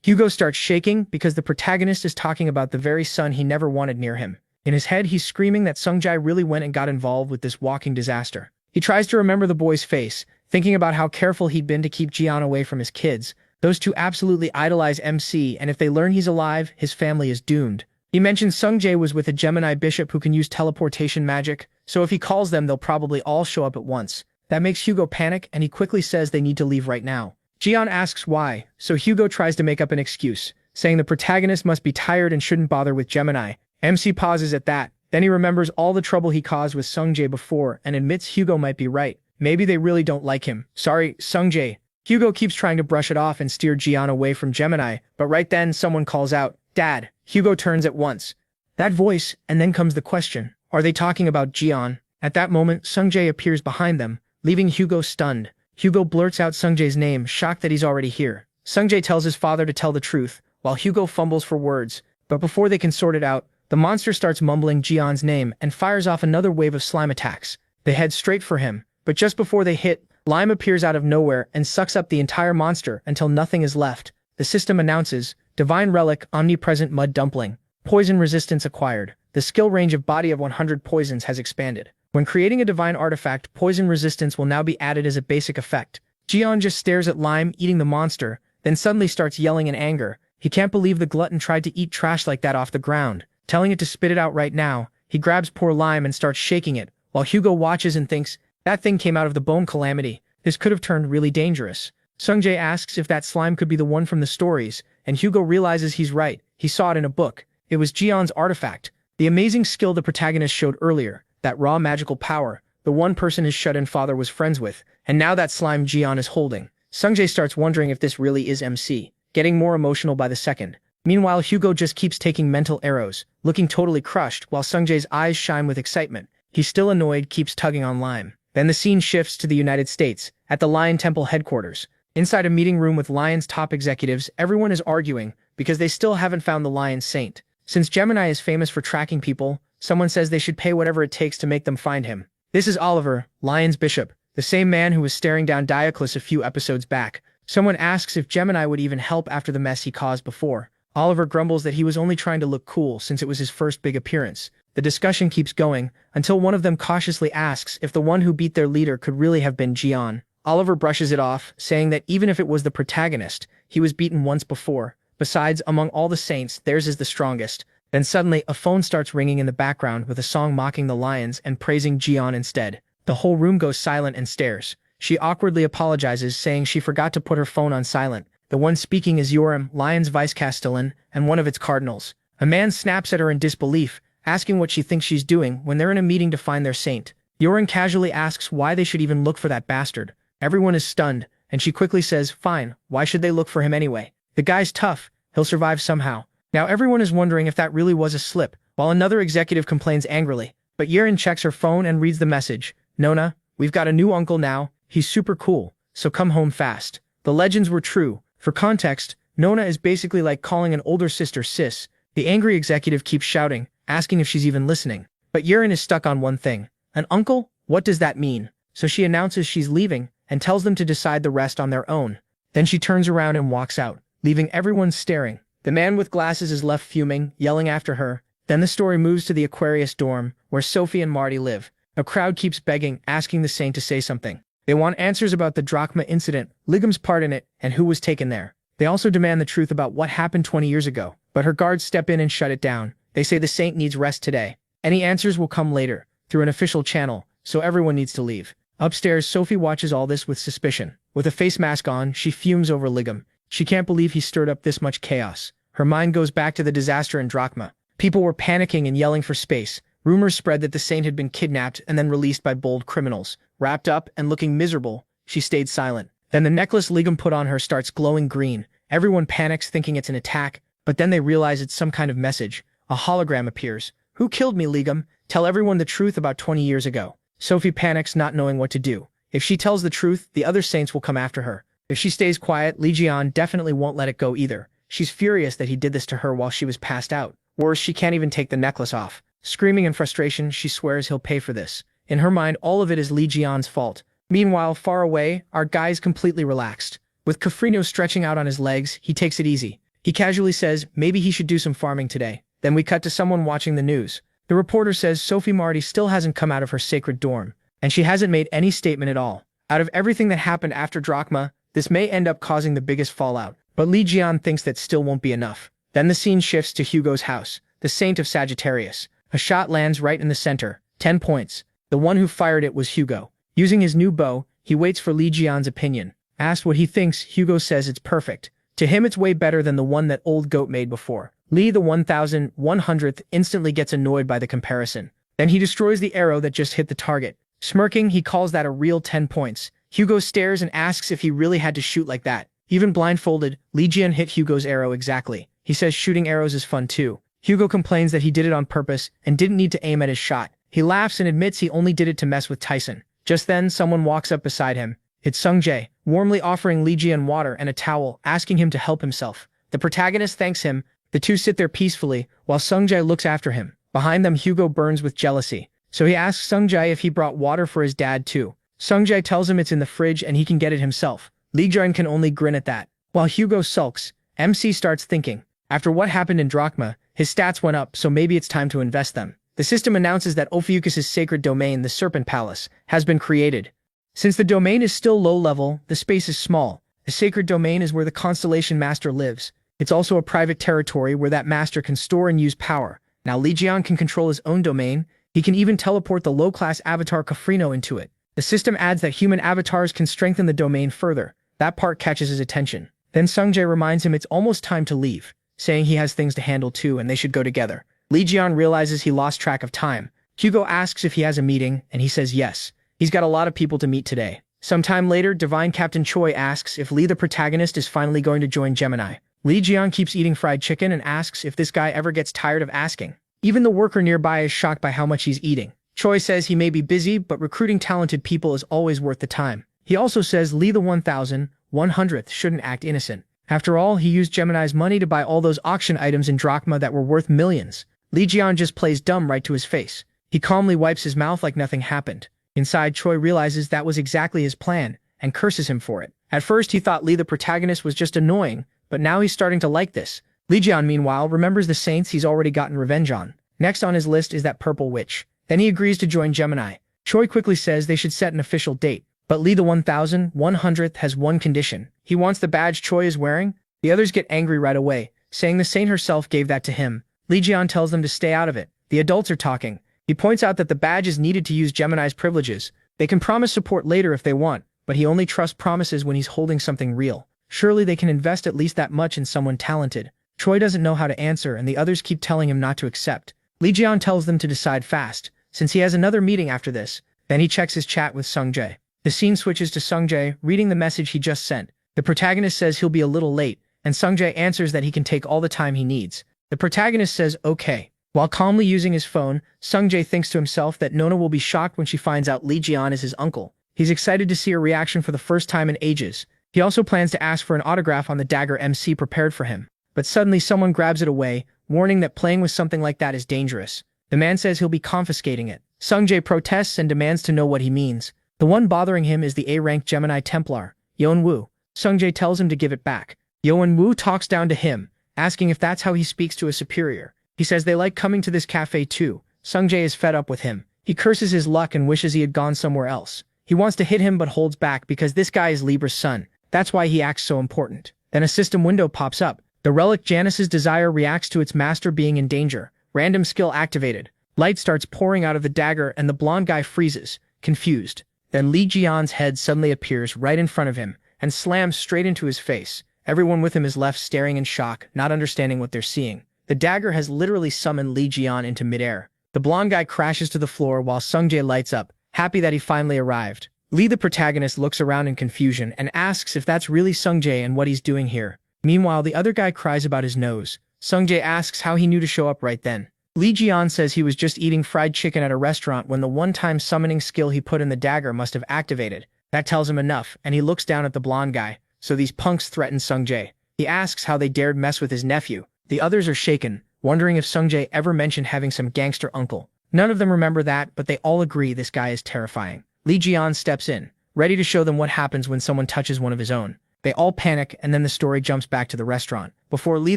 Hugo starts shaking because the protagonist is talking about the very son he never wanted near him. In his head, he's screaming that Sung Jae really went and got involved with this walking disaster. He tries to remember the boy's face, thinking about how careful he'd been to keep Jian away from his kids. Those two absolutely idolize MC, and if they learn he's alive, his family is doomed. He mentions Sung Jae was with a Gemini bishop who can use teleportation magic, so if he calls them, they'll probably all show up at once. That makes Hugo panic, and he quickly says they need to leave right now. Jian asks why, so Hugo tries to make up an excuse, saying the protagonist must be tired and shouldn't bother with Gemini. MC pauses at that. Then he remembers all the trouble he caused with Sung Jae before and admits Hugo might be right. Maybe they really don't like him. Sorry, Sung Jae. Hugo keeps trying to brush it off and steer Jian away from Gemini, but right then someone calls out, "Dad." Hugo turns at once. That voice, and then comes the question. Are they talking about Jian? At that moment, Sung Jae appears behind them, leaving Hugo stunned. Hugo blurts out Sung Jae's name, shocked that he's already here. Sung Jae tells his father to tell the truth, while Hugo fumbles for words. But before they can sort it out, the monster starts mumbling Jian's name and fires off another wave of slime attacks. They head straight for him, but just before they hit, Lime appears out of nowhere and sucks up the entire monster until nothing is left. The system announces, Divine Relic, Omnipresent Mud Dumpling. Poison resistance acquired. The skill range of body of 100 poisons has expanded. When creating a divine artifact, poison resistance will now be added as a basic effect. Jian just stares at Lime eating the monster, then suddenly starts yelling in anger. He can't believe the glutton tried to eat trash like that off the ground. Telling it to spit it out right now, he grabs poor Lime and starts shaking it, while Hugo watches and thinks, that thing came out of the bone calamity. This could have turned really dangerous. Sung Jae asks if that slime could be the one from the stories, and Hugo realizes he's right. He saw it in a book. It was Jian's artifact, the amazing skill the protagonist showed earlier, that raw magical power, the one person his shut-in father was friends with, and now that slime Jian is holding. Sung Jae starts wondering if this really is MC, getting more emotional by the second. Meanwhile, Hugo just keeps taking mental arrows, looking totally crushed, while Sung Jae's eyes shine with excitement. He's still annoyed, keeps tugging on Lime. Then the scene shifts to the United States, at the Lion Temple headquarters. Inside a meeting room with Lion's top executives, everyone is arguing, because they still haven't found the Lion Saint. Since Gemini is famous for tracking people, someone says they should pay whatever it takes to make them find him. This is Oliver, Lion's bishop, the same man who was staring down Dioclus a few episodes back. Someone asks if Gemini would even help after the mess he caused before. Oliver grumbles that he was only trying to look cool since it was his first big appearance. The discussion keeps going, until one of them cautiously asks if the one who beat their leader could really have been Jian. Oliver brushes it off, saying that even if it was the protagonist, he was beaten once before. Besides, among all the saints, theirs is the strongest. Then suddenly, a phone starts ringing in the background with a song mocking the lions and praising Jian instead. The whole room goes silent and stares. She awkwardly apologizes, saying she forgot to put her phone on silent. The one speaking is Yoram, Lion's vice castellan, and one of its cardinals. A man snaps at her in disbelief, asking what she thinks she's doing when they're in a meeting to find their saint. Yoram casually asks why they should even look for that bastard. Everyone is stunned, and she quickly says, fine, why should they look for him anyway? The guy's tough, he'll survive somehow. Now everyone is wondering if that really was a slip, while another executive complains angrily. But Yerin checks her phone and reads the message. Nona, we've got a new uncle now. He's super cool, so come home fast. The legends were true. For context, Nona is basically like calling an older sister sis. The angry executive keeps shouting, asking if she's even listening. But Yerin is stuck on one thing. An uncle? What does that mean? So she announces she's leaving and tells them to decide the rest on their own. Then she turns around and walks out, leaving everyone staring. The man with glasses is left fuming, yelling after her. Then the story moves to the Aquarius dorm, where Sophie and Marty live. A crowd keeps begging, asking the saint to say something. They want answers about the drachma incident, Ligam's part in it, and who was taken there. They also demand the truth about what happened 20 years ago, but her guards step in and shut it down. They say the saint needs rest today. Any answers will come later, through an official channel, so everyone needs to leave. Upstairs, Sophie watches all this with suspicion. With a face mask on, she fumes over Ligam. She can't believe he stirred up this much chaos. Her mind goes back to the disaster in Drachma. People were panicking and yelling for space. Rumors spread that the saint had been kidnapped and then released by bold criminals. Wrapped up and looking miserable, she stayed silent. Then the necklace Ligam put on her starts glowing green. Everyone panics thinking it's an attack, but then they realize it's some kind of message. A hologram appears. Who killed me, Ligam? Tell everyone the truth about 20 years ago. Sophie panics, not knowing what to do. If she tells the truth, the other saints will come after her. If she stays quiet, Li Jian definitely won't let it go either. She's furious that he did this to her while she was passed out. Worse, she can't even take the necklace off. Screaming in frustration, she swears he'll pay for this. In her mind, all of it is Li Jian's fault. Meanwhile, far away, our guy's completely relaxed. With Kafrino stretching out on his legs, he takes it easy. He casually says maybe he should do some farming today. Then we cut to someone watching the news. The reporter says Sophie Marty still hasn't come out of her sacred dorm, and she hasn't made any statement at all. Out of everything that happened after Drachma, this may end up causing the biggest fallout, but Li Jian thinks that still won't be enough. Then the scene shifts to Hugo's house, the Saint of Sagittarius. A shot lands right in the center, 10 points. The one who fired it was Hugo. Using his new bow, he waits for Li Jian's opinion. Asked what he thinks, Hugo says it's perfect. To him it's way better than the one that old goat made before. Li, the 1100th, instantly gets annoyed by the comparison. Then he destroys the arrow that just hit the target. Smirking, he calls that a real 10 points. Hugo stares and asks if he really had to shoot like that. Even blindfolded, Li Jian hit Hugo's arrow exactly. He says shooting arrows is fun too. Hugo complains that he did it on purpose and didn't need to aim at his shot. He laughs and admits he only did it to mess with Tyson. Just then, someone walks up beside him. It's Sungjae, warmly offering Li Jian water and a towel, asking him to help himself. The protagonist thanks him. The two sit there peacefully, while Sungjae looks after him. Behind them, Hugo burns with jealousy. So he asks Sungjae if he brought water for his dad too. Sungjae tells him it's in the fridge and he can get it himself. Li Jian can only grin at that. While Hugo sulks, MC starts thinking. After what happened in Drachma, his stats went up, so maybe it's time to invest them. The system announces that Ophiuchus' sacred domain, the Serpent Palace, has been created. Since the domain is still low level, the space is small. The sacred domain is where the Constellation Master lives. It's also a private territory where that master can store and use power. Now Li Jian can control his own domain. He can even teleport the low-class avatar Kafrino into it. The system adds that human avatars can strengthen the domain further. That part catches his attention. Then Sungjae reminds him it's almost time to leave, saying he has things to handle too and they should go together. Li Jian realizes he lost track of time. Hugo asks if he has a meeting, and he says yes. He's got a lot of people to meet today. Sometime later, Divine Captain Choi asks if Li the protagonist is finally going to join Gemini. Li Jian keeps eating fried chicken and asks if this guy ever gets tired of asking. Even the worker nearby is shocked by how much he's eating. Choi says he may be busy, but recruiting talented people is always worth the time. He also says Li the 1100th shouldn't act innocent. After all, he used Gemini's money to buy all those auction items in Drachma that were worth millions. Li Jian just plays dumb right to his face. He calmly wipes his mouth like nothing happened. Inside, Choi realizes that was exactly his plan, and curses him for it. At first, he thought Li the protagonist was just annoying, but now he's starting to like this. Li Jian, meanwhile, remembers the saints he's already gotten revenge on. Next on his list is that purple witch. Then he agrees to join Gemini. Choi quickly says they should set an official date, but Li the 1100th has one condition. He wants the badge Choi is wearing. The others get angry right away, saying the saint herself gave that to him. Li Jian tells them to stay out of it. The adults are talking. He points out that the badge is needed to use Gemini's privileges. They can promise support later if they want, but he only trusts promises when he's holding something real. Surely they can invest at least that much in someone talented. Choi doesn't know how to answer, and the others keep telling him not to accept. Li Jian tells them to decide fast, since he has another meeting after this. Then he checks his chat with Sungjae. The scene switches to Sungjae reading the message he just sent. The protagonist says he'll be a little late, and Sungjae answers that he can take all the time he needs. The protagonist says okay. While calmly using his phone, Sungjae thinks to himself that Nona will be shocked when she finds out Lee Jian is his uncle. He's excited to see her reaction for the first time in ages. He also plans to ask for an autograph on the dagger MC prepared for him. But suddenly someone grabs it away, warning that playing with something like that is dangerous. The man says he'll be confiscating it. Sungjae protests and demands to know what he means. The one bothering him is the A-rank Gemini Templar, Yeon-woo. Sungjae tells him to give it back. Yeon-woo talks down to him, asking if that's how he speaks to a superior. He says they like coming to this cafe too. Sungjae is fed up with him. He curses his luck and wishes he had gone somewhere else. He wants to hit him but holds back because this guy is Libra's son. That's why he acts so important. Then a system window pops up. The relic Janice's desire reacts to its master being in danger. Random skill activated. Light starts pouring out of the dagger and the blonde guy freezes, confused. Then Lee Jian's head suddenly appears right in front of him and slams straight into his face. Everyone with him is left staring in shock, not understanding what they're seeing. The dagger has literally summoned Lee Jian into midair. The blonde guy crashes to the floor while Sungjae lights up, happy that he finally arrived. Lee, the protagonist, looks around in confusion and asks if that's really Sungjae and what he's doing here. Meanwhile, the other guy cries about his nose. Sungjae asks how he knew to show up right then. Lee Jian says he was just eating fried chicken at a restaurant when the one-time summoning skill he put in the dagger must have activated. That tells him enough, and he looks down at the blonde guy. So these punks threaten Sungjae. He asks how they dared mess with his nephew. The others are shaken, wondering if Sungjae ever mentioned having some gangster uncle. None of them remember that, but they all agree this guy is terrifying. Lee Jian steps in, ready to show them what happens when someone touches one of his own. They all panic, and then the story jumps back to the restaurant. Before Lee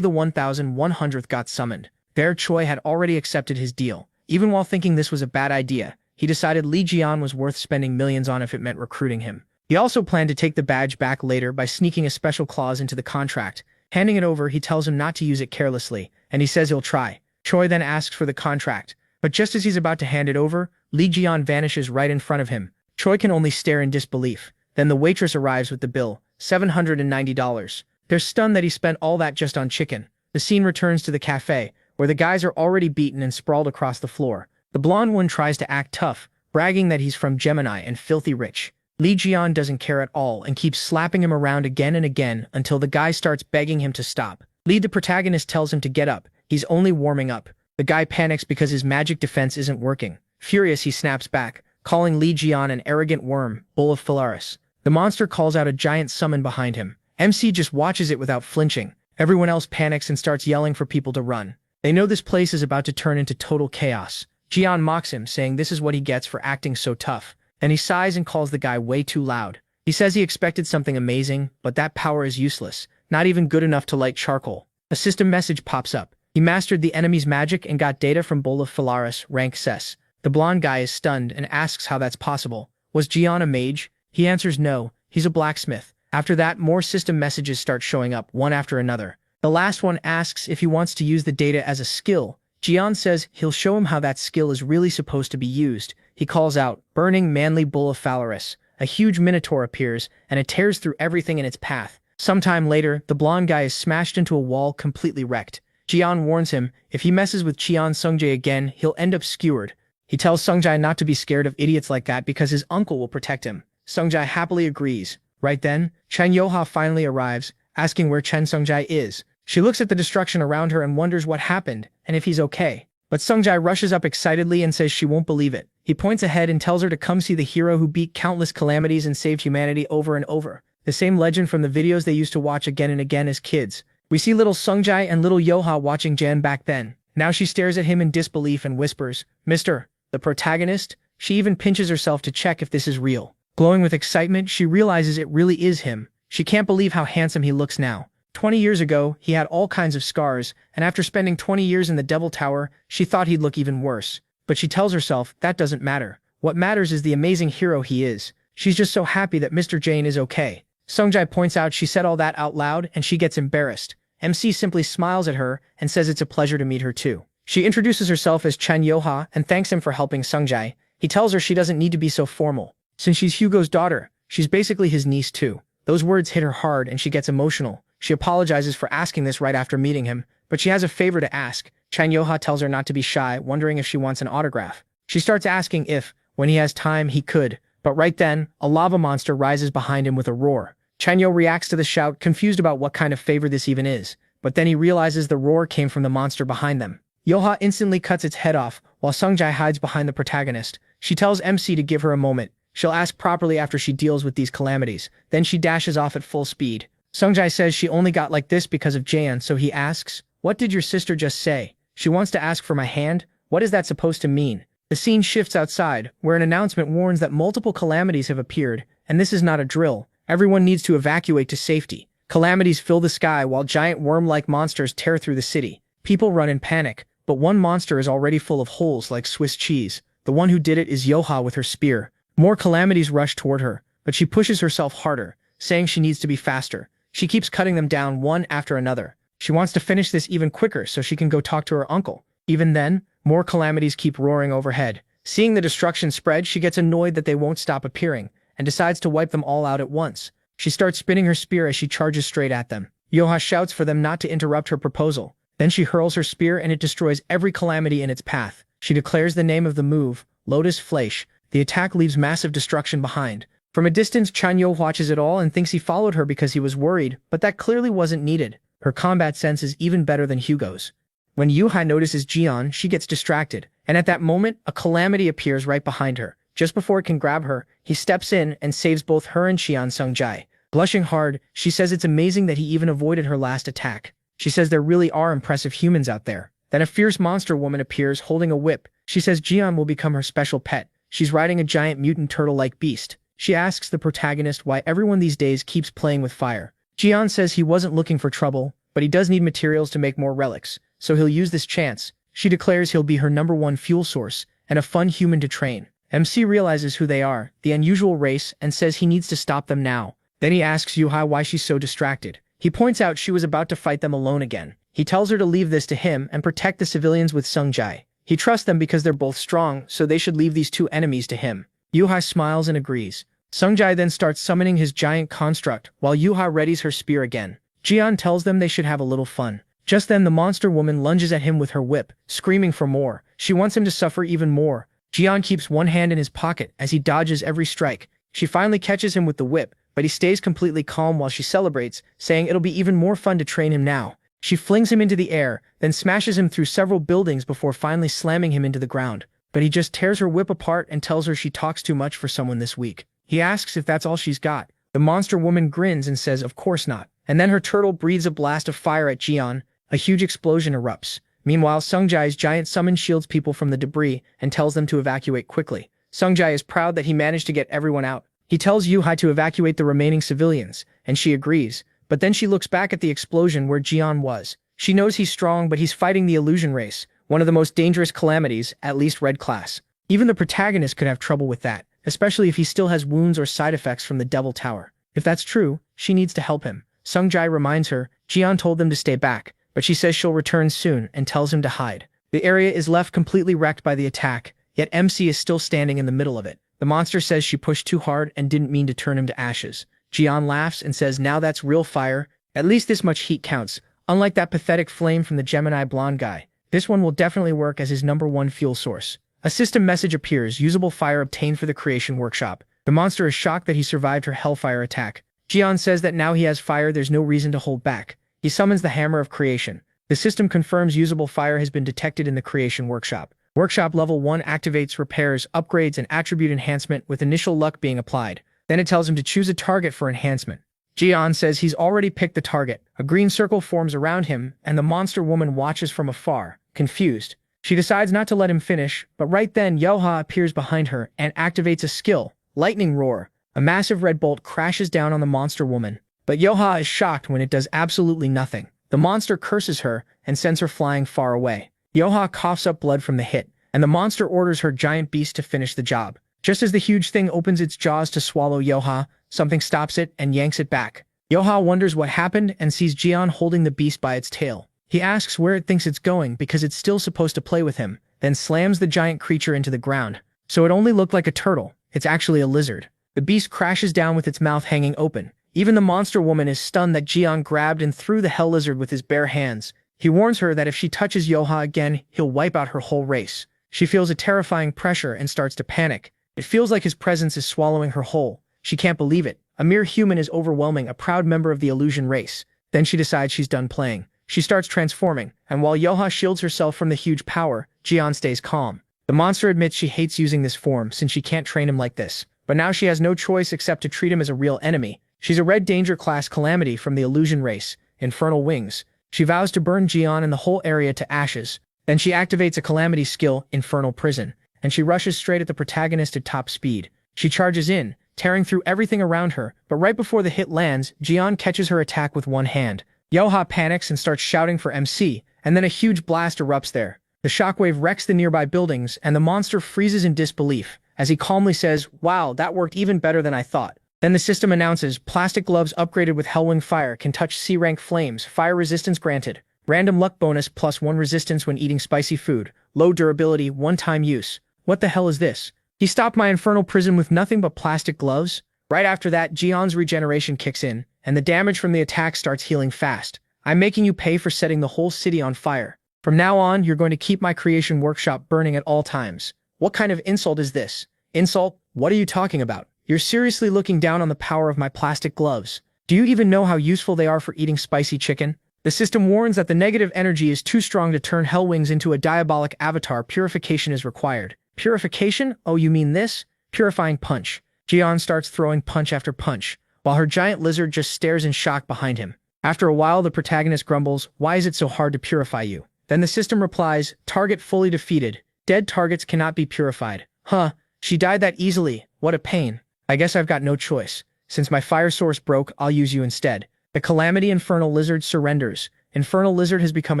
the 1100th got summoned, Bear Choi had already accepted his deal. Even while thinking this was a bad idea, he decided Lee Jian was worth spending millions on if it meant recruiting him. He also planned to take the badge back later by sneaking a special clause into the contract. Handing it over, he tells him not to use it carelessly, and he says he'll try. Choi then asks for the contract, but just as he's about to hand it over, Lee Jian vanishes right in front of him. Choi can only stare in disbelief. Then the waitress arrives with the bill, $790. They're stunned that he spent all that just on chicken. The scene returns to the cafe, where the guys are already beaten and sprawled across the floor. The blonde one tries to act tough, bragging that he's from Gemini and filthy rich. Lee Jian doesn't care at all and keeps slapping him around again and again until the guy starts begging him to stop. Lee, the protagonist, tells him to get up. He's only warming up. The guy panics because his magic defense isn't working. Furious, he snaps back, calling Lee Jian an arrogant worm, Bull of Phalaris. The monster calls out a giant summon behind him. MC just watches it without flinching. Everyone else panics and starts yelling for people to run. They know this place is about to turn into total chaos. Jian mocks him, saying this is what he gets for acting so tough. Then he sighs and calls the guy way too loud. He says he expected something amazing, but that power is useless, not even good enough to light charcoal. A system message pops up. He mastered the enemy's magic and got data from Bull of Phalaris, rank SS. The blonde guy is stunned and asks how that's possible. Was Jian a mage? He answers no, he's a blacksmith. After that, more system messages start showing up, one after another. The last one asks if he wants to use the data as a skill. Jian says he'll show him how that skill is really supposed to be used. He calls out, "Burning manly Bull of Phalaris." A huge minotaur appears, and it tears through everything in its path. Sometime later, the blonde guy is smashed into a wall, completely wrecked. Jian warns him, if he messes with Cheon Sungjae again, he'll end up skewered. He tells Sungjae not to be scared of idiots like that because his uncle will protect him. Sungjae happily agrees. Right then, Chen Yoha finally arrives, asking where Chen Sungjae is. She looks at the destruction around her and wonders what happened, and if he's okay. But Sungjae rushes up excitedly and says she won't believe it. He points ahead and tells her to come see the hero who beat countless calamities and saved humanity over and over. The same legend from the videos they used to watch again and again as kids. We see little Sungjae and little Yoha watching Jan back then. Now she stares at him in disbelief and whispers, "Mr. the protagonist?" She even pinches herself to check if this is real. Glowing with excitement, she realizes it really is him. She can't believe how handsome he looks now. 20 years ago, he had all kinds of scars, and after spending 20 years in the Devil Tower, she thought he'd look even worse. But she tells herself that doesn't matter. What matters is the amazing hero he is. She's just so happy that Mr. Jane is okay. Sungjae points out she said all that out loud, and she gets embarrassed. MC simply smiles at her and says it's a pleasure to meet her too. She introduces herself as Chen Yoha and thanks him for helping Sungjae. He tells her she doesn't need to be so formal. Since she's Hugo's daughter, she's basically his niece too. Those words hit her hard and she gets emotional. She apologizes for asking this right after meeting him, but she has a favor to ask. Chen Yoha tells her not to be shy, wondering if she wants an autograph. She starts asking if, when he has time, he could, but right then, a lava monster rises behind him with a roar. Chanyo reacts to the shout, confused about what kind of favor this even is, but then he realizes the roar came from the monster behind them. Yoha instantly cuts its head off, while Sungjai hides behind the protagonist. She tells MC to give her a moment. She'll ask properly after she deals with these calamities. Then she dashes off at full speed. Sungjai says she only got like this because of Jaeon, so he asks, "What did your sister just say? She wants to ask for my hand? What is that supposed to mean?" The scene shifts outside, where an announcement warns that multiple calamities have appeared, and this is not a drill. Everyone needs to evacuate to safety. Calamities fill the sky while giant worm-like monsters tear through the city. People run in panic, but one monster is already full of holes like Swiss cheese. The one who did it is Yoha with her spear. More calamities rush toward her, but she pushes herself harder, saying she needs to be faster. She keeps cutting them down one after another. She wants to finish this even quicker so she can go talk to her uncle. Even then, more calamities keep roaring overhead. Seeing the destruction spread, she gets annoyed that they won't stop appearing, and decides to wipe them all out at once. She starts spinning her spear as she charges straight at them. Yoha shouts for them not to interrupt her proposal. Then she hurls her spear and it destroys every calamity in its path. She declares the name of the move, Lotus Fleisch. The attack leaves massive destruction behind. From a distance, Chanyo watches it all and thinks he followed her because he was worried, but that clearly wasn't needed. Her combat sense is even better than Hugo's. When Yuhai notices Jian, she gets distracted, and at that moment, a calamity appears right behind her. Just before it can grab her, he steps in and saves both her and Qian Sungjai. Blushing hard, she says it's amazing that he even avoided her last attack. She says there really are impressive humans out there. Then a fierce monster woman appears holding a whip. She says Jian will become her special pet. She's riding a giant mutant turtle-like beast. She asks the protagonist why everyone these days keeps playing with fire. Jian says he wasn't looking for trouble, but he does need materials to make more relics, so he'll use this chance. She declares he'll be her #1 fuel source, and a fun human to train. MC realizes who they are, the unusual race, and says he needs to stop them now. Then he asks Yuhai why she's so distracted. He points out she was about to fight them alone again. He tells her to leave this to him and protect the civilians with Sungjai. He trusts them because they're both strong, so they should leave these two enemies to him. Yuhai smiles and agrees. Sungjai then starts summoning his giant construct, while Yuhai readies her spear again. Jian tells them they should have a little fun. Just then the monster woman lunges at him with her whip, screaming for more. She wants him to suffer even more. Jian keeps one hand in his pocket as he dodges every strike. She finally catches him with the whip, but he stays completely calm while she celebrates, saying it'll be even more fun to train him now. She flings him into the air, then smashes him through several buildings before finally slamming him into the ground. But he just tears her whip apart and tells her she talks too much for someone this weak. He asks if that's all she's got. The monster woman grins and says of course not. And then her turtle breathes a blast of fire at Jian. A huge explosion erupts. Meanwhile, Sungjai's giant summon shields people from the debris and tells them to evacuate quickly. Sungjai is proud that he managed to get everyone out. He tells Yuhai to evacuate the remaining civilians, and she agrees. But then she looks back at the explosion where Jian was. She knows he's strong, but he's fighting the illusion race, one of the most dangerous calamities, at least red class. Even the protagonist could have trouble with that, especially if he still has wounds or side effects from the Devil Tower. If that's true, she needs to help him. Sungjai reminds her, Jian told them to stay back, but she says she'll return soon and tells him to hide. The area is left completely wrecked by the attack, yet MC is still standing in the middle of it. The monster says she pushed too hard and didn't mean to turn him to ashes. Jian laughs and says now that's real fire. At least this much heat counts, unlike that pathetic flame from the Gemini blonde guy. This one will definitely work as his #1 fuel source. A system message appears, usable fire obtained for the creation workshop. The monster is shocked that he survived her hellfire attack. Jian says that now he has fire, there's no reason to hold back. He summons the Hammer of Creation. The system confirms usable fire has been detected in the creation workshop. Workshop level 1 activates repairs, upgrades, and attribute enhancement with initial luck being applied. Then it tells him to choose a target for enhancement. Jian says he's already picked the target. A green circle forms around him, and the monster woman watches from afar, confused. She decides not to let him finish, but right then Yoha appears behind her and activates a skill, Lightning Roar. A massive red bolt crashes down on the monster woman. But Yoha is shocked when it does absolutely nothing. The monster curses her and sends her flying far away. Yoha coughs up blood from the hit, and the monster orders her giant beast to finish the job. Just as the huge thing opens its jaws to swallow Yoha, something stops it and yanks it back. Yoha wonders what happened and sees Jian holding the beast by its tail. He asks where it thinks it's going because it's still supposed to play with him, then slams the giant creature into the ground. So it only looked like a turtle. It's actually a lizard. The beast crashes down with its mouth hanging open. Even the monster woman is stunned that Jian grabbed and threw the hell lizard with his bare hands. He warns her that if she touches Yoha again, he'll wipe out her whole race. She feels a terrifying pressure and starts to panic. It feels like his presence is swallowing her whole. She can't believe it. A mere human is overwhelming a proud member of the illusion race. Then she decides she's done playing. She starts transforming, and while Yoha shields herself from the huge power, Jian stays calm. The monster admits she hates using this form since she can't train him like this. But now she has no choice except to treat him as a real enemy. She's a Red Danger class calamity from the illusion race, Infernal Wings. She vows to burn Jian and the whole area to ashes. Then she activates a calamity skill, Infernal Prison, and she rushes straight at the protagonist at top speed. She charges in, tearing through everything around her, but right before the hit lands, Jian catches her attack with one hand. Yoha panics and starts shouting for MC, and then a huge blast erupts there. The shockwave wrecks the nearby buildings, and the monster freezes in disbelief, as he calmly says, "Wow, that worked even better than I thought." Then the system announces, plastic gloves upgraded with Hellwing Fire can touch C-rank flames, fire resistance granted. Random luck bonus +1 resistance when eating spicy food. Low durability, one-time use. What the hell is this? He stopped my infernal prison with nothing but plastic gloves? Right after that, Jian's regeneration kicks in, and the damage from the attack starts healing fast. I'm making you pay for setting the whole city on fire. From now on, you're going to keep my creation workshop burning at all times. What kind of insult is this? Insult? What are you talking about? You're seriously looking down on the power of my plastic gloves. Do you even know how useful they are for eating spicy chicken? The system warns that the negative energy is too strong to turn Hellwings into a diabolic avatar. Purification is required. Purification? Oh, you mean this? Purifying punch. Jian starts throwing punch after punch, while her giant lizard just stares in shock behind him. After a while, the protagonist grumbles, "Why is it so hard to purify you?" Then the system replies, "Target fully defeated. Dead targets cannot be purified." Huh, she died that easily. What a pain. I guess I've got no choice. Since my fire source broke, I'll use you instead. The Calamity Infernal Lizard surrenders. Infernal Lizard has become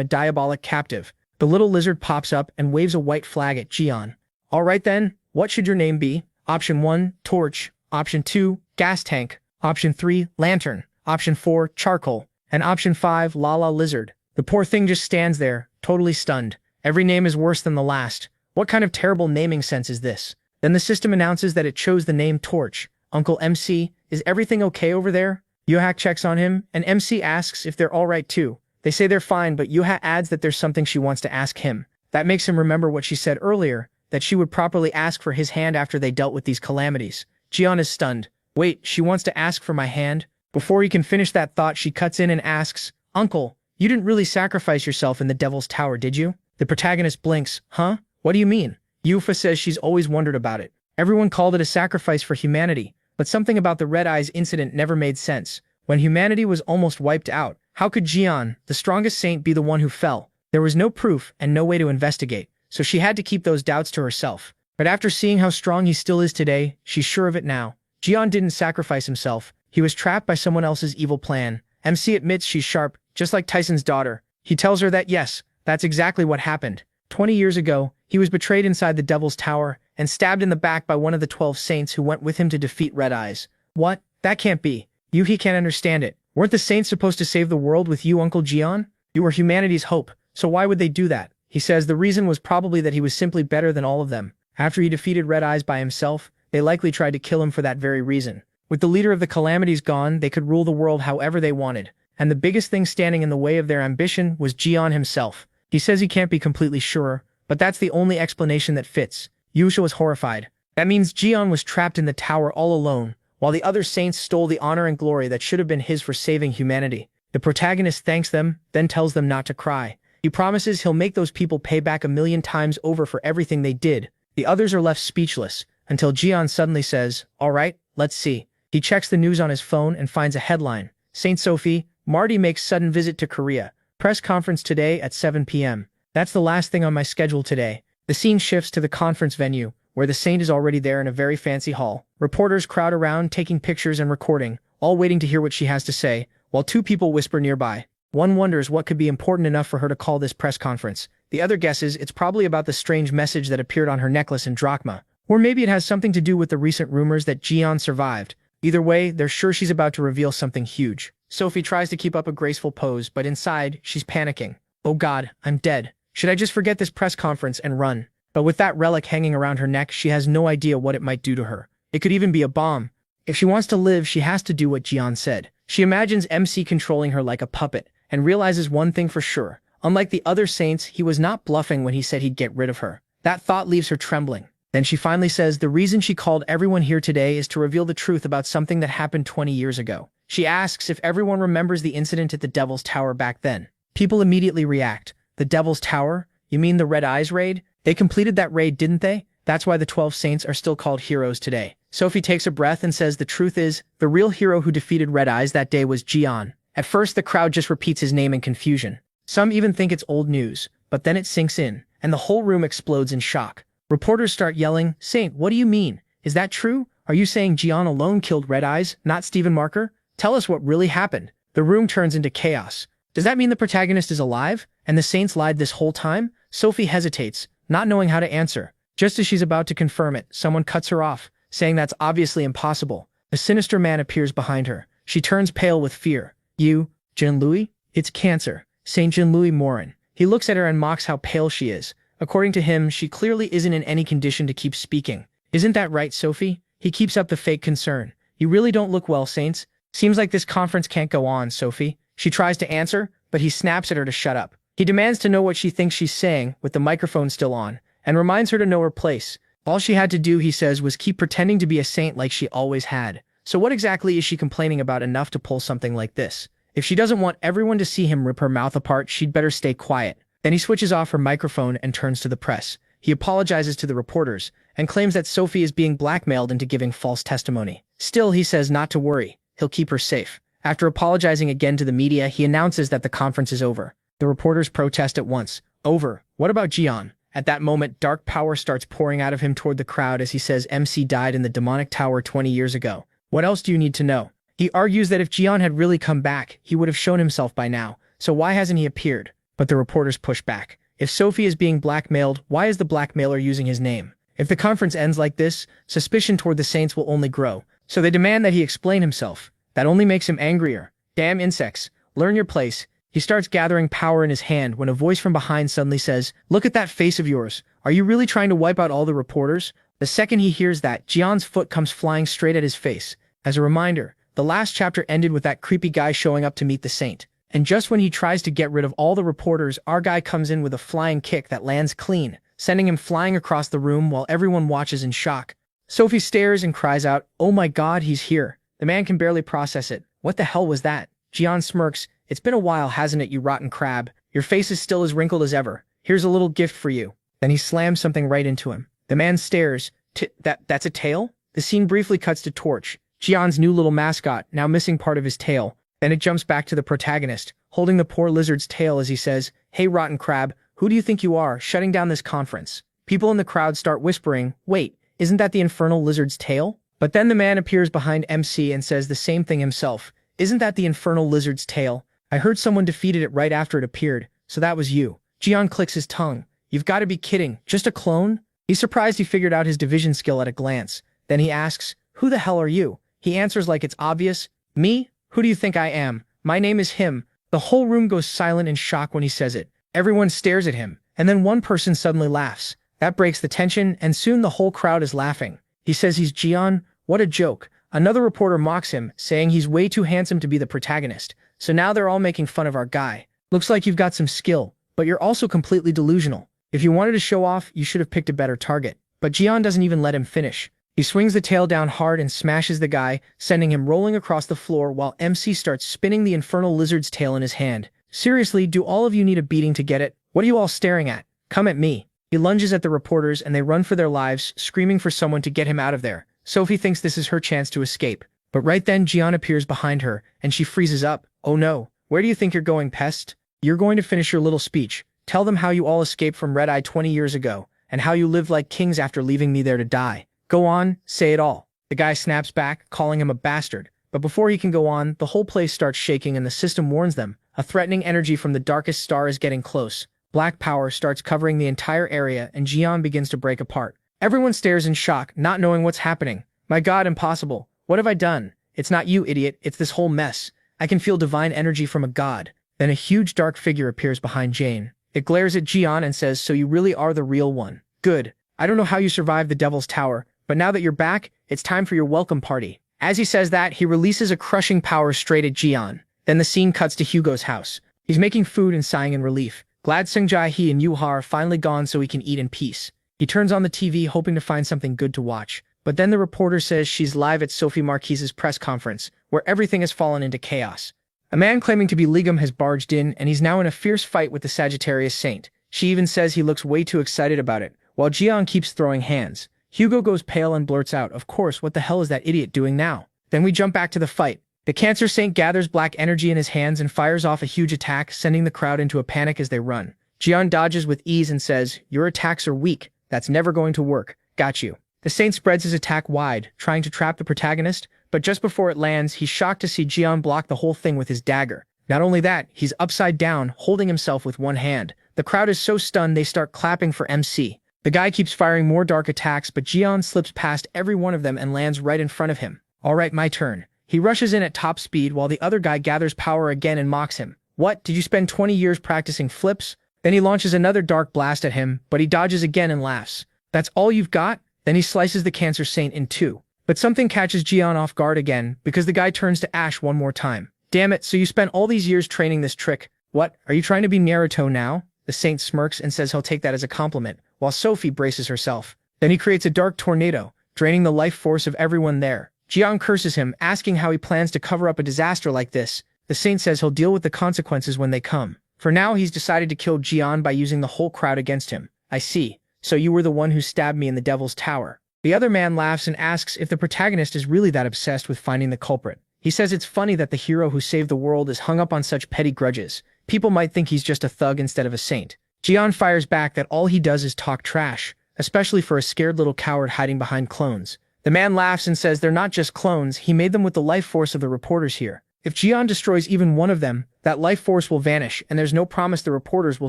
a diabolic captive. The little lizard pops up and waves a white flag at Jian. Alright then, what should your name be? Option 1, Torch. Option 2, Gas Tank. Option 3, Lantern. Option 4, Charcoal. And Option 5, Lala Lizard. The poor thing just stands there, totally stunned. Every name is worse than the last. What kind of terrible naming sense is this? Then the system announces that it chose the name Torch. Uncle MC, is everything okay over there? Yuhak checks on him, and MC asks if they're alright too. They say they're fine, but Yuha adds that there's something she wants to ask him. That makes him remember what she said earlier, that she would properly ask for his hand after they dealt with these calamities. Jian is stunned. Wait, she wants to ask for my hand? Before he can finish that thought, she cuts in and asks, "Uncle, you didn't really sacrifice yourself in the Devil's Tower, did you?" The protagonist blinks. Huh? What do you mean? Yufa says she's always wondered about it. Everyone called it a sacrifice for humanity, but something about the Red Eyes incident never made sense. When humanity was almost wiped out, how could Jian, the strongest saint, be the one who fell? There was no proof and no way to investigate, so she had to keep those doubts to herself. But after seeing how strong he still is today, she's sure of it now. Jian didn't sacrifice himself. He was trapped by someone else's evil plan. MC admits she's sharp, just like Tyson's daughter. He tells her that yes, that's exactly what happened. 20 years ago, he was betrayed inside the Devil's Tower and stabbed in the back by one of the 12 saints who went with him to defeat Red Eyes. What? That can't be. Yuhi can't understand it. Weren't the saints supposed to save the world with you, Uncle Jian? You were humanity's hope, so why would they do that? He says the reason was probably that he was simply better than all of them. After he defeated Red Eyes by himself, they likely tried to kill him for that very reason. With the leader of the calamities gone, they could rule the world however they wanted. And the biggest thing standing in the way of their ambition was Jian himself. He says he can't be completely sure, but that's the only explanation that fits. Yusha was horrified. That means Jian was trapped in the tower all alone, while the other saints stole the honor and glory that should have been his for saving humanity. The protagonist thanks them, then tells them not to cry. He promises he'll make those people pay back 1,000,000 times over for everything they did. The others are left speechless, until Jian suddenly says, "Alright, let's see." He checks the news on his phone and finds a headline. Saint Sophie, Marty makes sudden visit to Korea. Press conference today at 7 p.m. That's the last thing on my schedule today. The scene shifts to the conference venue, where the saint is already there in a very fancy hall. Reporters crowd around, taking pictures and recording, all waiting to hear what she has to say, while two people whisper nearby. One wonders what could be important enough for her to call this press conference. The other guesses it's probably about the strange message that appeared on her necklace in drachma. Or maybe it has something to do with the recent rumors that Jian survived. Either way, they're sure she's about to reveal something huge. Sophie tries to keep up a graceful pose, but inside, she's panicking. Oh god, I'm dead. Should I just forget this press conference and run? But with that relic hanging around her neck, she has no idea what it might do to her. It could even be a bomb. If she wants to live, she has to do what Jian said. She imagines MC controlling her like a puppet, and realizes one thing for sure. Unlike the other saints, he was not bluffing when he said he'd get rid of her. That thought leaves her trembling. Then she finally says the reason she called everyone here today is to reveal the truth about something that happened 20 years ago. She asks if everyone remembers the incident at the Devil's Tower back then. People immediately react. The Devil's Tower? You mean the Red Eyes raid? They completed that raid, didn't they? That's why the 12 saints are still called heroes today. Sophie takes a breath and says the truth is, the real hero who defeated Red Eyes that day was Jian. At first, the crowd just repeats his name in confusion. Some even think it's old news, but then it sinks in, and the whole room explodes in shock. Reporters start yelling, "Saint, what do you mean? Is that true? Are you saying Jian alone killed Red Eyes, not Stephen Marker? Tell us what really happened." The room turns into chaos. Does that mean the protagonist is alive, and the saints lied this whole time? Sophie hesitates, not knowing how to answer. Just as she's about to confirm it, someone cuts her off, saying that's obviously impossible. A sinister man appears behind her. She turns pale with fear. "You, Jin Louis? It's cancer. Saint Jin Louis Morin." He looks at her and mocks how pale she is. According to him, she clearly isn't in any condition to keep speaking. "Isn't that right, Sophie?" He keeps up the fake concern. "You really don't look well, saints. Seems like this conference can't go on, Sophie." She tries to answer, but he snaps at her to shut up. He demands to know what she thinks she's saying, with the microphone still on, and reminds her to know her place. All she had to do, he says, was keep pretending to be a saint like she always had. So what exactly is she complaining about enough to pull something like this? If she doesn't want everyone to see him rip her mouth apart, she'd better stay quiet. Then he switches off her microphone and turns to the press. He apologizes to the reporters and claims that Sophie is being blackmailed into giving false testimony. Still, he says not to worry. He'll keep her safe. After apologizing again to the media, he announces that the conference is over. The reporters protest at once. "Over? What about Jian?" At that moment, dark power starts pouring out of him toward the crowd as he says MC died in the demonic tower 20 years ago. What else do you need to know? He argues that if Jian had really come back, he would have shown himself by now. So why hasn't he appeared? But the reporters push back. If Sophie is being blackmailed, why is the blackmailer using his name? If the conference ends like this, suspicion toward the saints will only grow. So they demand that he explain himself. That only makes him angrier. "Damn insects. Learn your place." He starts gathering power in his hand when a voice from behind suddenly says, "Look at that face of yours. Are you really trying to wipe out all the reporters?" The second he hears that, Jian's foot comes flying straight at his face. As a reminder, the last chapter ended with that creepy guy showing up to meet the saint. And just when he tries to get rid of all the reporters, our guy comes in with a flying kick that lands clean, sending him flying across the room while everyone watches in shock. Sophie stares and cries out, "Oh my god, he's here." The man can barely process it. What the hell was that? Jian smirks. "It's been a while, hasn't it, you rotten crab? Your face is still as wrinkled as ever. Here's a little gift for you." Then he slams something right into him. The man stares. That's a tail?" The scene briefly cuts to Torch, Jian's new little mascot, now missing part of his tail. Then it jumps back to the protagonist, holding the poor lizard's tail as he says, "Hey rotten crab, who do you think you are, shutting down this conference?" People in the crowd start whispering, "Wait, isn't that the infernal lizard's tail?" But then the man appears behind MC and says the same thing himself. "Isn't that the infernal lizard's tail? I heard someone defeated it right after it appeared, so that was you." Jian clicks his tongue. "You've got to be kidding, just a clone?" He's surprised he figured out his division skill at a glance. Then he asks, "Who the hell are you?" He answers like it's obvious. "Me? Who do you think I am? My name is him." The whole room goes silent in shock when he says it. Everyone stares at him, and then one person suddenly laughs. That breaks the tension, and soon the whole crowd is laughing. He says he's Jian. What a joke. Another reporter mocks him, saying he's way too handsome to be the protagonist. So now they're all making fun of our guy. "Looks like you've got some skill, but you're also completely delusional. If you wanted to show off, you should have picked a better target." But Jian doesn't even let him finish. He swings the tail down hard and smashes the guy, sending him rolling across the floor while MC starts spinning the infernal lizard's tail in his hand. "Seriously, do all of you need a beating to get it? What are you all staring at? Come at me." He lunges at the reporters and they run for their lives, screaming for someone to get him out of there. Sophie thinks this is her chance to escape. But right then Jian appears behind her, and she freezes up. "Oh no, where do you think you're going, pest? You're going to finish your little speech. Tell them how you all escaped from Red Eye 20 years ago, and how you lived like kings after leaving me there to die. Go on, say it all." The guy snaps back, calling him a bastard. But before he can go on, the whole place starts shaking and the system warns them. A threatening energy from the darkest star is getting close. Black power starts covering the entire area, and Jian begins to break apart. Everyone stares in shock, not knowing what's happening. "My god, impossible. What have I done?" "It's not you, idiot. It's this whole mess. I can feel divine energy from a god." Then a huge dark figure appears behind Jane. It glares at Jian and says, "So you really are the real one. Good. I don't know how you survived the Devil's Tower, but now that you're back, it's time for your welcome party." As he says that, he releases a crushing power straight at Jian. Then the scene cuts to Hugo's house. He's making food and sighing in relief. Glad Sungjai, he and Yuha are finally gone so he can eat in peace. He turns on the TV hoping to find something good to watch. But then the reporter says she's live at Sophie Marquise's press conference, where everything has fallen into chaos. A man claiming to be Ligum has barged in, and he's now in a fierce fight with the Sagittarius Saint. She even says he looks way too excited about it, while Jian keeps throwing hands. Hugo goes pale and blurts out, "Of course, what the hell is that idiot doing now?" Then we jump back to the fight. The Cancer Saint gathers black energy in his hands and fires off a huge attack, sending the crowd into a panic as they run. Jian dodges with ease and says, "Your attacks are weak. That's never going to work. Got you." The Saint spreads his attack wide, trying to trap the protagonist, but just before it lands, he's shocked to see Jian block the whole thing with his dagger. Not only that, he's upside down, holding himself with one hand. The crowd is so stunned they start clapping for MC. The guy keeps firing more dark attacks, but Jian slips past every one of them and lands right in front of him. "Alright, my turn." He rushes in at top speed while the other guy gathers power again and mocks him. "What, did you spend 20 years practicing flips?" Then he launches another dark blast at him, but he dodges again and laughs. "That's all you've got?" Then he slices the Cancer Saint in two. But something catches Jian off guard again, because the guy turns to ash one more time. "Damn it, so you spent all these years training this trick. What, are you trying to be Naruto now?" The Saint smirks and says he'll take that as a compliment, while Sophie braces herself. Then he creates a dark tornado, draining the life force of everyone there. Jian curses him, asking how he plans to cover up a disaster like this. The Saint says he'll deal with the consequences when they come. For now, he's decided to kill Jian by using the whole crowd against him. "I see. So you were the one who stabbed me in the Devil's Tower." The other man laughs and asks if the protagonist is really that obsessed with finding the culprit. He says it's funny that the hero who saved the world is hung up on such petty grudges. People might think he's just a thug instead of a saint. Jian fires back that all he does is talk trash, especially for a scared little coward hiding behind clones. The man laughs and says they're not just clones, he made them with the life force of the reporters here. If Jian destroys even one of them, that life force will vanish, and there's no promise the reporters will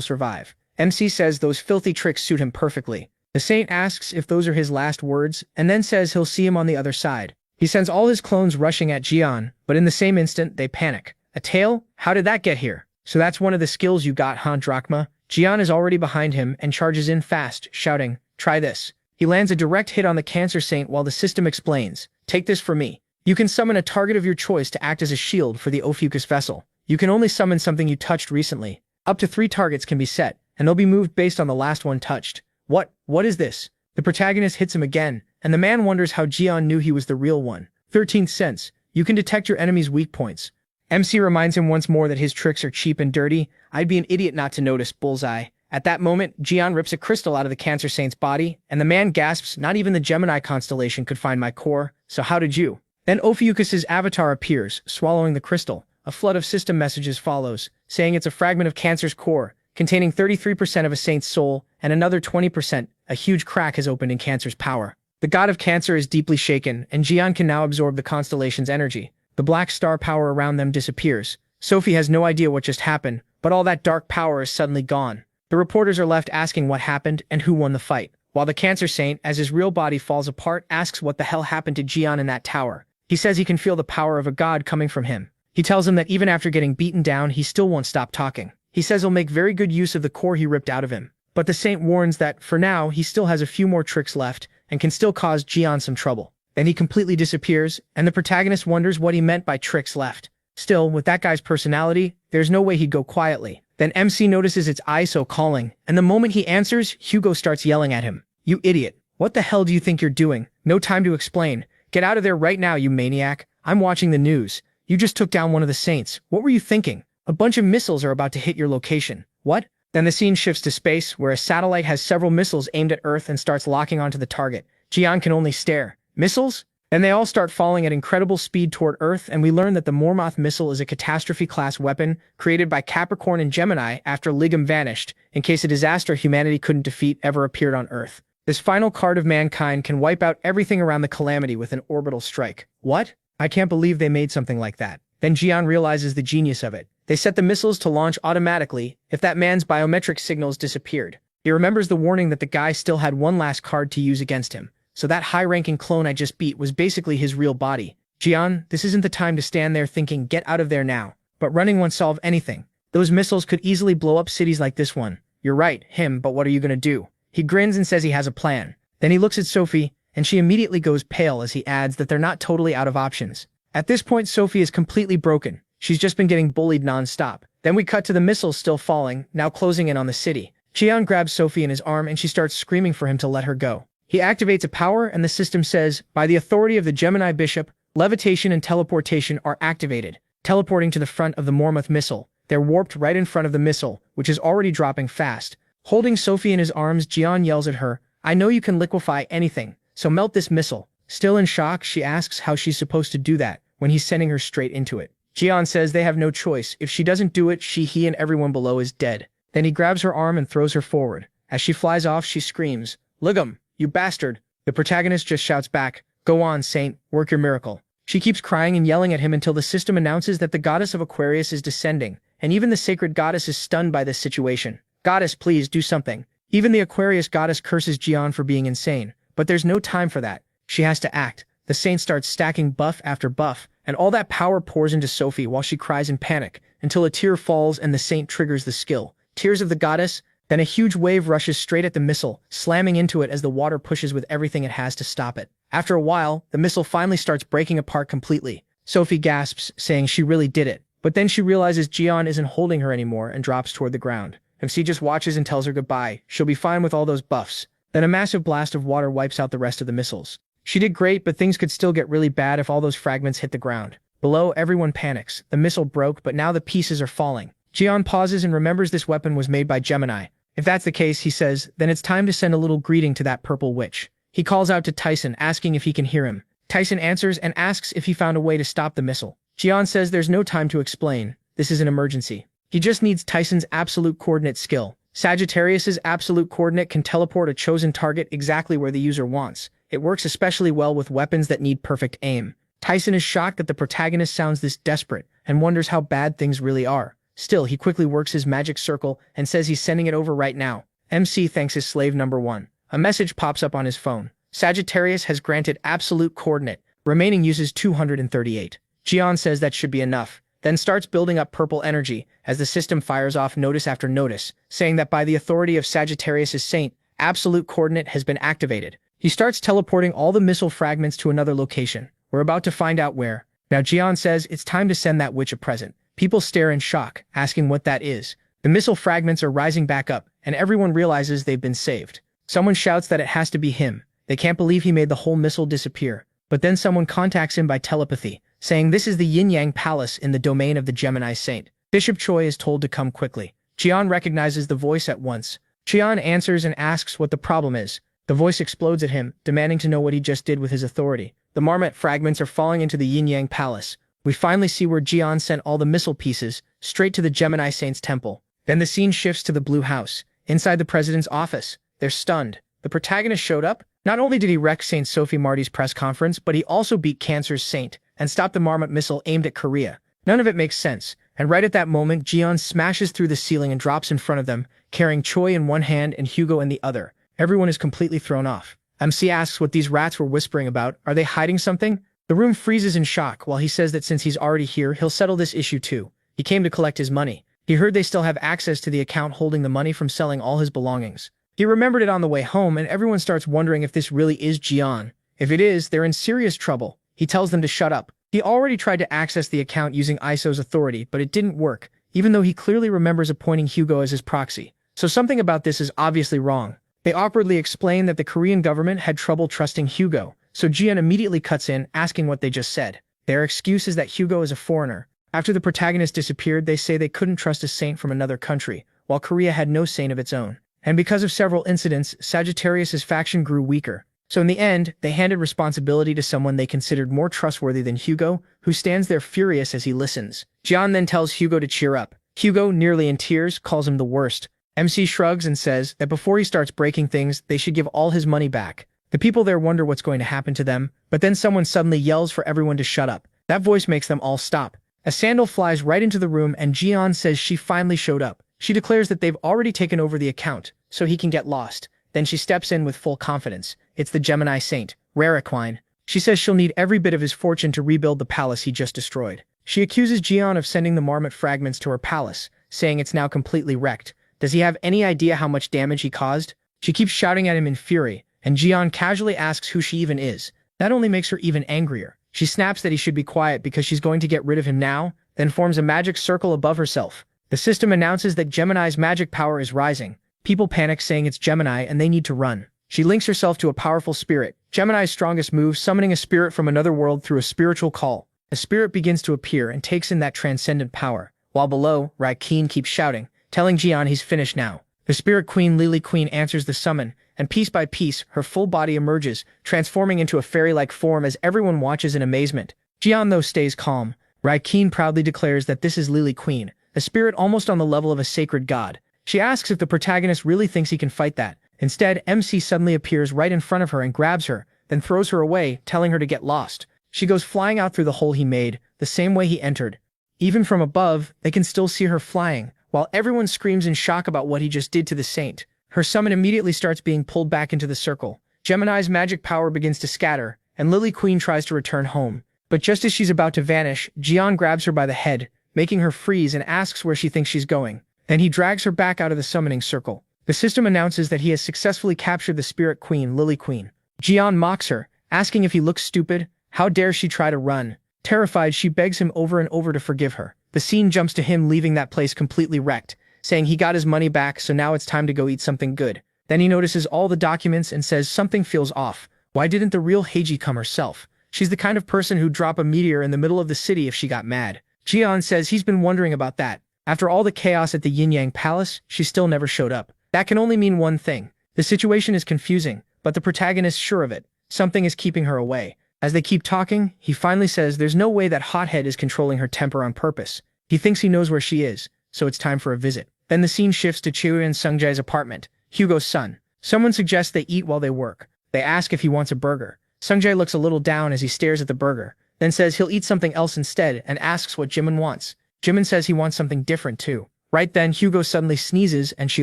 survive. MC says those filthy tricks suit him perfectly. The Saint asks if those are his last words, and then says he'll see him on the other side. He sends all his clones rushing at Jian, but in the same instant, they panic. "A tail? How did that get here?" "So that's one of the skills you got, huh, Drachma?" Jian is already behind him and charges in fast, shouting, "Try this." He lands a direct hit on the Cancer Saint while the system explains, "Take this for me. You can summon a target of your choice to act as a shield for the Ophiuchus vessel. You can only summon something you touched recently. Up to 3 targets can be set, and they'll be moved based on the last one touched." What is this?" The protagonist hits him again, and the man wonders how Jian knew he was the real one. 13th sense. You can detect your enemy's weak points. MC reminds him once more that his tricks are cheap and dirty. "I'd be an idiot not to notice, bullseye." At that moment, Jian rips a crystal out of the Cancer Saint's body, and the man gasps, "Not even the Gemini constellation could find my core, so how did you?" Then Ophiuchus's avatar appears, swallowing the crystal. A flood of system messages follows, saying it's a fragment of Cancer's core, containing 33% of a saint's soul, and another 20%. A huge crack has opened in Cancer's power. The god of Cancer is deeply shaken, and Jian can now absorb the constellation's energy. The black star power around them disappears. Sophie has no idea what just happened, but all that dark power is suddenly gone. The reporters are left asking what happened and who won the fight, while the Cancer Saint, as his real body falls apart, asks what the hell happened to Jian in that tower. He says he can feel the power of a god coming from him. He tells him that even after getting beaten down, he still won't stop talking. He says he'll make very good use of the core he ripped out of him. But the Saint warns that, for now, he still has a few more tricks left, and can still cause Jian some trouble. Then he completely disappears, and the protagonist wonders what he meant by tricks left. Still, with that guy's personality, there's no way he'd go quietly. Then MC notices it's ISO calling, and the moment he answers, Hugo starts yelling at him. "You idiot. What the hell do you think you're doing? No time to explain. Get out of there right now, you maniac. I'm watching the news. You just took down one of the Saints. What were you thinking? A bunch of missiles are about to hit your location." "What?" Then the scene shifts to space, where a satellite has several missiles aimed at Earth and starts locking onto the target. Jian can only stare. "Missiles?" And they all start falling at incredible speed toward Earth, and we learn that the Mormoth missile is a catastrophe-class weapon created by Capricorn and Gemini after Ligum vanished, in case a disaster humanity couldn't defeat ever appeared on Earth. This final card of mankind can wipe out everything around the calamity with an orbital strike. What? I can't believe they made something like that. Then Jian realizes the genius of it. They set the missiles to launch automatically if that man's biometric signals disappeared. He remembers the warning that the guy still had one last card to use against him. So that high-ranking clone I just beat was basically his real body. "Jian, this isn't the time to stand there thinking, get out of there now. But running won't solve anything. Those missiles could easily blow up cities like this one." "You're right, but what are you gonna do?" He grins and says he has a plan. Then he looks at Sophie, and she immediately goes pale as he adds that they're not totally out of options. At this point, Sophie is completely broken. She's just been getting bullied non-stop. Then we cut to the missiles still falling, now closing in on the city. Jian grabs Sophie in his arm and she starts screaming for him to let her go. He activates a power and the system says, by the authority of the Gemini Bishop, levitation and teleportation are activated. Teleporting to the front of the Mormoth missile, they're warped right in front of the missile, which is already dropping fast. Holding Sophie in his arms, Jian yells at her, I know you can liquefy anything, so melt this missile. Still in shock, she asks how she's supposed to do that when he's sending her straight into it. Jian says they have no choice. If she doesn't do it, he and everyone below is dead. Then he grabs her arm and throws her forward. As she flies off, she screams, Ligum, you bastard. The protagonist just shouts back, Go on, Saint, work your miracle. She keeps crying and yelling at him until the system announces that the goddess of Aquarius is descending, and even the sacred goddess is stunned by this situation. Goddess, please do something. Even the Aquarius goddess curses Jian for being insane, but there's no time for that. She has to act. The saint starts stacking buff after buff, and all that power pours into Sophie while she cries in panic, until a tear falls and the saint triggers the skill. Tears of the goddess, then a huge wave rushes straight at the missile, slamming into it as the water pushes with everything it has to stop it. After a while, the missile finally starts breaking apart completely. Sophie gasps, saying she really did it, but then she realizes Jian isn't holding her anymore and drops toward the ground. MC just watches and tells her goodbye. She'll be fine with all those buffs. Then a massive blast of water wipes out the rest of the missiles. She did great, but things could still get really bad if all those fragments hit the ground. Below, everyone panics. The missile broke, but now the pieces are falling. Jian pauses and remembers this weapon was made by Gemini. If that's the case, he says, then it's time to send a little greeting to that purple witch. He calls out to Tyson, asking if he can hear him. Tyson answers and asks if he found a way to stop the missile. Jian says there's no time to explain. This is an emergency. He just needs Tyson's absolute coordinate skill. Sagittarius's absolute coordinate can teleport a chosen target exactly where the user wants. It works especially well with weapons that need perfect aim. Tyson is shocked that the protagonist sounds this desperate and wonders how bad things really are. Still, he quickly works his magic circle and says he's sending it over right now. MC thanks his slave number 1. A message pops up on his phone. Sagittarius has granted absolute coordinate. Remaining uses 238. Jian says that should be enough, then starts building up purple energy as the system fires off notice after notice, saying that by the authority of Sagittarius's saint, absolute coordinate has been activated. He starts teleporting all the missile fragments to another location. We're about to find out where. Now Jian says it's time to send that witch a present. People stare in shock, asking what that is. The missile fragments are rising back up, and everyone realizes they've been saved. Someone shouts that it has to be him. They can't believe he made the whole missile disappear. But then someone contacts him by telepathy, saying this is the Yin-Yang Palace in the domain of the Gemini Saint. Bishop Choi is told to come quickly. Jian recognizes the voice at once. Jian answers and asks what the problem is. The voice explodes at him, demanding to know what he just did with his authority. The marmot fragments are falling into the Yin-Yang Palace. We finally see where Jian sent all the missile pieces, straight to the Gemini Saint's temple. Then the scene shifts to the Blue House. Inside the president's office, they're stunned. The protagonist showed up. Not only did he wreck Saint Sophie Marty's press conference, but he also beat Cancer's Saint and stopped the marmot missile aimed at Korea. None of it makes sense. And right at that moment, Jian smashes through the ceiling and drops in front of them, carrying Choi in one hand and Hugo in the other. Everyone is completely thrown off. MC asks what these rats were whispering about. Are they hiding something? The room freezes in shock while he says that since he's already here, he'll settle this issue too. He came to collect his money. He heard they still have access to the account holding the money from selling all his belongings. He remembered it on the way home, and everyone starts wondering if this really is Jian. If it is, they're in serious trouble. He tells them to shut up. He already tried to access the account using ISO's authority, but it didn't work, even though he clearly remembers appointing Hugo as his proxy. So something about this is obviously wrong. They awkwardly explain that the Korean government had trouble trusting Hugo, so Jian immediately cuts in, asking what they just said. Their excuse is that Hugo is a foreigner. After the protagonist disappeared, they say they couldn't trust a saint from another country, while Korea had no saint of its own. And because of several incidents, Sagittarius's faction grew weaker. So in the end, they handed responsibility to someone they considered more trustworthy than Hugo, who stands there furious as he listens. Jian then tells Hugo to cheer up. Hugo, nearly in tears, calls him the worst. MC shrugs and says that before he starts breaking things, they should give all his money back. The people there wonder what's going to happen to them, but then someone suddenly yells for everyone to shut up. That voice makes them all stop. A sandal flies right into the room and Jian says she finally showed up. She declares that they've already taken over the account, so he can get lost. Then she steps in with full confidence. It's the Gemini Saint, Rarequine. She says she'll need every bit of his fortune to rebuild the palace he just destroyed. She accuses Jian of sending the marmot fragments to her palace, saying it's now completely wrecked. Does he have any idea how much damage he caused? She keeps shouting at him in fury, and Jian casually asks who she even is. That only makes her even angrier. She snaps that he should be quiet because she's going to get rid of him now, then forms a magic circle above herself. The system announces that Gemini's magic power is rising. People panic saying it's Gemini and they need to run. She links herself to a powerful spirit. Gemini's strongest move, summoning a spirit from another world through a spiritual call. A spirit begins to appear and takes in that transcendent power. While below, Raikeen keeps shouting, telling Jian he's finished now. The spirit queen Lily Queen answers the summon, and piece by piece, her full body emerges, transforming into a fairy-like form as everyone watches in amazement. Jian, though, stays calm. Raikeen proudly declares that this is Lily Queen, a spirit almost on the level of a sacred god. She asks if the protagonist really thinks he can fight that. Instead, MC suddenly appears right in front of her and grabs her, then throws her away, telling her to get lost. She goes flying out through the hole he made, the same way he entered. Even from above, they can still see her flying, while everyone screams in shock about what he just did to the saint. Her summon immediately starts being pulled back into the circle. Gemini's magic power begins to scatter, and Lily Queen tries to return home. But just as she's about to vanish, Jian grabs her by the head, making her freeze and asks where she thinks she's going. Then he drags her back out of the summoning circle. The system announces that he has successfully captured the spirit queen, Lily Queen. Jian mocks her, asking if he looks stupid. How dare she try to run? Terrified, she begs him over and over to forgive her. The scene jumps to him leaving that place completely wrecked, saying he got his money back, so now it's time to go eat something good. Then he notices all the documents and says something feels off. Why didn't the real Heiji come herself? She's the kind of person who'd drop a meteor in the middle of the city if she got mad. Jian says he's been wondering about that. After all the chaos at the Yin-Yang Palace, she still never showed up. That can only mean one thing. The situation is confusing, but the protagonist's sure of it. Something is keeping her away. As they keep talking, he finally says there's no way that hothead is controlling her temper on purpose. He thinks he knows where she is, so it's time for a visit. Then the scene shifts to Chiu and Sungjae's apartment, Hugo's son. Someone suggests they eat while they work. They ask if he wants a burger. Sungjae looks a little down as he stares at the burger, then says he'll eat something else instead and asks what Jimin wants. Jimin says he wants something different too. Right then, Hugo suddenly sneezes and she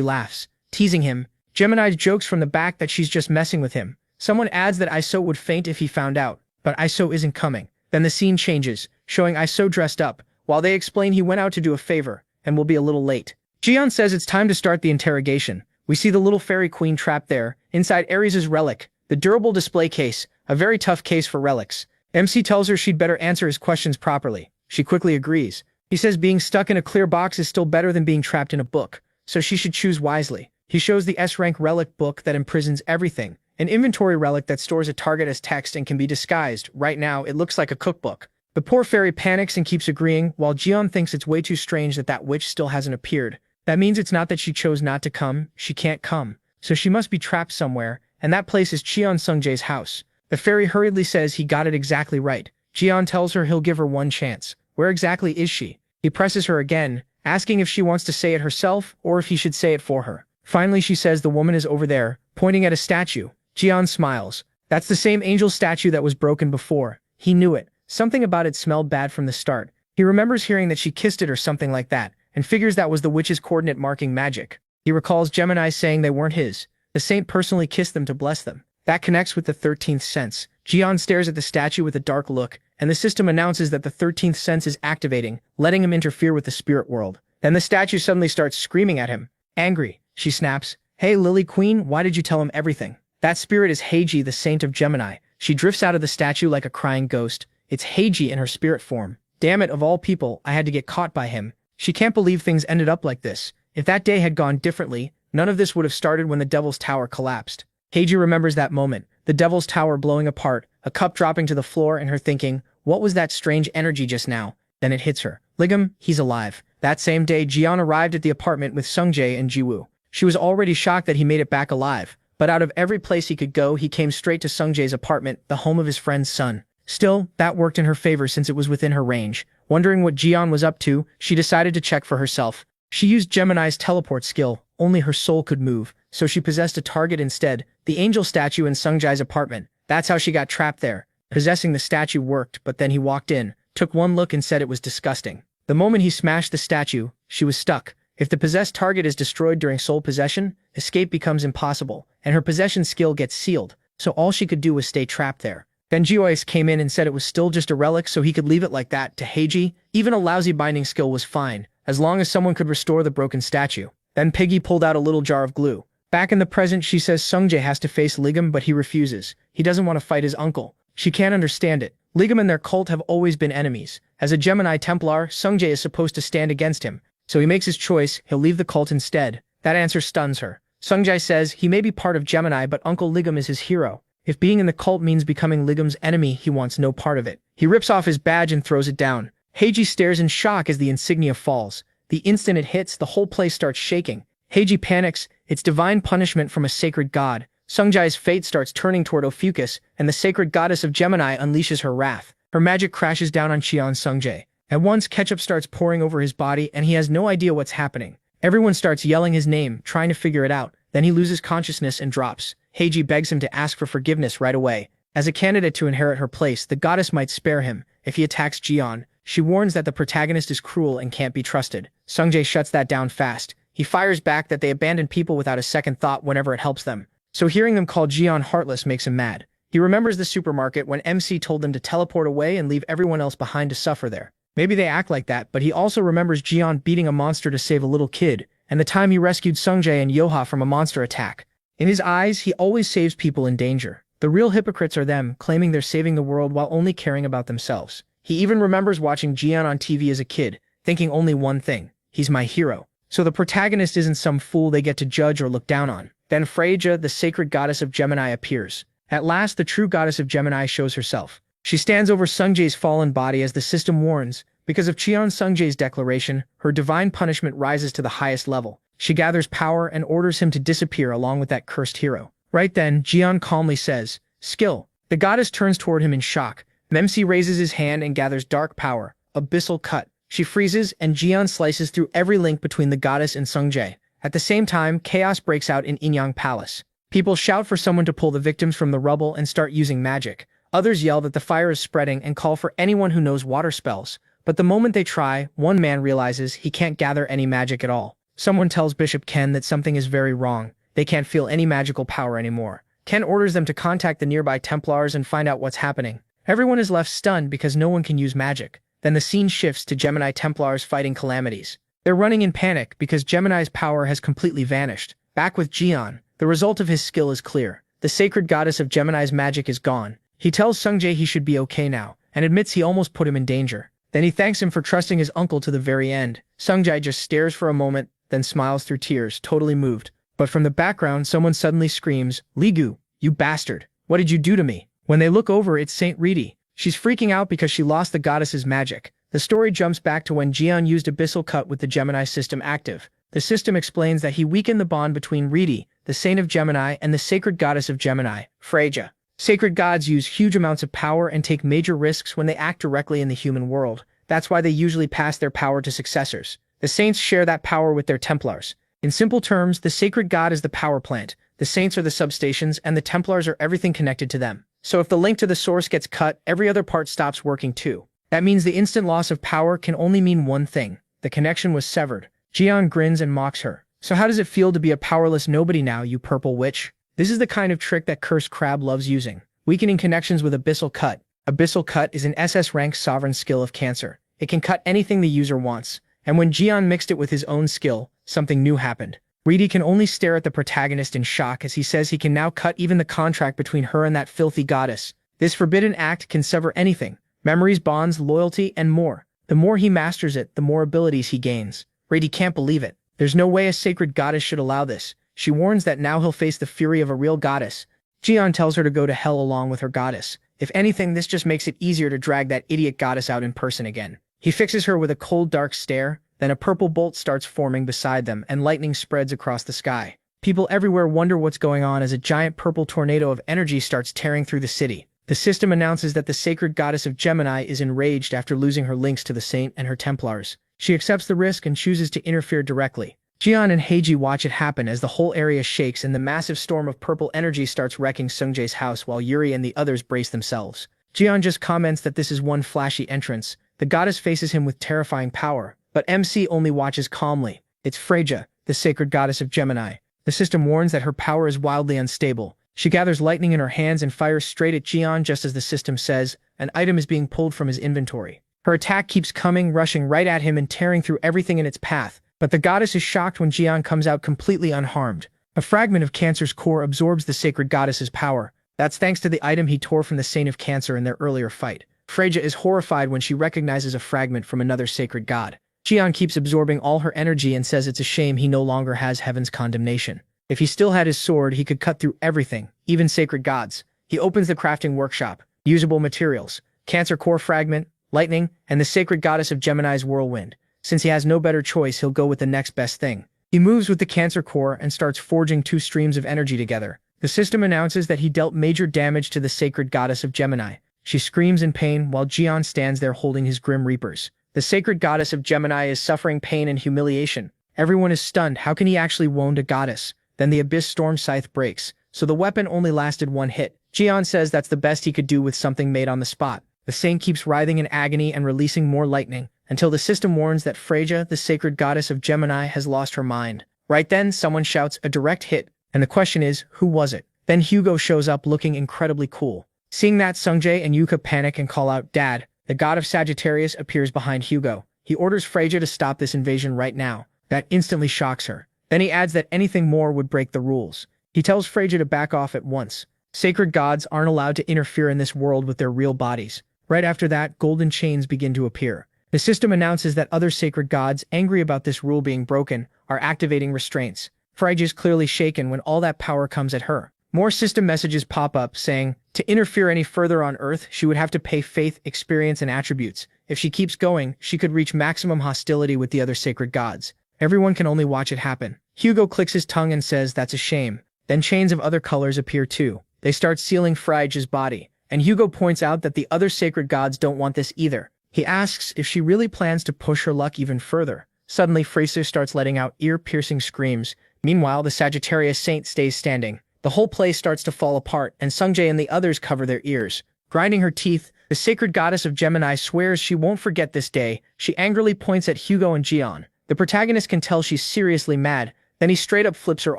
laughs, teasing him. Gemini jokes from the back that she's just messing with him. Someone adds that Iso would faint if he found out, but Iso isn't coming. Then the scene changes, showing Iso dressed up, while they explain he went out to do a favor and will be a little late. Jian says it's time to start the interrogation. We see the little fairy queen trapped there, inside Ares' relic, the durable display case, a very tough case for relics. MC tells her she'd better answer his questions properly. She quickly agrees. He says being stuck in a clear box is still better than being trapped in a book, so she should choose wisely. He shows the S-rank relic book that imprisons everything, an inventory relic that stores a target as text and can be disguised. Right now, it looks like a cookbook. The poor fairy panics and keeps agreeing, while Jian thinks it's way too strange that that witch still hasn't appeared. That means it's not that she chose not to come, she can't come. So she must be trapped somewhere, and that place is Cheon Sungjae's house. The fairy hurriedly says he got it exactly right. Jian tells her he'll give her one chance. Where exactly is she? He presses her again, asking if she wants to say it herself or if he should say it for her. Finally, she says the woman is over there, pointing at a statue. Jian smiles. That's the same angel statue that was broken before. He knew it. Something about it smelled bad from the start. He remembers hearing that she kissed it or something like that, and figures that was the witch's coordinate marking magic. He recalls Gemini saying they weren't his. The saint personally kissed them to bless them. That connects with the 13th sense. Jian stares at the statue with a dark look, and the system announces that the 13th sense is activating, letting him interfere with the spirit world. Then the statue suddenly starts screaming at him. Angry, she snaps, "Hey Lily Queen, why did you tell him everything?" That spirit is Heiji, the saint of Gemini. She drifts out of the statue like a crying ghost. It's Heiji in her spirit form. Damn it, of all people, I had to get caught by him. She can't believe things ended up like this. If that day had gone differently, none of this would have started when the Devil's Tower collapsed. Heiji remembers that moment, the Devil's Tower blowing apart, a cup dropping to the floor, and her thinking, what was that strange energy just now? Then it hits her. Ligam, he's alive. That same day, Jian arrived at the apartment with Sungjae and Jiwoo. She was already shocked that he made it back alive, but out of every place he could go, he came straight to Sungjae's apartment, the home of his friend's son. Still, that worked in her favor since it was within her range. Wondering what Jian was up to, she decided to check for herself. She used Gemini's teleport skill, only her soul could move, so she possessed a target instead, the angel statue in Sungjae's apartment. That's how she got trapped there. Possessing the statue worked, but then he walked in, took one look and said it was disgusting. The moment he smashed the statue, she was stuck. If the possessed target is destroyed during soul possession, escape becomes impossible, and her possession skill gets sealed, so all she could do was stay trapped there. Then Jiwoo came in and said it was still just a relic, so he could leave it like that. To Heiji, even a lousy binding skill was fine, as long as someone could restore the broken statue. Then Piggy pulled out a little jar of glue. Back in the present, she says Sungjae has to face Ligam, but he refuses. He doesn't want to fight his uncle. She can't understand it. Ligam and their cult have always been enemies. As a Gemini Templar, Sungjae is supposed to stand against him, so he makes his choice, he'll leave the cult instead. That answer stuns her. Sungjae says he may be part of Gemini, but Uncle Ligum is his hero. If being in the cult means becoming Ligum's enemy, he wants no part of it. He rips off his badge and throws it down. Heiji stares in shock as the insignia falls. The instant it hits, the whole place starts shaking. Heiji panics. It's divine punishment from a sacred god. Sungjae's fate starts turning toward Ophiuchus, and the sacred goddess of Gemini unleashes her wrath. Her magic crashes down on Cheon Sungjae. At once, ketchup starts pouring over his body, and he has no idea what's happening. Everyone starts yelling his name, trying to figure it out. Then he loses consciousness and drops. Heiji begs him to ask for forgiveness right away. As a candidate to inherit her place, the goddess might spare him if he attacks Jeon. She warns that the protagonist is cruel and can't be trusted. Sungjae shuts that down fast. He fires back that they abandon people without a second thought whenever it helps them. So hearing them call Jeon heartless makes him mad. He remembers the supermarket when MC told them to teleport away and leave everyone else behind to suffer there. Maybe they act like that, but he also remembers Jeon beating a monster to save a little kid, and the time he rescued Sungjae and Yoha from a monster attack. In his eyes, he always saves people in danger. The real hypocrites are them, claiming they're saving the world while only caring about themselves. He even remembers watching Jeon on TV as a kid, thinking only one thing: he's my hero. So the protagonist isn't some fool they get to judge or look down on. Then Freya, the sacred goddess of Gemini, appears. At last, the true goddess of Gemini shows herself. She stands over Sungjae's fallen body as the system warns. Because of Cheon Sungjae's declaration, her divine punishment rises to the highest level. She gathers power and orders him to disappear along with that cursed hero. Right then, Jeon calmly says, "Skill." The goddess turns toward him in shock. MC raises his hand and gathers dark power, abyssal cut. She freezes, and Jeon slices through every link between the goddess and Sungjae. At the same time, chaos breaks out in Inyang Palace. People shout for someone to pull the victims from the rubble and start using magic. Others yell that the fire is spreading and call for anyone who knows water spells. But the moment they try, one man realizes he can't gather any magic at all. Someone tells Bishop Ken that something is very wrong. They can't feel any magical power anymore. Ken orders them to contact the nearby Templars and find out what's happening. Everyone is left stunned because no one can use magic. Then the scene shifts to Gemini Templars fighting calamities. They're running in panic because Gemini's power has completely vanished. Back with Jeon, the result of his skill is clear. The sacred goddess of Gemini's magic is gone. He tells Sungjae he should be okay now, and admits he almost put him in danger. Then he thanks him for trusting his uncle to the very end. Sungjae just stares for a moment, then smiles through tears, totally moved. But from the background, someone suddenly screams, "Ligu, you bastard! What did you do to me?" When they look over, it's Saint Riti. She's freaking out because she lost the goddess's magic. The story jumps back to when Jeon used Abyssal Cut with the Gemini system active. The system explains that he weakened the bond between Riti, the saint of Gemini, and the sacred goddess of Gemini, Freya. Sacred gods use huge amounts of power and take major risks when they act directly in the human world. That's why they usually pass their power to successors. The saints share that power with their Templars. In simple terms, the sacred god is the power plant, the saints are the substations, and the Templars are everything connected to them. So if the link to the source gets cut, every other part stops working too. That means the instant loss of power can only mean one thing: the connection was severed. Jeon grins and mocks her. "So how does it feel to be a powerless nobody now, you purple witch?" This is the kind of trick that Cursed Crab loves using. Weakening connections with Abyssal Cut. Abyssal Cut is an SS rank sovereign skill of Cancer. It can cut anything the user wants. And when Jeon mixed it with his own skill, something new happened. Riti can only stare at the protagonist in shock as he says he can now cut even the contract between her and that filthy goddess. This forbidden act can sever anything: memories, bonds, loyalty, and more. The more he masters it, the more abilities he gains. Riti can't believe it. There's no way a sacred goddess should allow this. She warns that now he'll face the fury of a real goddess. Jeon tells her to go to hell along with her goddess. If anything, this just makes it easier to drag that idiot goddess out in person again. He fixes her with a cold, dark stare. Then a purple bolt starts forming beside them, and lightning spreads across the sky. People everywhere wonder what's going on as a giant purple tornado of energy starts tearing through the city. The system announces that the sacred goddess of Gemini is enraged after losing her links to the saint and her Templars. She accepts the risk and chooses to interfere directly. Jeon and Heiji watch it happen as the whole area shakes and the massive storm of purple energy starts wrecking Sungjae's house while Yuri and the others brace themselves. Jeon just comments that this is one flashy entrance. The goddess faces him with terrifying power, but MC only watches calmly. It's Freya, the sacred goddess of Gemini. The system warns that her power is wildly unstable. She gathers lightning in her hands and fires straight at Jeon just as the system says. An item is being pulled from his inventory. Her attack keeps coming, rushing right at him and tearing through everything in its path. But the goddess is shocked when Jeon comes out completely unharmed. A fragment of Cancer's core absorbs the sacred goddess's power. That's thanks to the item he tore from the Saint of Cancer in their earlier fight. Freya is horrified when she recognizes a fragment from another sacred god. Jeon keeps absorbing all her energy and says it's a shame he no longer has heaven's condemnation. If he still had his sword, he could cut through everything, even sacred gods. He opens the crafting workshop. Usable materials, Cancer Core Fragment, Lightning, and the sacred goddess of Gemini's whirlwind. Since he has no better choice, he'll go with the next best thing. He moves with the Cancer Core and starts forging two streams of energy together. The system announces that he dealt major damage to the sacred goddess of Gemini. She screams in pain while Jian stands there holding his grim reapers. The sacred goddess of Gemini is suffering pain and humiliation. Everyone is stunned. How can he actually wound a goddess? Then the Abyss Storm Scythe breaks, so the weapon only lasted one hit. Jian says that's the best he could do with something made on the spot. The saint keeps writhing in agony and releasing more lightning, until the system warns that Freya, the sacred goddess of Gemini, has lost her mind. Right then, someone shouts a direct hit, and the question is, who was it? Then Hugo shows up looking incredibly cool. Seeing that, Sungjae and Yuka panic and call out, "Dad!" The god of Sagittarius appears behind Hugo. He orders Freya to stop this invasion right now. That instantly shocks her. Then he adds that anything more would break the rules. He tells Freya to back off at once. Sacred gods aren't allowed to interfere in this world with their real bodies. Right after that, golden chains begin to appear. The system announces that other sacred gods, angry about this rule being broken, are activating restraints. Freya is clearly shaken when all that power comes at her. More system messages pop up saying, to interfere any further on Earth, she would have to pay faith, experience, and attributes. If she keeps going, she could reach maximum hostility with the other sacred gods. Everyone can only watch it happen. Hugo clicks his tongue and says that's a shame. Then chains of other colors appear too. They start sealing Freya's body, and Hugo points out that the other sacred gods don't want this either. He asks if she really plans to push her luck even further. Suddenly, Fraser starts letting out ear-piercing screams. Meanwhile, the Sagittarius saint stays standing. The whole place starts to fall apart, and Sungjae and the others cover their ears. Grinding her teeth, the sacred goddess of Gemini swears she won't forget this day. She angrily points at Hugo and Jian. The protagonist can tell she's seriously mad. Then he straight up flips her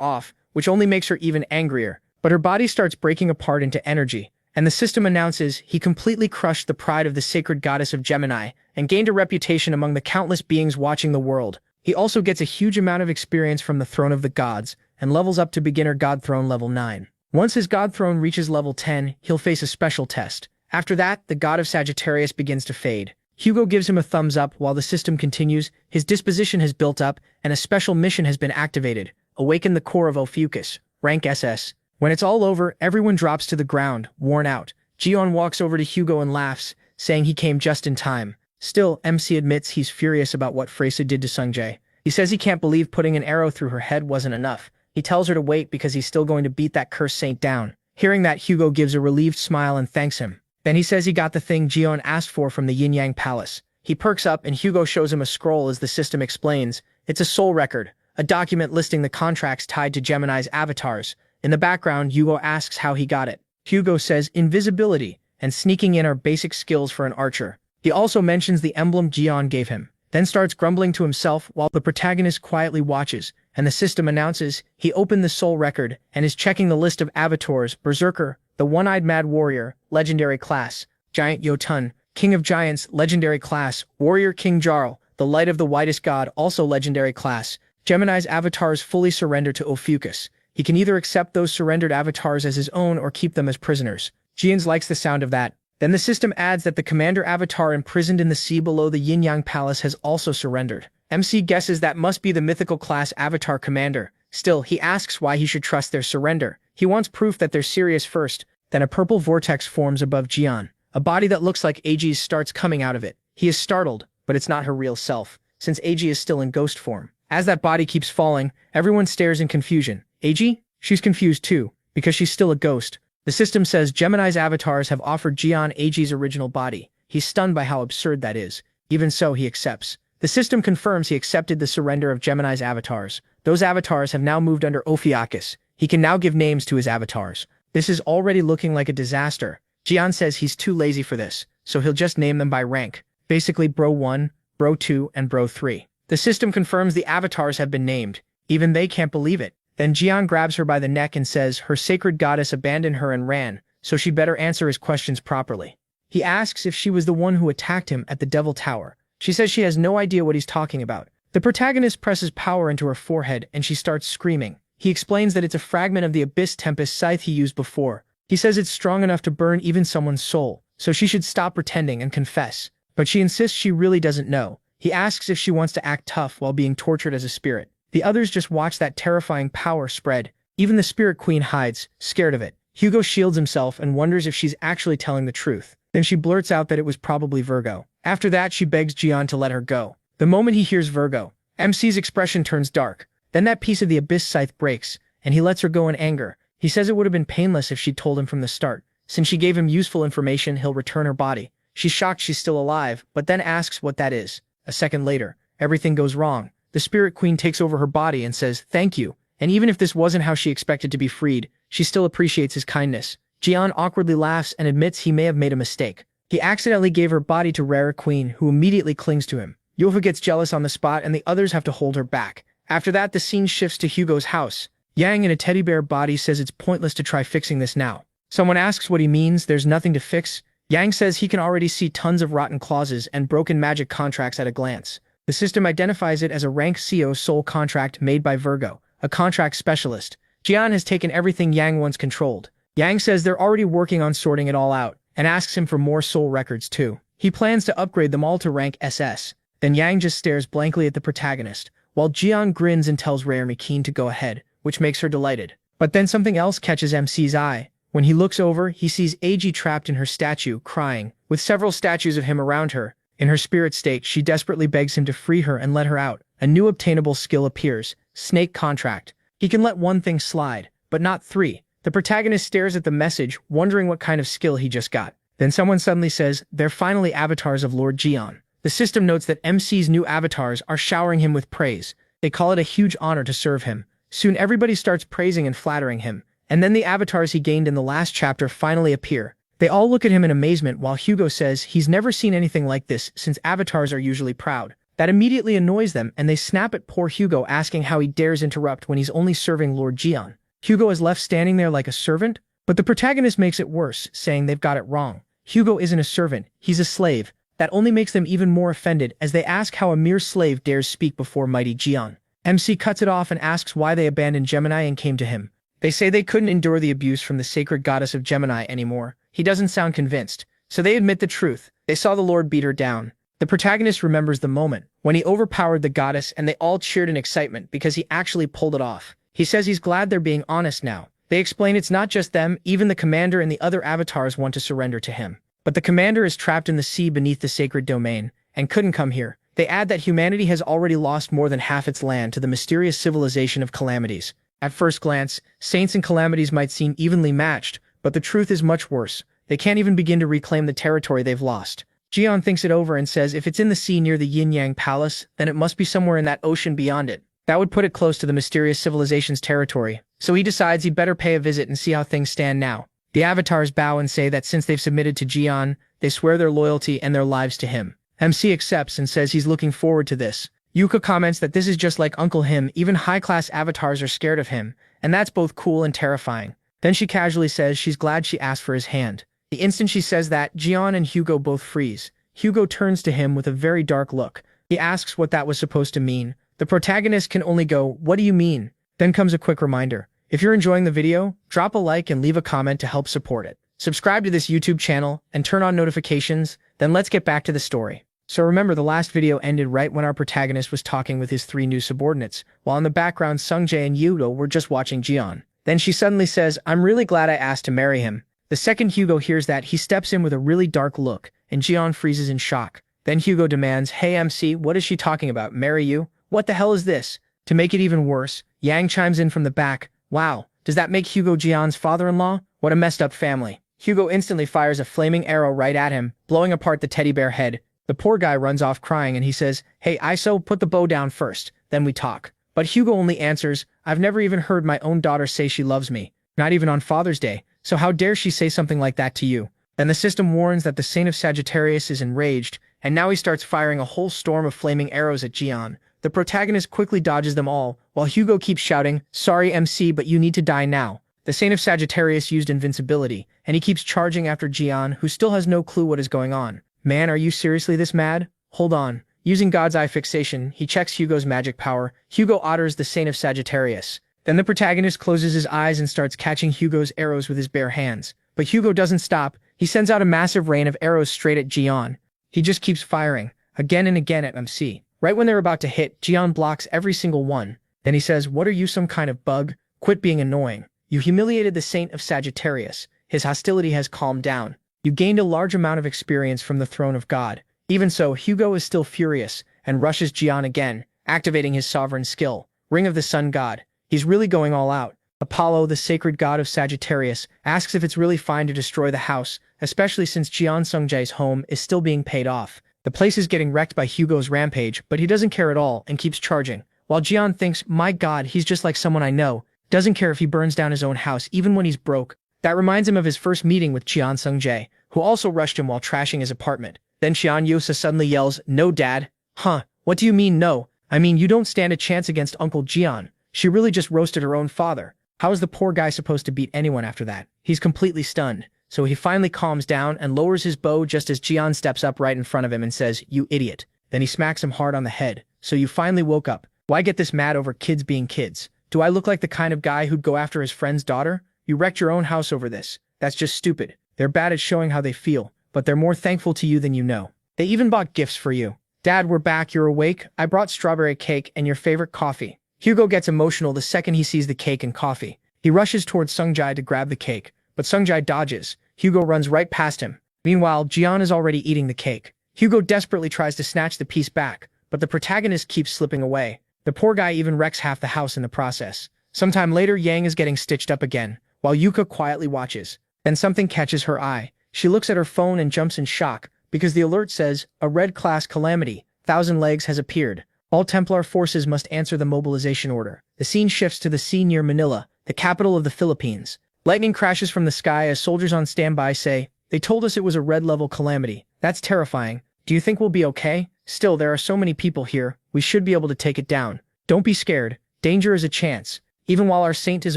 off, which only makes her even angrier. But her body starts breaking apart into energy, and the system announces he completely crushed the pride of the sacred goddess of Gemini and gained a reputation among the countless beings watching the world. He also gets a huge amount of experience from the Throne of the Gods and levels up to Beginner God Throne level 9. Once his God Throne reaches level 10, he'll face a special test. After that, the god of Sagittarius begins to fade. Hugo gives him a thumbs up while the system continues. His disposition has built up, and a special mission has been activated. Awaken the core of Ophiuchus, rank SS. When it's all over, everyone drops to the ground, worn out. Jion walks over to Hugo and laughs, saying he came just in time. Still, MC admits he's furious about what Freya did to Sungjae. He says he can't believe putting an arrow through her head wasn't enough. He tells her to wait because he's still going to beat that cursed saint down. Hearing that, Hugo gives a relieved smile and thanks him. Then he says he got the thing Jion asked for from the Yin-Yang Palace. He perks up and Hugo shows him a scroll as the system explains. It's a soul record, a document listing the contracts tied to Gemini's avatars. In the background, Hugo asks how he got it. Hugo says invisibility and sneaking in are basic skills for an archer. He also mentions the emblem Jion gave him, then starts grumbling to himself while the protagonist quietly watches, and the system announces he opened the soul record and is checking the list of avatars: Berserker, the One-Eyed Mad Warrior, Legendary Class; Giant Jotun, King of Giants, Legendary Class; Warrior King Jarl, the Light of the Whitest God, also Legendary Class. Gemini's avatars fully surrender to Ophiuchus. He can either accept those surrendered avatars as his own or keep them as prisoners. Jian likes the sound of that. Then the system adds that the commander avatar imprisoned in the sea below the Yin-Yang Palace has also surrendered. MC guesses that must be the mythical class avatar commander. Still, he asks why he should trust their surrender. He wants proof that they're serious first. Then a purple vortex forms above Jian. A body that looks like Aegis starts coming out of it. He is startled, but it's not her real self, since Aegis is still in ghost form. As that body keeps falling, everyone stares in confusion. Aegis? She's confused too, because she's still a ghost. The system says Gemini's avatars have offered Jian Aegis' original body. He's stunned by how absurd that is. Even so, he accepts. The system confirms he accepted the surrender of Gemini's avatars. Those avatars have now moved under Ophiuchus. He can now give names to his avatars. This is already looking like a disaster. Jian says he's too lazy for this, so he'll just name them by rank. Basically Bro 1, Bro 2, and Bro 3. The system confirms the avatars have been named. Even they can't believe it. Then Jian grabs her by the neck and says her sacred goddess abandoned her and ran, so she better answer his questions properly. He asks if she was the one who attacked him at the Devil Tower. She says she has no idea what he's talking about. The protagonist presses power into her forehead and she starts screaming. He explains that it's a fragment of the Abyss Tempest scythe he used before. He says it's strong enough to burn even someone's soul, so she should stop pretending and confess. But she insists she really doesn't know. He asks if she wants to act tough while being tortured as a spirit. The others just watch that terrifying power spread. Even the Spirit Queen hides, scared of it. Hugo shields himself and wonders if she's actually telling the truth. Then she blurts out that it was probably Virgo. After that, she begs Jian to let her go. The moment he hears Virgo, MC's expression turns dark. Then that piece of the Abyss Scythe breaks, and he lets her go in anger. He says it would have been painless if she'd told him from the start. Since she gave him useful information, he'll return her body. She's shocked she's still alive, but then asks what that is. A second later, everything goes wrong. The Spirit Queen takes over her body and says, "Thank you." And even if this wasn't how she expected to be freed, she still appreciates his kindness. Jian awkwardly laughs and admits he may have made a mistake. He accidentally gave her body to Rara Queen, who immediately clings to him. Yofa gets jealous on the spot and the others have to hold her back. After that, the scene shifts to Hugo's house. Yang in a teddy bear body says it's pointless to try fixing this now. Someone asks what he means. There's nothing to fix. Yang says he can already see tons of rotten clauses and broken magic contracts at a glance. The system identifies it as a rank CO soul contract made by Virgo, a contract specialist. Jian has taken everything Yang once controlled. Yang says they're already working on sorting it all out, and asks him for more soul records too. He plans to upgrade them all to rank SS. Then Yang just stares blankly at the protagonist, while Jian grins and tells Raremy Keen to go ahead, which makes her delighted. But then something else catches MC's eye. When he looks over, he sees AG trapped in her statue, crying, with several statues of him around her. In her spirit state, she desperately begs him to free her and let her out. A new obtainable skill appears, Snake Contract. He can let one thing slide, but not three. The protagonist stares at the message, wondering what kind of skill he just got. Then someone suddenly says, they're finally avatars of Lord Jian. The system notes that MC's new avatars are showering him with praise. They call it a huge honor to serve him. Soon everybody starts praising and flattering him. And then the avatars he gained in the last chapter finally appear. They all look at him in amazement while Hugo says he's never seen anything like this since avatars are usually proud. That immediately annoys them and they snap at poor Hugo, asking how he dares interrupt when he's only serving Lord Jian. Hugo is left standing there like a servant, but the protagonist makes it worse, saying they've got it wrong. Hugo isn't a servant, he's a slave. That only makes them even more offended as they ask how a mere slave dares speak before mighty Jian. MC cuts it off and asks why they abandoned Gemini and came to him. They say they couldn't endure the abuse from the sacred goddess of Gemini anymore. He doesn't sound convinced, so they admit the truth. They saw the Lord beat her down. The protagonist remembers the moment when he overpowered the goddess and they all cheered in excitement because he actually pulled it off. He says he's glad they're being honest now. They explain it's not just them, even the commander and the other avatars want to surrender to him. But the commander is trapped in the sea beneath the sacred domain and couldn't come here. They add that humanity has already lost more than half its land to the mysterious civilization of calamities. At first glance, saints and calamities might seem evenly matched, but the truth is much worse. They can't even begin to reclaim the territory they've lost. Jian thinks it over and says if it's in the sea near the Yin-Yang Palace, then it must be somewhere in that ocean beyond it. That would put it close to the mysterious civilization's territory, so he decides he'd better pay a visit and see how things stand now. The avatars bow and say that since they've submitted to Jian, they swear their loyalty and their lives to him. MC accepts and says he's looking forward to this. Yuka comments that this is just like Uncle Him, even high-class avatars are scared of him, and that's both cool and terrifying. Then she casually says she's glad she asked for his hand. The instant she says that, Jian and Hugo both freeze. Hugo turns to him with a very dark look. He asks what that was supposed to mean. The protagonist can only go, "What do you mean?" Then comes a quick reminder. If you're enjoying the video, drop a like and leave a comment to help support it. Subscribe to this YouTube channel and turn on notifications, then let's get back to the story. So remember, the last video ended right when our protagonist was talking with his three new subordinates, while in the background Sungjae and Yudo were just watching Jian. Then she suddenly says, "I'm really glad I asked to marry him." The second Hugo hears that, he steps in with a really dark look, and Jian freezes in shock. Then Hugo demands, "Hey MC, what is she talking about? Marry you? What the hell is this?" To make it even worse, Yang chimes in from the back, "Wow, does that make Hugo Jian's father-in-law? What a messed up family." Hugo instantly fires a flaming arrow right at him, blowing apart the teddy bear head. The poor guy runs off crying and he says, "Hey ISO, put the bow down first, then we talk." But Hugo only answers, "I've never even heard my own daughter say she loves me. Not even on Father's Day, so how dare she say something like that to you?" Then the system warns that the Saint of Sagittarius is enraged, and now he starts firing a whole storm of flaming arrows at Jian. The protagonist quickly dodges them all, while Hugo keeps shouting, "Sorry MC, but you need to die now." The Saint of Sagittarius used invincibility, and he keeps charging after Jian, who still has no clue what is going on. "Man, are you seriously this mad? Hold on." Using God's Eye fixation, he checks Hugo's magic power. Hugo orders the Saint of Sagittarius. Then the protagonist closes his eyes and starts catching Hugo's arrows with his bare hands. But Hugo doesn't stop. He sends out a massive rain of arrows straight at Jian. He just keeps firing, again and again at MC. Right when they're about to hit, Jian blocks every single one. Then he says, "What are you, some kind of bug? Quit being annoying. You humiliated the Saint of Sagittarius. His hostility has calmed down. You gained a large amount of experience from the throne of God. Even so, Hugo is still furious and rushes Jian again, activating his sovereign skill, Ring of the Sun God. He's really going all out. Apollo, the sacred god of Sagittarius, asks if it's really fine to destroy the house, especially since Jian Sungjae's home is still being paid off. The place is getting wrecked by Hugo's rampage, but he doesn't care at all and keeps charging. While Jian thinks, my god, he's just like someone I know, doesn't care if he burns down his own house even when he's broke. That reminds him of his first meeting with Jian Sungjae, who also rushed him while trashing his apartment. Then Qian Yosa suddenly yells, no dad. Huh, what do you mean no? I mean you don't stand a chance against Uncle Jian. She really just roasted her own father. How is the poor guy supposed to beat anyone after that? He's completely stunned. So he finally calms down and lowers his bow just as Jian steps up right in front of him and says, you idiot. Then he smacks him hard on the head. So you finally woke up. Why get this mad over kids being kids? Do I look like the kind of guy who'd go after his friend's daughter? You wrecked your own house over this. That's just stupid. They're bad at showing how they feel, but they're more thankful to you than you know. They even bought gifts for you. Dad, we're back, you're awake? I brought strawberry cake and your favorite coffee. Hugo gets emotional the second he sees the cake and coffee. He rushes towards Sungjae to grab the cake, but Sungjae dodges. Hugo runs right past him. Meanwhile, Jian is already eating the cake. Hugo desperately tries to snatch the piece back, but the protagonist keeps slipping away. The poor guy even wrecks half the house in the process. Sometime later, Yang is getting stitched up again, while Yuka quietly watches. Then something catches her eye. She looks at her phone and jumps in shock, because the alert says, a red class calamity, Thousand Legs has appeared. All Templar forces must answer the mobilization order. The scene shifts to the sea near Manila, the capital of the Philippines. Lightning crashes from the sky as soldiers on standby say, they told us it was a red-level calamity. That's terrifying. Do you think we'll be okay? Still, there are so many people here. We should be able to take it down. Don't be scared. Danger is a chance. Even while our saint is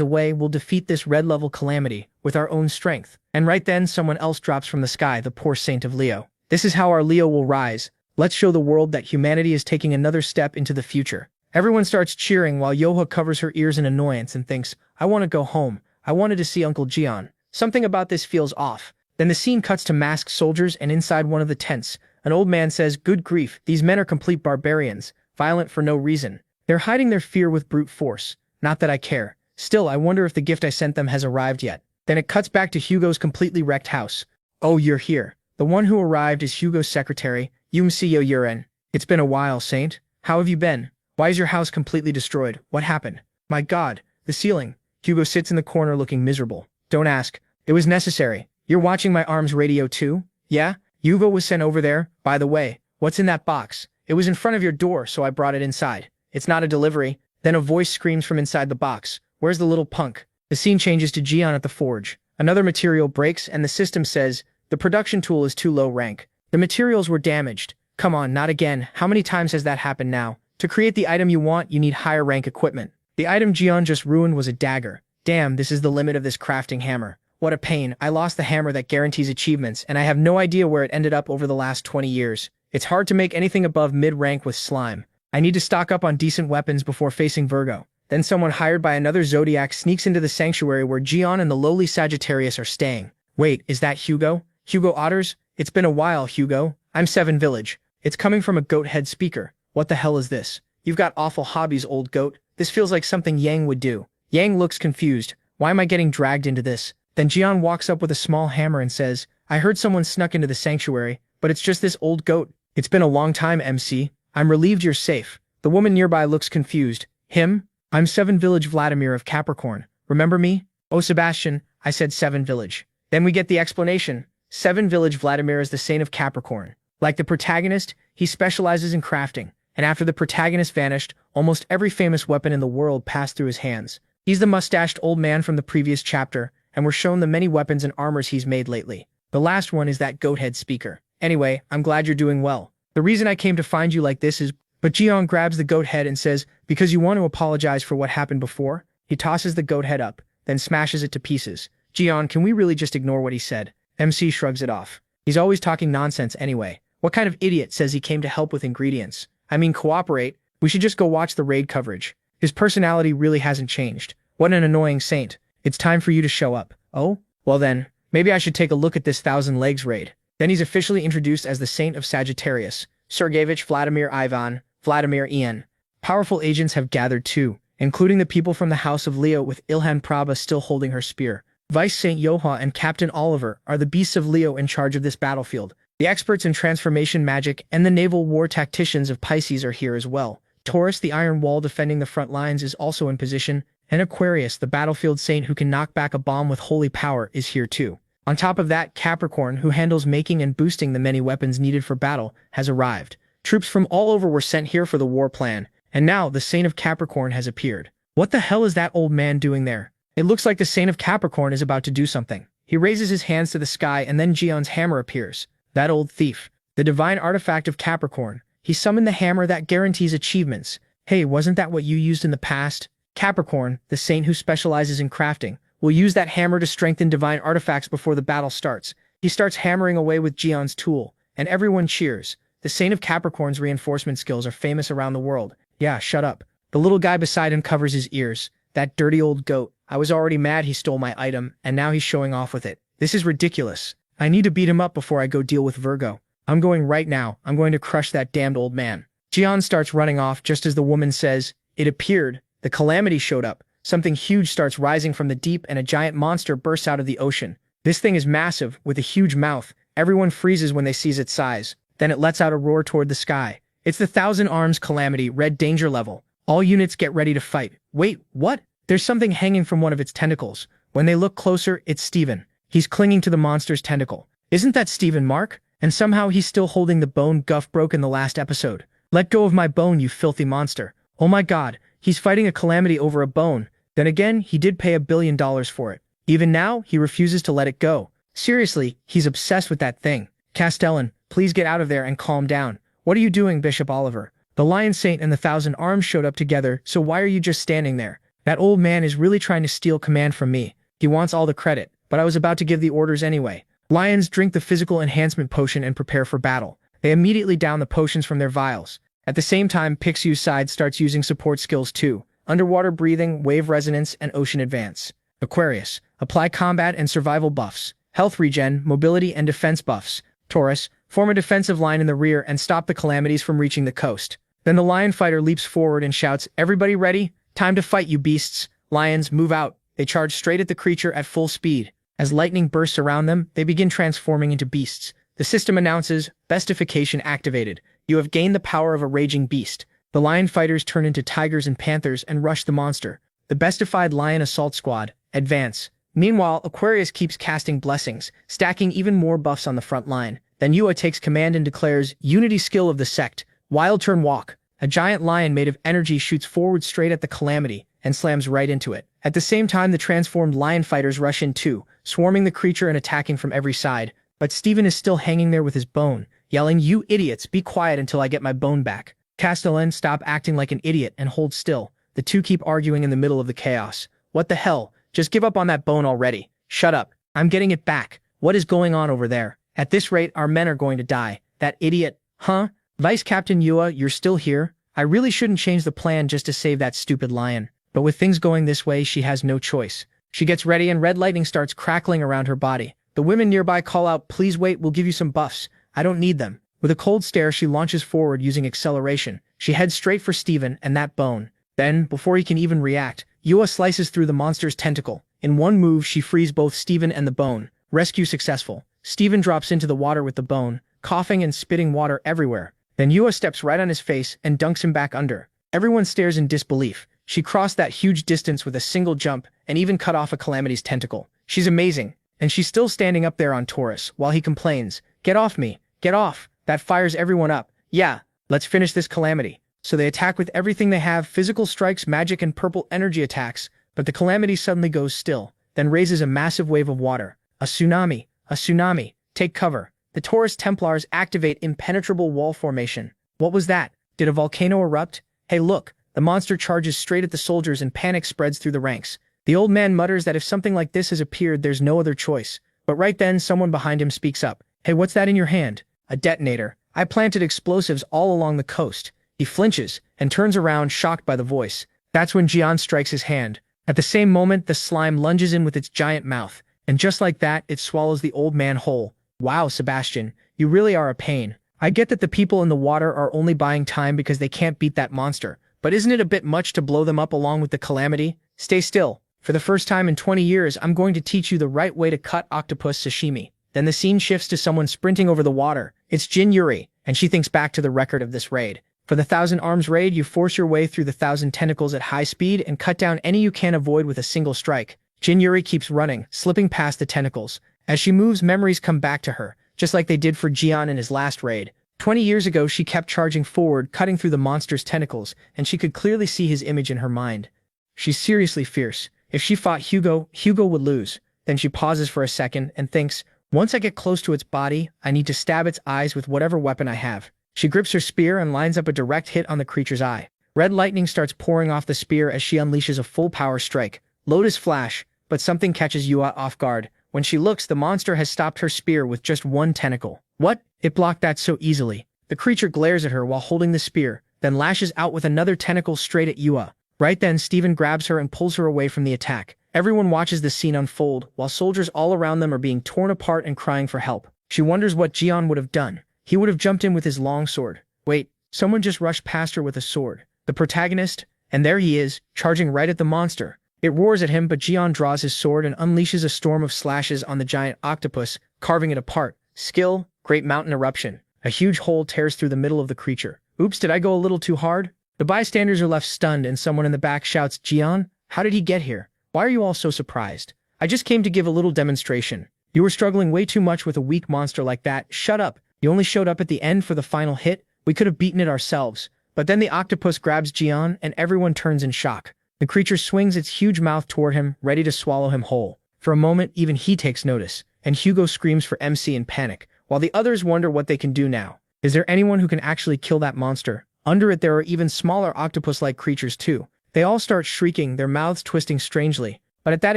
away, we'll defeat this red-level calamity with our own strength. And right then, someone else drops from the sky, the poor saint of Leo. This is how our Leo will rise. Let's show the world that humanity is taking another step into the future. Everyone starts cheering while Yoha covers her ears in annoyance and thinks, I want to go home. I wanted to see Uncle Jian. Something about this feels off. Then the scene cuts to masked soldiers and inside one of the tents, an old man says, good grief, these men are complete barbarians, violent for no reason. They're hiding their fear with brute force. Not that I care. Still, I wonder if the gift I sent them has arrived yet. Then it cuts back to Hugo's completely wrecked house. Oh, you're here. The one who arrived is Hugo's secretary, Yumsiyo Yuren. It's been a while, Saint. How have you been? Why is your house completely destroyed? What happened? My God, the ceiling. Hugo sits in the corner looking miserable. Don't ask. It was necessary. You're watching my arms radio too? Yeah? Hugo was sent over there. By the way, what's in that box? It was in front of your door, so I brought it inside. It's not a delivery. Then a voice screams from inside the box. Where's the little punk? The scene changes to Jian at the forge. Another material breaks and the system says, the production tool is too low rank. The materials were damaged. Come on, not again. How many times has that happened now? To create the item you want, you need higher rank equipment. The item Jian just ruined was a dagger. Damn, this is the limit of this crafting hammer. What a pain. I lost the hammer that guarantees achievements, and I have no idea where it ended up over the last 20 years. It's hard to make anything above mid-rank with slime. I need to stock up on decent weapons before facing Virgo. Then someone hired by another Zodiac sneaks into the sanctuary where Jian and the lowly Sagittarius are staying. Wait, is that Hugo? Hugo Otters? It's been a while, Hugo. I'm Seven Village. It's coming from a goat head speaker. What the hell is this? You've got awful hobbies, old goat. This feels like something Yang would do. Yang looks confused. Why am I getting dragged into this? Then Jian walks up with a small hammer and says, I heard someone snuck into the sanctuary, but it's just this old goat. It's been a long time, MC. I'm relieved you're safe. The woman nearby looks confused. Him? I'm Seven Village Vladimir of Capricorn. Remember me? Oh, Sebastian, I said Seven Village. Then we get the explanation. Seven Village Vladimir is the saint of Capricorn. Like the protagonist, he specializes in crafting, and after the protagonist vanished, almost every famous weapon in the world passed through his hands. He's the mustached old man from the previous chapter, and we're shown the many weapons and armors he's made lately. The last one is that goat head speaker. Anyway, I'm glad you're doing well. The reason I came to find you like this is, but Jian grabs the goat head and says, because you want to apologize for what happened before? He tosses the goat head up, then smashes it to pieces. Jian, can we really just ignore what he said? MC shrugs it off. He's always talking nonsense anyway. What kind of idiot says he came to help with ingredients? I mean, cooperate. We should just go watch the raid coverage. His personality really hasn't changed. What an annoying saint. It's time for you to show up. Oh? Well then, maybe I should take a look at this Thousand Legs raid. Then he's officially introduced as the Saint of Sagittarius, Sergeyevich Vladimir Ivan, Vladimir Ian. Powerful agents have gathered too. including the people from the House of Leo with Ilhan Prabha still holding her spear. Vice Saint Yoha and Captain Oliver are the beasts of Leo in charge of this battlefield. The experts in transformation magic and the naval war tacticians of Pisces are here as well. Taurus, the iron wall defending the front lines, is also in position, and Aquarius, the battlefield saint who can knock back a bomb with holy power, is here too. On top of that, Capricorn, who handles making and boosting the many weapons needed for battle, has arrived. Troops from all over were sent here for the war plan, and now the Saint of Capricorn has appeared. What the hell is that old man doing there? It looks like the Saint of Capricorn is about to do something. He raises his hands to the sky and then Gion's hammer appears. That old thief. The divine artifact of Capricorn. He summoned the hammer that guarantees achievements. Hey, wasn't that what you used in the past? Capricorn, the saint who specializes in crafting, will use that hammer to strengthen divine artifacts before the battle starts. He starts hammering away with Gion's tool, and everyone cheers. The Saint of Capricorn's reinforcement skills are famous around the world. Yeah, shut up. The little guy beside him covers his ears. That dirty old goat. I was already mad he stole my item, and now he's showing off with it. This is ridiculous. I need to beat him up before I go deal with Virgo. I'm going right now. I'm going to crush that damned old man. Gion starts running off just as the woman says, "It appeared." The calamity showed up. Something huge starts rising from the deep and a giant monster bursts out of the ocean. This thing is massive, with a huge mouth. Everyone freezes when they see its size. Then it lets out a roar toward the sky. It's the Thousand Arms Calamity, red danger level. All units get ready to fight. Wait, what? There's something hanging from one of its tentacles. When they look closer, it's Steven. He's clinging to the monster's tentacle. Isn't that Steven, Mark? And somehow he's still holding the bone Guff broke in the last episode. Let go of my bone, you filthy monster. Oh my god, he's fighting a calamity over a bone. Then again, he did pay $1 billion for it. Even now, he refuses to let it go. Seriously, he's obsessed with that thing. Castellan, please get out of there and calm down. What are you doing, Bishop Oliver? The Lion Saint and the Thousand Arms showed up together, so why are you just standing there? That old man is really trying to steal command from me. He wants all the credit, but I was about to give the orders anyway. Lions drink the physical enhancement potion and prepare for battle. They immediately down the potions from their vials. At the same time, Pixiu's side starts using support skills too. Underwater breathing, wave resonance, and ocean advance. Aquarius, apply combat and survival buffs. Health regen, mobility, and defense buffs. Taurus, form a defensive line in the rear and stop the calamities from reaching the coast. Then the lion fighter leaps forward and shouts, "Everybody ready? Time to fight, you beasts. Lions, move out." They charge straight at the creature at full speed. As lightning bursts around them, they begin transforming into beasts. The system announces, "Bestification activated. You have gained the power of a raging beast." The lion fighters turn into tigers and panthers and rush the monster. The bestified lion assault squad, advance. Meanwhile, Aquarius keeps casting blessings, stacking even more buffs on the front line. Then Yua takes command and declares, "Unity skill of the sect. Wild turn walk." A giant lion made of energy shoots forward straight at the calamity and slams right into it. At the same time, the transformed lion fighters rush in too, swarming the creature and attacking from every side. But Steven is still hanging there with his bone, yelling, "You idiots, be quiet until I get my bone back." Castellan, stop acting like an idiot and hold still. The two keep arguing in the middle of the chaos. What the hell? Just give up on that bone already. Shut up. I'm getting it back. What is going on over there? At this rate, our men are going to die. That idiot. Huh? Vice Captain Yua, you're still here? I really shouldn't change the plan just to save that stupid lion. But with things going this way, she has no choice. She gets ready and red lightning starts crackling around her body. The women nearby call out, "Please wait, we'll give you some buffs." I don't need them. With a cold stare, she launches forward using acceleration. She heads straight for Steven and that bone. Then, before he can even react, Yua slices through the monster's tentacle. In one move, she frees both Steven and the bone. Rescue successful. Steven drops into the water with the bone, coughing and spitting water everywhere. Then Yua steps right on his face and dunks him back under. Everyone stares in disbelief. She crossed that huge distance with a single jump and even cut off a calamity's tentacle. She's amazing. And she's still standing up there on Taurus while he complains, "Get off me. Get off." That fires everyone up. Yeah, let's finish this calamity. So they attack with everything they have, physical strikes, magic, and purple energy attacks, but the calamity suddenly goes still, then raises a massive wave of water. A tsunami. A tsunami. Take cover. The Taurus Templars activate impenetrable wall formation. What was that? Did a volcano erupt? Hey look, the monster charges straight at the soldiers and panic spreads through the ranks. The old man mutters that if something like this has appeared, there's no other choice. But right then, someone behind him speaks up. "Hey, what's that in your hand?" "A detonator. I planted explosives all along the coast." He flinches and turns around, shocked by the voice. That's when Gian strikes his hand. At the same moment, the slime lunges in with its giant mouth, and just like that, it swallows the old man whole. Wow, Sebastian, you really are a pain. I get that the people in the water are only buying time because they can't beat that monster, But isn't it a bit much to blow them up along with the calamity? Stay still. For the first time in 20 years, I'm going to teach you the right way to cut octopus sashimi. Then the scene shifts to someone sprinting over the water. It's Jin Yuri, and she thinks back to the record of this raid. For the 1,000 Arms raid, you force your way through the 1,000 tentacles at high speed and cut down any you can avoid with a single strike. Jin Yuri keeps running, slipping past the tentacles. As she moves, memories come back to her, just like they did for Jian in his last raid. 20 years ago, she kept charging forward, cutting through the monster's tentacles, and she could clearly see his image in her mind. She's seriously fierce. If she fought Hugo, Hugo would lose. Then she pauses for a second and thinks, once I get close to its body, I need to stab its eyes with whatever weapon I have. She grips her spear and lines up a direct hit on the creature's eye. Red lightning starts pouring off the spear as she unleashes a full power strike. Lotus flash, but something catches Yua off guard. When she looks, the monster has stopped her spear with just one tentacle. What? It blocked that so easily. The creature glares at her while holding the spear, then lashes out with another tentacle straight at Yua. Right then, Steven grabs her and pulls her away from the attack. Everyone watches the scene unfold, while soldiers all around them are being torn apart and crying for help. She wonders what Jian would have done. He would have jumped in with his long sword. Wait, someone just rushed past her with a sword. The protagonist? And there he is, charging right at the monster. It roars at him, but Jian draws his sword and unleashes a storm of slashes on the giant octopus, carving it apart. Skill, Great Mountain Eruption. A huge hole tears through the middle of the creature. Oops, did I go a little too hard? The bystanders are left stunned and someone in the back shouts, Jian, how did he get here? Why are you all so surprised? I just came to give a little demonstration. You were struggling way too much with a weak monster like that. Shut up. You only showed up at the end for the final hit. We could have beaten it ourselves. But then the octopus grabs Jian and everyone turns in shock. The creature swings its huge mouth toward him, ready to swallow him whole. For a moment, even he takes notice, and Hugo screams for MC in panic, while the others wonder what they can do now. Is there anyone who can actually kill that monster? Under it there are even smaller octopus-like creatures too. They all start shrieking, their mouths twisting strangely. But at that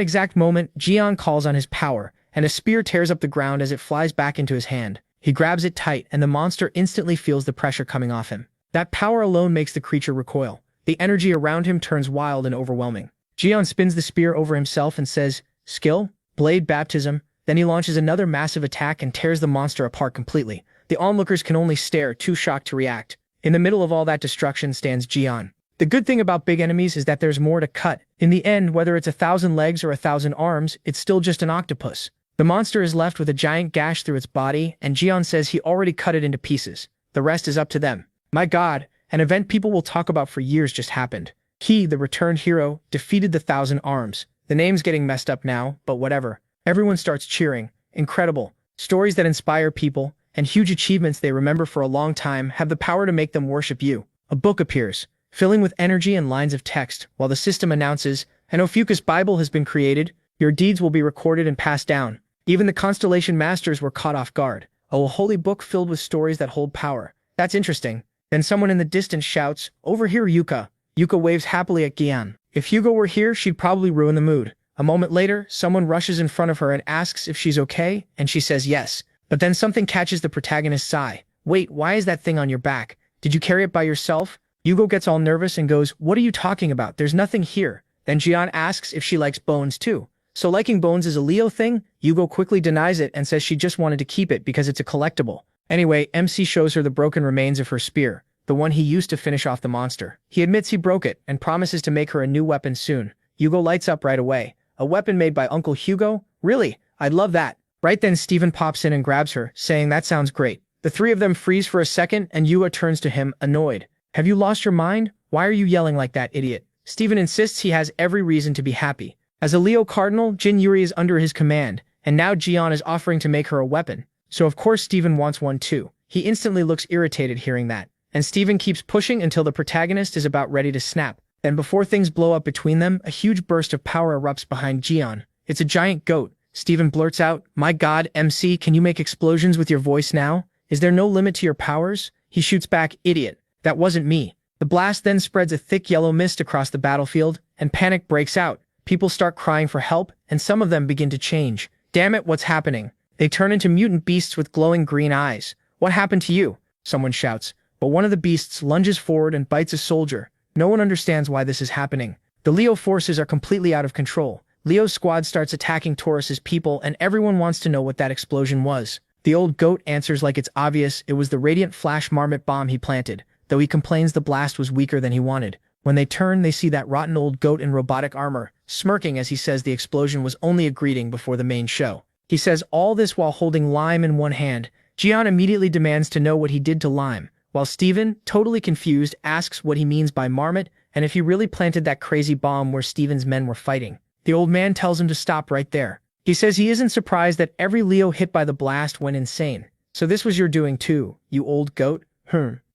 exact moment, Jian calls on his power, and a spear tears up the ground as it flies back into his hand. He grabs it tight, and the monster instantly feels the pressure coming off him. That power alone makes the creature recoil. The energy around him turns wild and overwhelming. Jian spins the spear over himself and says, Skill? Blade Baptism. Then he launches another massive attack and tears the monster apart completely. The onlookers can only stare, too shocked to react. In the middle of all that destruction stands Jian. The good thing about big enemies is that there's more to cut. In the end, whether it's 1,000 legs or 1,000 arms, it's still just an octopus. The monster is left with a giant gash through its body, and Jian says he already cut it into pieces. The rest is up to them. My God, an event people will talk about for years just happened. He, the returned hero, defeated the 1,000 Arms. The name's getting messed up now, but whatever. Everyone starts cheering. Incredible. Stories that inspire people, and huge achievements they remember for a long time have the power to make them worship you. A book appears, filling with energy and lines of text, while the system announces, an Ophiuchus Bible has been created. Your deeds will be recorded and passed down. Even the Constellation Masters were caught off guard. Oh, a holy book filled with stories that hold power. That's interesting. Then someone in the distance shouts, Over here, Yuka. Yuka waves happily at Gian. If Hugo were here, she'd probably ruin the mood. A moment later, someone rushes in front of her and asks if she's okay, and she says yes. But then something catches the protagonist's eye. Wait, why is that thing on your back? Did you carry it by yourself? Hugo gets all nervous and goes, What are you talking about? There's nothing here. Then Gian asks if she likes bones too. So liking bones is a Leo thing? Hugo quickly denies it and says she just wanted to keep it because it's a collectible. Anyway, MC shows her the broken remains of her spear, the one he used to finish off the monster. He admits he broke it and promises to make her a new weapon soon. Hugo lights up right away. A weapon made by Uncle Hugo? Really? I'd love that. Right then Steven pops in and grabs her, saying that sounds great. The three of them freeze for a second and Yua turns to him, annoyed. Have you lost your mind? Why are you yelling like that, idiot? Steven insists he has every reason to be happy. As a Leo Cardinal, Jin Yuri is under his command, and now Jian is offering to make her a weapon. So of course Steven wants one too. He instantly looks irritated hearing that. And Steven keeps pushing until the protagonist is about ready to snap. Then before things blow up between them, a huge burst of power erupts behind Jian. It's a giant goat. Steven blurts out, My God, MC, can you make explosions with your voice now? Is there no limit to your powers? He shoots back, Idiot. That wasn't me. The blast then spreads a thick yellow mist across the battlefield, and panic breaks out. People start crying for help, and some of them begin to change. Damn it, what's happening? They turn into mutant beasts with glowing green eyes. What happened to you? Someone shouts. But one of the beasts lunges forward and bites a soldier. No one understands why this is happening. The Leo forces are completely out of control. Leo's squad starts attacking Taurus's people, and everyone wants to know what that explosion was. The old goat answers like it's obvious it was the radiant flash marmot bomb he planted, though he complains the blast was weaker than he wanted. When they turn, they see that rotten old goat in robotic armor, smirking as he says the explosion was only a greeting before the main show. He says all this while holding Lime in one hand. Jian immediately demands to know what he did to Lime, while Steven, totally confused, asks what he means by marmot and if he really planted that crazy bomb where Steven's men were fighting. The old man tells him to stop right there. He says he isn't surprised that every Leo hit by the blast went insane. So this was your doing too, you old goat?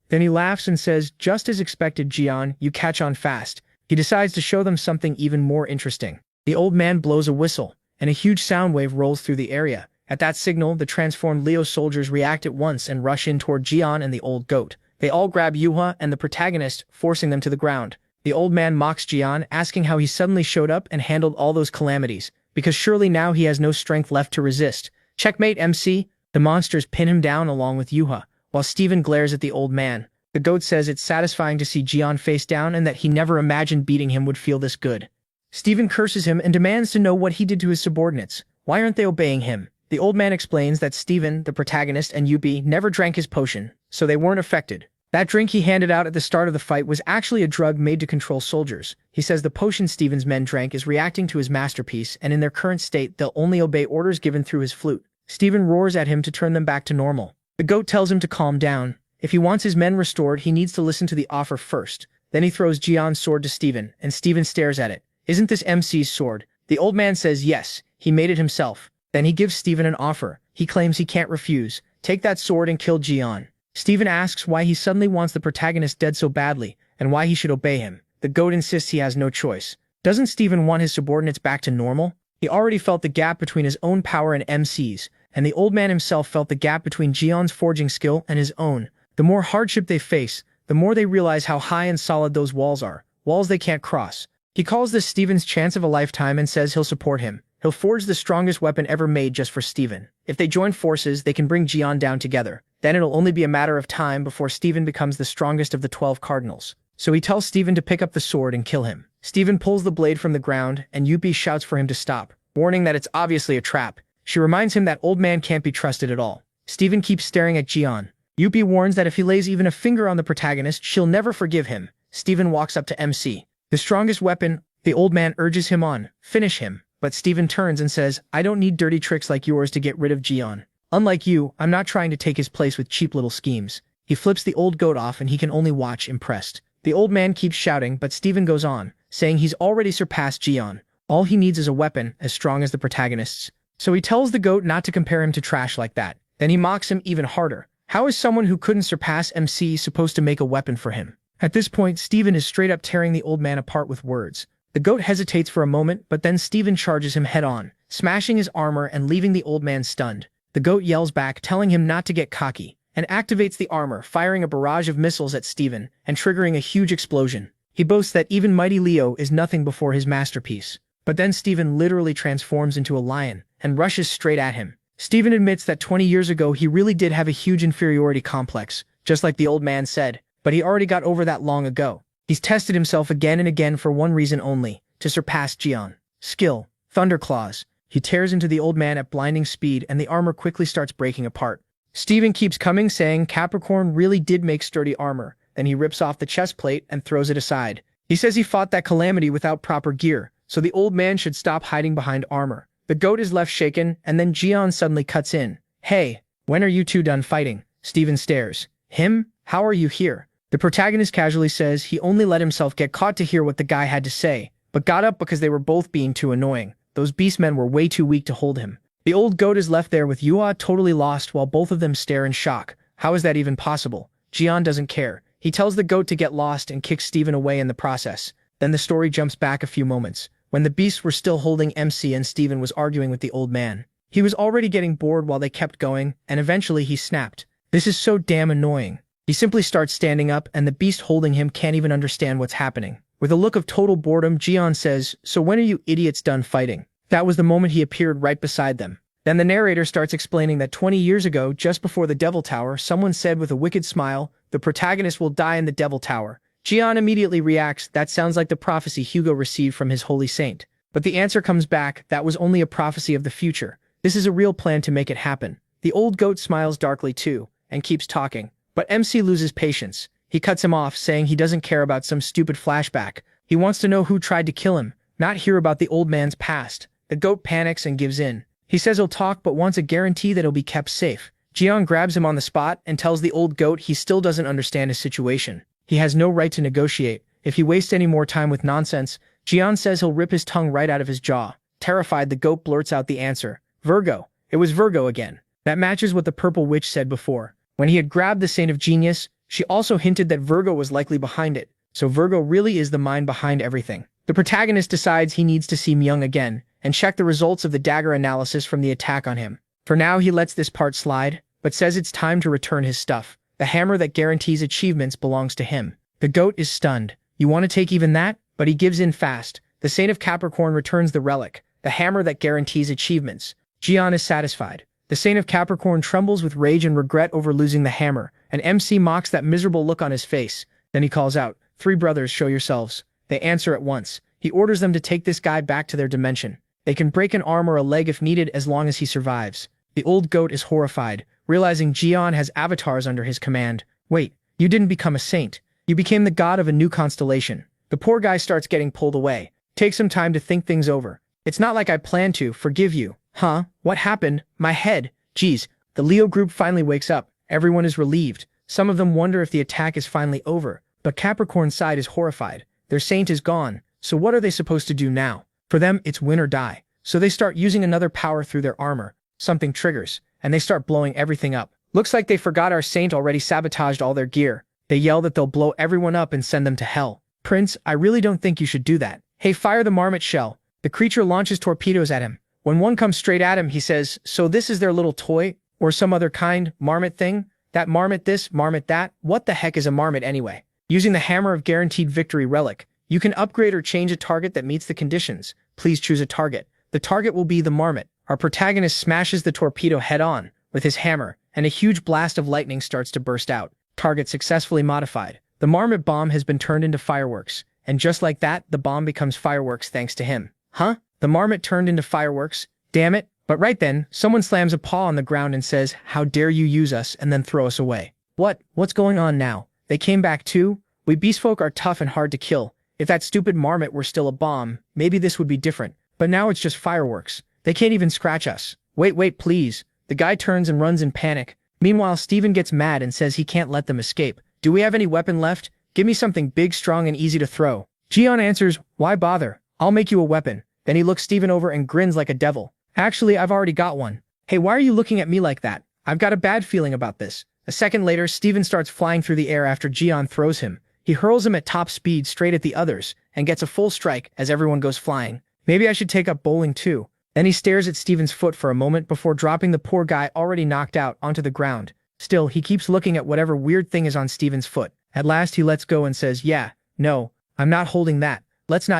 Then he laughs and says, just as expected, Jian, you catch on fast. He decides to show them something even more interesting. The old man blows a whistle, and a huge sound wave rolls through the area. At that signal, the transformed Leo soldiers react at once and rush in toward Jian and the old goat. They all grab Yuhua and the protagonist, forcing them to the ground. The old man mocks Jian, asking how he suddenly showed up and handled all those calamities, because surely now he has no strength left to resist. Checkmate, MC. The monsters pin him down along with Yuhua, while Steven glares at the old man. The goat says it's satisfying to see Jian face down and that he never imagined beating him would feel this good. Steven curses him and demands to know what he did to his subordinates. Why aren't they obeying him? The old man explains that Steven, the protagonist, and Yubi never drank his potion, so they weren't affected. That drink he handed out at the start of the fight was actually a drug made to control soldiers. He says the potion Steven's men drank is reacting to his masterpiece, and in their current state, they'll only obey orders given through his flute. Steven roars at him to turn them back to normal. The goat tells him to calm down. If he wants his men restored, he needs to listen to the offer first. Then he throws Jian's sword to Steven, and Steven stares at it. Isn't this MC's sword? The old man says yes, he made it himself. Then he gives Steven an offer. He claims he can't refuse. Take that sword and kill Jian. Steven asks why he suddenly wants the protagonist dead so badly, and why he should obey him. The goat insists he has no choice. Doesn't Steven want his subordinates back to normal? He already felt the gap between his own power and MC's, and the old man himself felt the gap between Jian's forging skill and his own. The more hardship they face, the more they realize how high and solid those walls are, walls they can't cross. He calls this Steven's chance of a lifetime and says he'll support him. He'll forge the strongest weapon ever made just for Steven. If they join forces, they can bring Jian down together. Then it'll only be a matter of time before Steven becomes the strongest of the 12 cardinals. So he tells Steven to pick up the sword and kill him. Steven pulls the blade from the ground, and Yuppie shouts for him to stop, warning that it's obviously a trap. She reminds him that old man can't be trusted at all. Steven keeps staring at Jian. Yuppie warns that if he lays even a finger on the protagonist, she'll never forgive him. Steven walks up to MC. The strongest weapon, the old man urges him on. Finish him. But Steven turns and says, I don't need dirty tricks like yours to get rid of Jian. Unlike you, I'm not trying to take his place with cheap little schemes. He flips the old goat off and he can only watch, impressed. The old man keeps shouting, but Steven goes on, saying he's already surpassed Jian. All he needs is a weapon as strong as the protagonist's. So he tells the goat not to compare him to trash like that. Then he mocks him even harder. How is someone who couldn't surpass MC supposed to make a weapon for him? At this point, Steven is straight up tearing the old man apart with words. The goat hesitates for a moment, but then Steven charges him head-on, smashing his armor and leaving the old man stunned. The goat yells back, telling him not to get cocky, and activates the armor, firing a barrage of missiles at Steven and triggering a huge explosion. He boasts that even Mighty Leo is nothing before his masterpiece. But then Steven literally transforms into a lion and rushes straight at him. Steven admits that 20 years ago he really did have a huge inferiority complex, just like the old man said, but he already got over that long ago. He's tested himself again and again for one reason only, to surpass Jian. Skill. Thunderclaws. He tears into the old man at blinding speed and the armor quickly starts breaking apart. Steven keeps coming, saying Capricorn really did make sturdy armor. Then he rips off the chest plate and throws it aside. He says he fought that calamity without proper gear, so the old man should stop hiding behind armor. The goat is left shaken, and then Jian suddenly cuts in. Hey, when are you two done fighting? Steven stares. Him? How are you here? The protagonist casually says he only let himself get caught to hear what the guy had to say, but got up because they were both being too annoying. Those beastmen were way too weak to hold him. The old goat is left there with Yuhua totally lost while both of them stare in shock. How is that even possible? Jian doesn't care. He tells the goat to get lost and kicks Steven away in the process. Then the story jumps back a few moments, when the beasts were still holding MC and Steven was arguing with the old man. He was already getting bored while they kept going, and eventually he snapped. This is so damn annoying. He simply starts standing up, and the beast holding him can't even understand what's happening. With a look of total boredom, Jian says, so when are you idiots done fighting? That was the moment he appeared right beside them. Then the narrator starts explaining that 20 years ago, just before the Devil Tower, someone said with a wicked smile, the protagonist will die in the Devil Tower. Jian immediately reacts, that sounds like the prophecy Hugo received from his holy saint. But the answer comes back, that was only a prophecy of the future. This is a real plan to make it happen. The old goat smiles darkly too, and keeps talking. But MC loses patience. He cuts him off, saying he doesn't care about some stupid flashback. He wants to know who tried to kill him, not hear about the old man's past. The goat panics and gives in. He says he'll talk but wants a guarantee that he'll be kept safe. Jian grabs him on the spot and tells the old goat he still doesn't understand his situation. He has no right to negotiate. If he wastes any more time with nonsense, Jian says he'll rip his tongue right out of his jaw. Terrified, the goat blurts out the answer. Virgo. It was Virgo again. That matches what the purple witch said before. When he had grabbed the Saint of Genius, she also hinted that Virgo was likely behind it. So Virgo really is the mind behind everything. The protagonist decides he needs to see Myung again and check the results of the dagger analysis from the attack on him. For now, he lets this part slide, but says it's time to return his stuff. The hammer that guarantees achievements belongs to him. The goat is stunned. You want to take even that? But he gives in fast. The Saint of Capricorn returns the relic, the hammer that guarantees achievements. Jian is satisfied. The Saint of Capricorn trembles with rage and regret over losing the hammer, and MC mocks that miserable look on his face. Then he calls out, "Three brothers, show yourselves." They answer at once. He orders them to take this guy back to their dimension. They can break an arm or a leg if needed as long as he survives. The old goat is horrified, realizing Jian has avatars under his command. Wait, you didn't become a saint. You became the god of a new constellation. The poor guy starts getting pulled away. Take some time to think things over. It's not like I planned to forgive you. Huh? What happened? My head. Geez. The Leo group finally wakes up. Everyone is relieved. Some of them wonder if the attack is finally over. But Capricorn's side is horrified. Their saint is gone. So what are they supposed to do now? For them, it's win or die. So they start using another power through their armor. Something triggers, and they start blowing everything up. Looks like they forgot our saint already sabotaged all their gear. They yell that they'll blow everyone up and send them to hell. Prince, I really don't think you should do that. Hey, fire the marmot shell. The creature launches torpedoes at him. When one comes straight at him, he says, so this is their little toy? Or some other kind, marmot thing? That marmot this, marmot that? What the heck is a marmot anyway? Using the hammer of guaranteed victory relic, you can upgrade or change a target that meets the conditions. Please choose a target. The target will be the marmot. Our protagonist smashes the torpedo head-on with his hammer, and a huge blast of lightning starts to burst out. Target successfully modified. The marmot bomb has been turned into fireworks, and just like that, the bomb becomes fireworks thanks to him. Huh? The marmot turned into fireworks? Damn it. But right then, someone slams a paw on the ground and says, how dare you use us and then throw us away. What's going on now? They came back too? We beastfolk are tough and hard to kill. If that stupid marmot were still a bomb, maybe this would be different. But now it's just fireworks. They can't even scratch us. Wait, please. The guy turns and runs in panic. Meanwhile, Steven gets mad and says he can't let them escape. Do we have any weapon left? Give me something big, strong, and easy to throw. Jian answers, why bother? I'll make you a weapon. Then he looks Steven over and grins like a devil. Actually, I've already got one. Hey, why are you looking at me like that? I've got a bad feeling about this. A second later, Steven starts flying through the air after Jian throws him. He hurls him at top speed straight at the others and gets a full strike as everyone goes flying. Maybe I should take up bowling too. Then he stares at Steven's foot for a moment before dropping the poor guy already knocked out onto the ground. Still, he keeps looking at whatever weird thing is on Steven's foot. At last, he lets go and says, yeah, no, I'm not holding that. Let's not